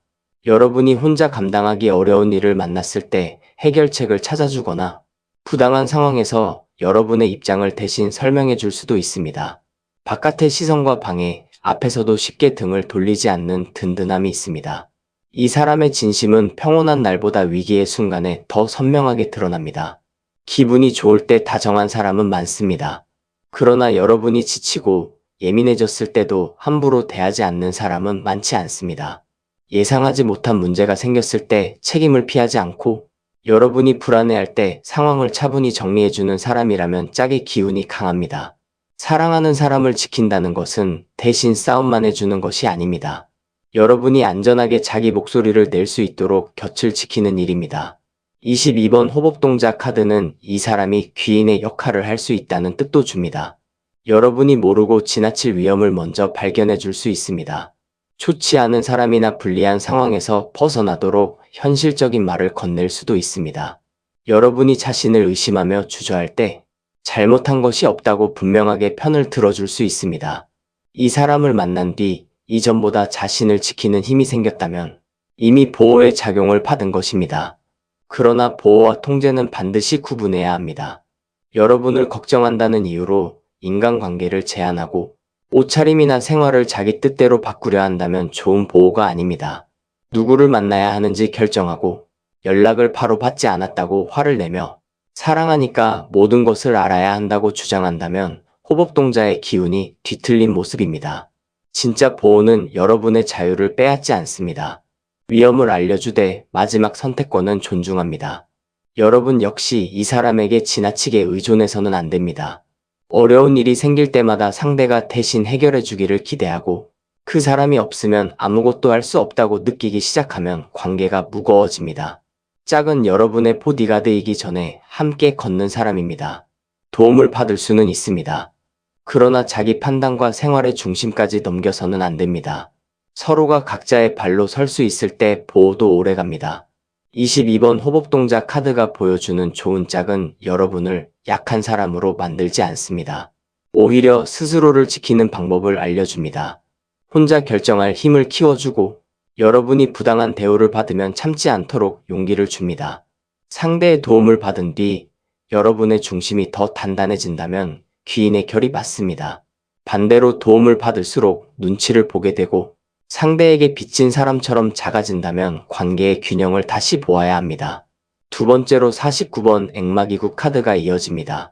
여러분이 혼자 감당하기 어려운 일을 만났을 때 해결책을 찾아주거나 부당한 상황에서 여러분의 입장을 대신 설명해 줄 수도 있습니다. 바깥의 시선과 방해, 앞에서도 쉽게 등을 돌리지 않는 든든함이 있습니다. 이 사람의 진심은 평온한 날보다 위기의 순간에 더 선명하게 드러납니다. 기분이 좋을 때 다정한 사람은 많습니다. 그러나 여러분이 지치고 예민해졌을 때도 함부로 대하지 않는 사람은 많지 않습니다. 예상하지 못한 문제가 생겼을 때 책임을 피하지 않고 여러분이 불안해할 때 상황을 차분히 정리해주는 사람이라면 짝의 기운이 강합니다. 사랑하는 사람을 지킨다는 것은 대신 싸움만 해주는 것이 아닙니다. 여러분이 안전하게 자기 목소리를 낼 수 있도록 곁을 지키는 일입니다. 22번 호법동자 카드는 이 사람이 귀인의 역할을 할 수 있다는 뜻도 줍니다. 여러분이 모르고 지나칠 위험을 먼저 발견해 줄 수 있습니다. 좋지 않은 사람이나 불리한 상황에서 벗어나도록 현실적인 말을 건넬 수도 있습니다. 여러분이 자신을 의심하며 주저할 때 잘못한 것이 없다고 분명하게 편을 들어줄 수 있습니다. 이 사람을 만난 뒤 이전보다 자신을 지키는 힘이 생겼다면 이미 보호의 작용을 받은 것입니다. 그러나 보호와 통제는 반드시 구분해야 합니다. 여러분을 걱정한다는 이유로 인간관계를 제한하고 옷차림이나 생활을 자기 뜻대로 바꾸려 한다면 좋은 보호가 아닙니다. 누구를 만나야 하는지 결정하고 연락을 바로 받지 않았다고 화를 내며 사랑하니까 모든 것을 알아야 한다고 주장한다면 호법동자의 기운이 뒤틀린 모습입니다. 진짜 보호는 여러분의 자유를 빼앗지 않습니다. 위험을 알려주되 마지막 선택권은 존중합니다. 여러분 역시 이 사람에게 지나치게 의존해서는 안 됩니다. 어려운 일이 생길 때마다 상대가 대신 해결해 주기를 기대하고 그 사람이 없으면 아무것도 할 수 없다고 느끼기 시작하면 관계가 무거워집니다. 짝은 여러분의 보디가드이기 전에 함께 걷는 사람입니다. 도움을 받을 수는 있습니다. 그러나 자기 판단과 생활의 중심까지 넘겨서는 안 됩니다. 서로가 각자의 발로 설 수 있을 때 보호도 오래갑니다. 22번 호법동자 카드가 보여주는 좋은 짝은 여러분을 약한 사람으로 만들지 않습니다. 오히려 스스로를 지키는 방법을 알려줍니다. 혼자 결정할 힘을 키워주고 여러분이 부당한 대우를 받으면 참지 않도록 용기를 줍니다. 상대의 도움을 받은 뒤 여러분의 중심이 더 단단해진다면 귀인의 결이 맞습니다. 반대로 도움을 받을수록 눈치를 보게 되고 상대에게 빚진 사람처럼 작아진다면 관계의 균형을 다시 보아야 합니다. 두 번째로 49번 액마기구 카드가 이어집니다.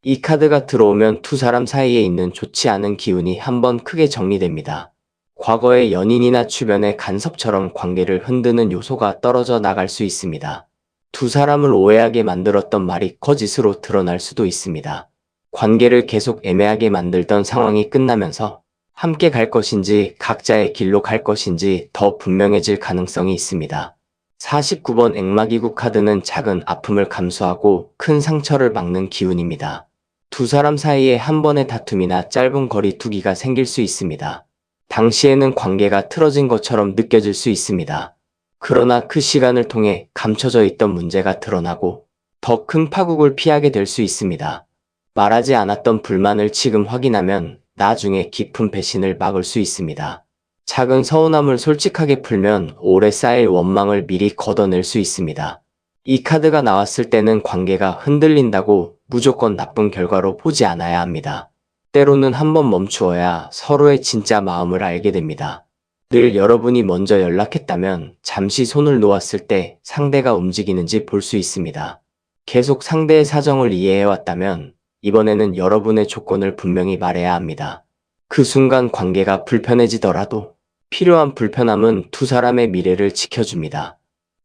이 카드가 들어오면 두 사람 사이에 있는 좋지 않은 기운이 한번 크게 정리됩니다. 과거의 연인이나 주변의 간섭처럼 관계를 흔드는 요소가 떨어져 나갈 수 있습니다. 두 사람을 오해하게 만들었던 말이 거짓으로 드러날 수도 있습니다. 관계를 계속 애매하게 만들던 상황이 끝나면서 함께 갈 것인지 각자의 길로 갈 것인지 더 분명해질 가능성이 있습니다. 49번 액마기구 카드는 작은 아픔을 감수하고 큰 상처를 막는 기운입니다. 두 사람 사이에 한 번의 다툼이나 짧은 거리 두기가 생길 수 있습니다. 당시에는 관계가 틀어진 것처럼 느껴질 수 있습니다. 그러나 그 시간을 통해 감춰져 있던 문제가 드러나고 더 큰 파국을 피하게 될 수 있습니다. 말하지 않았던 불만을 지금 확인하면 나중에 깊은 배신을 막을 수 있습니다. 작은 서운함을 솔직하게 풀면 오래 쌓일 원망을 미리 걷어낼 수 있습니다. 이 카드가 나왔을 때는 관계가 흔들린다고 무조건 나쁜 결과로 보지 않아야 합니다. 때로는 한번 멈추어야 서로의 진짜 마음을 알게 됩니다. 늘 여러분이 먼저 연락했다면 잠시 손을 놓았을 때 상대가 움직이는지 볼 수 있습니다. 계속 상대의 사정을 이해해왔다면 이번에는 여러분의 조건을 분명히 말해야 합니다. 그 순간 관계가 불편해지더라도 필요한 불편함은 두 사람의 미래를 지켜줍니다.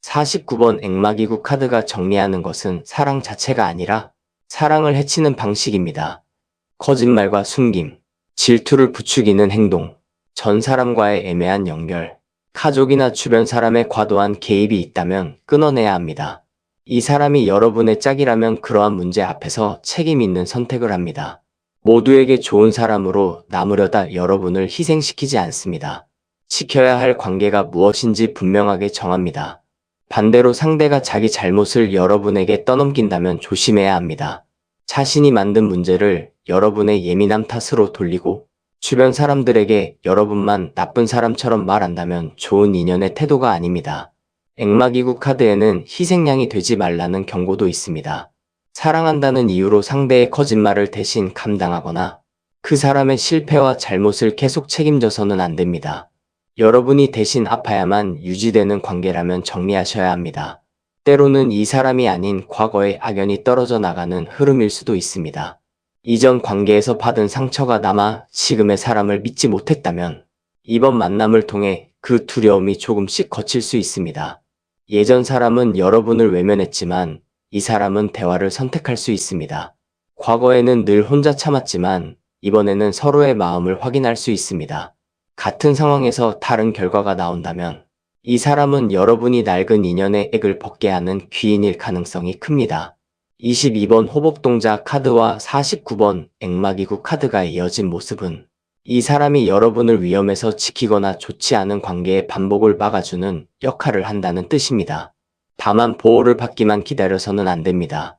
49번 액마기구 카드가 정리하는 것은 사랑 자체가 아니라 사랑을 해치는 방식입니다. 거짓말과 숨김, 질투를 부추기는 행동, 전 사람과의 애매한 연결, 가족이나 주변 사람의 과도한 개입이 있다면 끊어내야 합니다. 이 사람이 여러분의 짝이라면 그러한 문제 앞에서 책임 있는 선택을 합니다. 모두에게 좋은 사람으로 남으려다 여러분을 희생시키지 않습니다. 지켜야 할 관계가 무엇인지 분명하게 정합니다. 반대로 상대가 자기 잘못을 여러분에게 떠넘긴다면 조심해야 합니다. 자신이 만든 문제를 여러분의 예민함 탓으로 돌리고 주변 사람들에게 여러분만 나쁜 사람처럼 말한다면 좋은 인연의 태도가 아닙니다. 액마기구 카드에는 희생양이 되지 말라는 경고도 있습니다. 사랑한다는 이유로 상대의 거짓말을 대신 감당하거나 그 사람의 실패와 잘못을 계속 책임져서는 안 됩니다. 여러분이 대신 아파야만 유지되는 관계라면 정리하셔야 합니다. 때로는 이 사람이 아닌 과거의 악연이 떨어져 나가는 흐름일 수도 있습니다. 이전 관계에서 받은 상처가 남아 지금의 사람을 믿지 못했다면 이번 만남을 통해 그 두려움이 조금씩 거칠 수 있습니다. 예전 사람은 여러분을 외면했지만 이 사람은 대화를 선택할 수 있습니다. 과거에는 늘 혼자 참았지만 이번에는 서로의 마음을 확인할 수 있습니다. 같은 상황에서 다른 결과가 나온다면 이 사람은 여러분이 낡은 인연의 액을 벗게 하는 귀인일 가능성이 큽니다. 22번 호복동자 카드와 49번 액마기구 카드가 이어진 모습은 이 사람이 여러분을 위험에서 지키거나 좋지 않은 관계의 반복을 막아주는 역할을 한다는 뜻입니다. 다만 보호를 받기만 기다려서는 안 됩니다.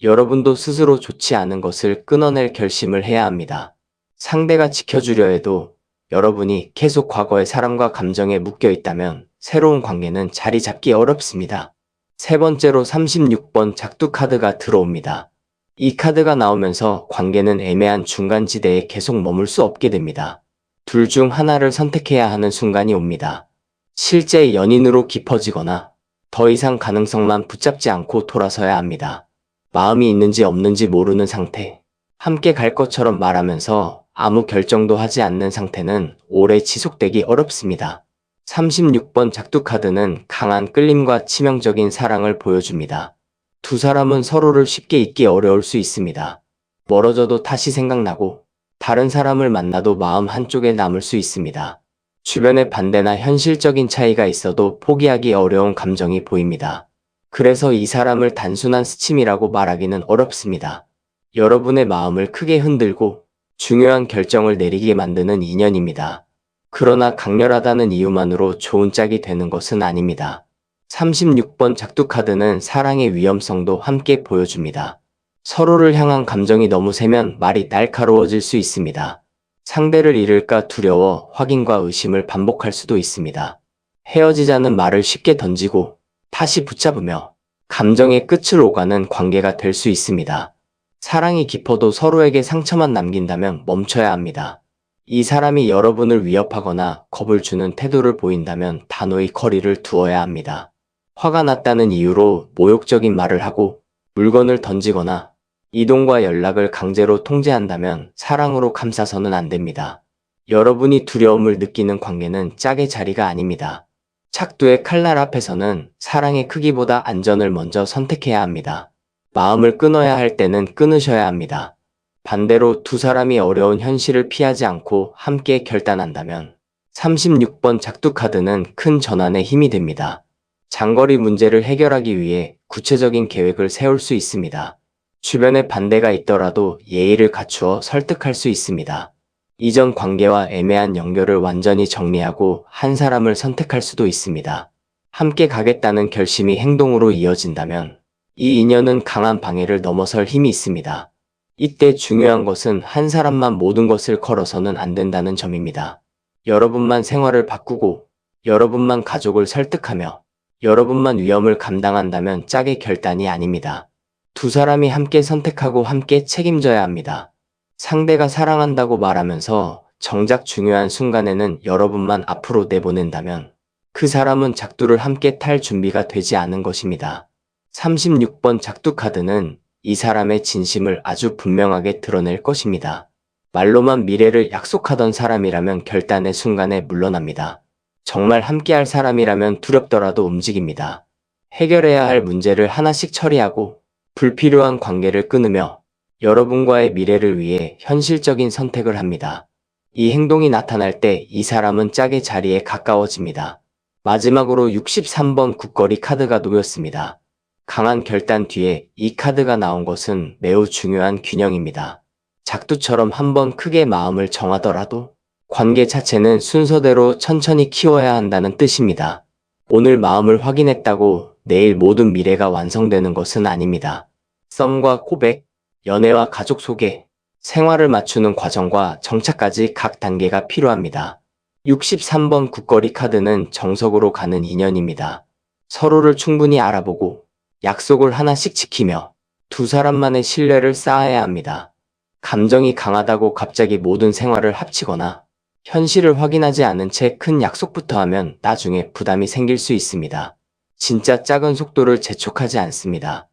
여러분도 스스로 좋지 않은 것을 끊어낼 결심을 해야 합니다. 상대가 지켜주려 해도 여러분이 계속 과거의 사람과 감정에 묶여 있다면 새로운 관계는 자리 잡기 어렵습니다. 세 번째로 36번 작두 카드가 들어옵니다. 이 카드가 나오면서 관계는 애매한 중간지대에 계속 머물 수 없게 됩니다. 둘 중 하나를 선택해야 하는 순간이 옵니다. 실제 연인으로 깊어지거나 더 이상 가능성만 붙잡지 않고 돌아서야 합니다. 마음이 있는지 없는지 모르는 상태, 함께 갈 것처럼 말하면서 아무 결정도 하지 않는 상태는 오래 지속되기 어렵습니다. 36번 작두 카드는 강한 끌림과 치명적인 사랑을 보여줍니다. 두 사람은 서로를 쉽게 잊기 어려울 수 있습니다. 멀어져도 다시 생각나고 다른 사람을 만나도 마음 한쪽에 남을 수 있습니다. 주변의 반대나 현실적인 차이가 있어도 포기하기 어려운 감정이 보입니다. 그래서 이 사람을 단순한 스침이라고 말하기는 어렵습니다. 여러분의 마음을 크게 흔들고 중요한 결정을 내리게 만드는 인연입니다. 그러나 강렬하다는 이유만으로 좋은 짝이 되는 것은 아닙니다. 36번 작두 카드는 사랑의 위험성도 함께 보여줍니다. 서로를 향한 감정이 너무 세면 말이 날카로워질 수 있습니다. 상대를 잃을까 두려워 확인과 의심을 반복할 수도 있습니다. 헤어지자는 말을 쉽게 던지고 다시 붙잡으며 감정의 끝을 오가는 관계가 될 수 있습니다. 사랑이 깊어도 서로에게 상처만 남긴다면 멈춰야 합니다. 이 사람이 여러분을 위협하거나 겁을 주는 태도를 보인다면 단호히 거리를 두어야 합니다. 화가 났다는 이유로 모욕적인 말을 하고 물건을 던지거나 이동과 연락을 강제로 통제한다면 사랑으로 감싸서는 안 됩니다. 여러분이 두려움을 느끼는 관계는 짝의 자리가 아닙니다. 착두의 칼날 앞에서는 사랑의 크기보다 안전을 먼저 선택해야 합니다. 마음을 끊어야 할 때는 끊으셔야 합니다. 반대로 두 사람이 어려운 현실을 피하지 않고 함께 결단한다면 36번 작두카드는 큰 전환의 힘이 됩니다. 장거리 문제를 해결하기 위해 구체적인 계획을 세울 수 있습니다. 주변에 반대가 있더라도 예의를 갖추어 설득할 수 있습니다. 이전 관계와 애매한 연결을 완전히 정리하고 한 사람을 선택할 수도 있습니다. 함께 가겠다는 결심이 행동으로 이어진다면 이 인연은 강한 방해를 넘어설 힘이 있습니다. 이때 중요한 것은 한 사람만 모든 것을 걸어서는 안 된다는 점입니다. 여러분만 생활을 바꾸고 여러분만 가족을 설득하며 여러분만 위험을 감당한다면 짝의 결단이 아닙니다. 두 사람이 함께 선택하고 함께 책임져야 합니다. 상대가 사랑한다고 말하면서 정작 중요한 순간에는 여러분만 앞으로 내보낸다면 그 사람은 작두를 함께 탈 준비가 되지 않은 것입니다. 36번 작두 카드는 이 사람의 진심을 아주 분명하게 드러낼 것입니다. 말로만 미래를 약속하던 사람이라면 결단의 순간에 물러납니다. 정말 함께할 사람이라면 두렵더라도 움직입니다. 해결해야 할 문제를 하나씩 처리하고 불필요한 관계를 끊으며 여러분과의 미래를 위해 현실적인 선택을 합니다. 이 행동이 나타날 때 이 사람은 짝의 자리에 가까워집니다. 마지막으로 63번 국거리 카드가 놓였습니다. 강한 결단 뒤에 이 카드가 나온 것은 매우 중요한 균형입니다. 작두처럼 한번 크게 마음을 정하더라도 관계 자체는 순서대로 천천히 키워야 한다는 뜻입니다. 오늘 마음을 확인했다고 내일 모든 미래가 완성되는 것은 아닙니다. 썸과 고백, 연애와 가족 소개, 생활을 맞추는 과정과 정착까지 각 단계가 필요합니다. 63번 국거리 카드는 정석으로 가는 인연입니다. 서로를 충분히 알아보고 약속을 하나씩 지키며 두 사람만의 신뢰를 쌓아야 합니다. 감정이 강하다고 갑자기 모든 생활을 합치거나 현실을 확인하지 않은 채 큰 약속부터 하면 나중에 부담이 생길 수 있습니다. 진짜 짝은 속도를 재촉하지 않습니다.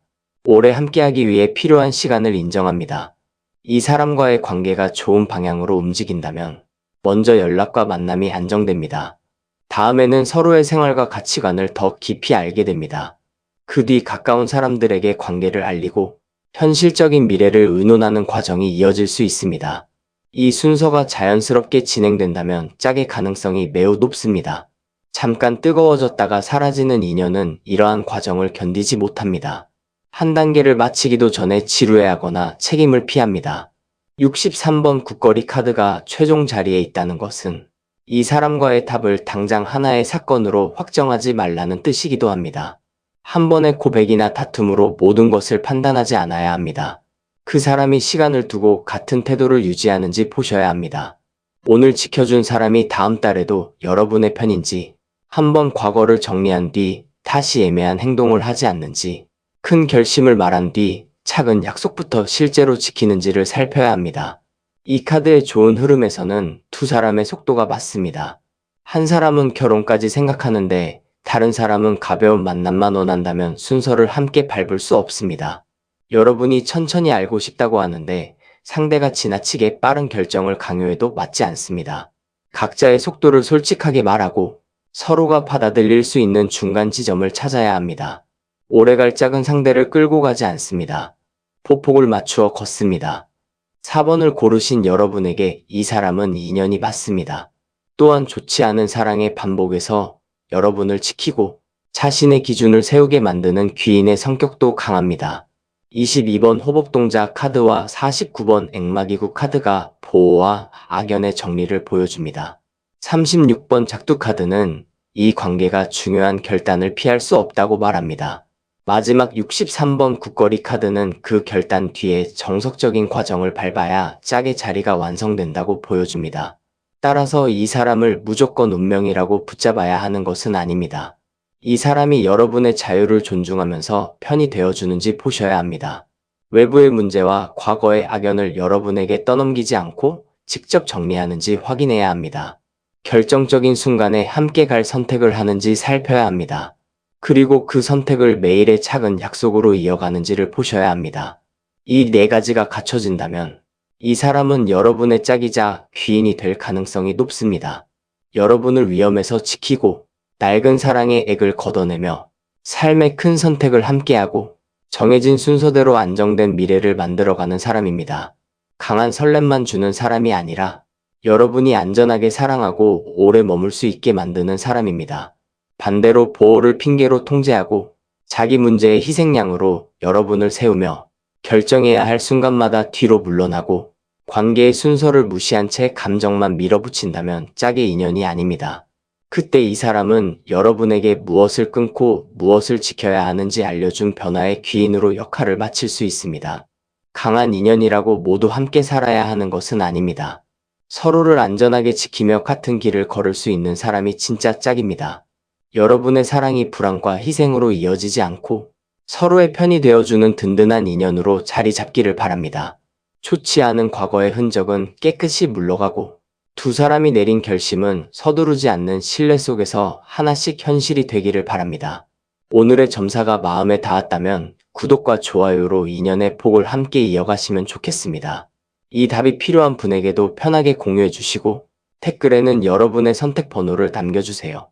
오래 함께하기 위해 필요한 시간을 인정합니다. 이 사람과의 관계가 좋은 방향으로 움직인다면 먼저 연락과 만남이 안정됩니다. 다음에는 서로의 생활과 가치관을 더 깊이 알게 됩니다. 그 뒤 가까운 사람들에게 관계를 알리고 현실적인 미래를 의논하는 과정이 이어질 수 있습니다. 이 순서가 자연스럽게 진행된다면 짝의 가능성이 매우 높습니다. 잠깐 뜨거워졌다가 사라지는 인연은 이러한 과정을 견디지 못합니다. 한 단계를 마치기도 전에 지루해하거나 책임을 피합니다. 63번 국거리 카드가 최종 자리에 있다는 것은 이 사람과의 답을 당장 하나의 사건으로 확정하지 말라는 뜻이기도 합니다. 한 번의 고백이나 다툼으로 모든 것을 판단하지 않아야 합니다. 그 사람이 시간을 두고 같은 태도를 유지하는지 보셔야 합니다. 오늘 지켜준 사람이 다음 달에도 여러분의 편인지, 한번 과거를 정리한 뒤 다시 애매한 행동을 하지 않는지, 큰 결심을 말한 뒤 작은 약속부터 실제로 지키는지를 살펴야 합니다. 이 카드의 좋은 흐름에서는 두 사람의 속도가 맞습니다. 한 사람은 결혼까지 생각하는데 다른 사람은 가벼운 만남만 원한다면 순서를 함께 밟을 수 없습니다. 여러분이 천천히 알고 싶다고 하는데 상대가 지나치게 빠른 결정을 강요해도 맞지 않습니다. 각자의 속도를 솔직하게 말하고 서로가 받아들일 수 있는 중간 지점을 찾아야 합니다. 오래갈 짝은 상대를 끌고 가지 않습니다. 보폭을 맞추어 걷습니다. 4번을 고르신 여러분에게 이 사람은 인연이 맞습니다. 또한 좋지 않은 사랑의 반복에서 여러분을 지키고 자신의 기준을 세우게 만드는 귀인의 성격도 강합니다. 22번 호복동자 카드와 49번 액마기구 카드가 보호와 악연의 정리를 보여줍니다. 36번 작두 카드는 이 관계가 중요한 결단을 피할 수 없다고 말합니다. 마지막 63번 국거리 카드는 그 결단 뒤에 정석적인 과정을 밟아야 짝의 자리가 완성된다고 보여줍니다. 따라서 이 사람을 무조건 운명이라고 붙잡아야 하는 것은 아닙니다. 이 사람이 여러분의 자유를 존중하면서 편이 되어주는지 보셔야 합니다. 외부의 문제와 과거의 악연을 여러분에게 떠넘기지 않고 직접 정리하는지 확인해야 합니다. 결정적인 순간에 함께 갈 선택을 하는지 살펴야 합니다. 그리고 그 선택을 매일의 작은 약속으로 이어가는지를 보셔야 합니다. 이 네 가지가 갖춰진다면 이 사람은 여러분의 짝이자 귀인이 될 가능성이 높습니다. 여러분을 위험에서 지키고 낡은 사랑의 액을 걷어내며 삶의 큰 선택을 함께하고 정해진 순서대로 안정된 미래를 만들어가는 사람입니다. 강한 설렘만 주는 사람이 아니라 여러분이 안전하게 사랑하고 오래 머물 수 있게 만드는 사람입니다. 반대로 보호를 핑계로 통제하고 자기 문제의 희생양으로 여러분을 세우며 결정해야 할 순간마다 뒤로 물러나고 관계의 순서를 무시한 채 감정만 밀어붙인다면 짝의 인연이 아닙니다. 그때 이 사람은 여러분에게 무엇을 끊고 무엇을 지켜야 하는지 알려준 변화의 귀인으로 역할을 마칠 수 있습니다. 강한 인연이라고 모두 함께 살아야 하는 것은 아닙니다. 서로를 안전하게 지키며 같은 길을 걸을 수 있는 사람이 진짜 짝입니다. 여러분의 사랑이 불안과 희생으로 이어지지 않고 서로의 편이 되어주는 든든한 인연으로 자리 잡기를 바랍니다. 좋지 않은 과거의 흔적은 깨끗이 물러가고 두 사람이 내린 결심은 서두르지 않는 신뢰 속에서 하나씩 현실이 되기를 바랍니다. 오늘의 점사가 마음에 닿았다면 구독과 좋아요로 인연의 폭을 함께 이어가시면 좋겠습니다. 이 답이 필요한 분에게도 편하게 공유해 주시고 댓글에는 여러분의 선택 번호를 남겨주세요.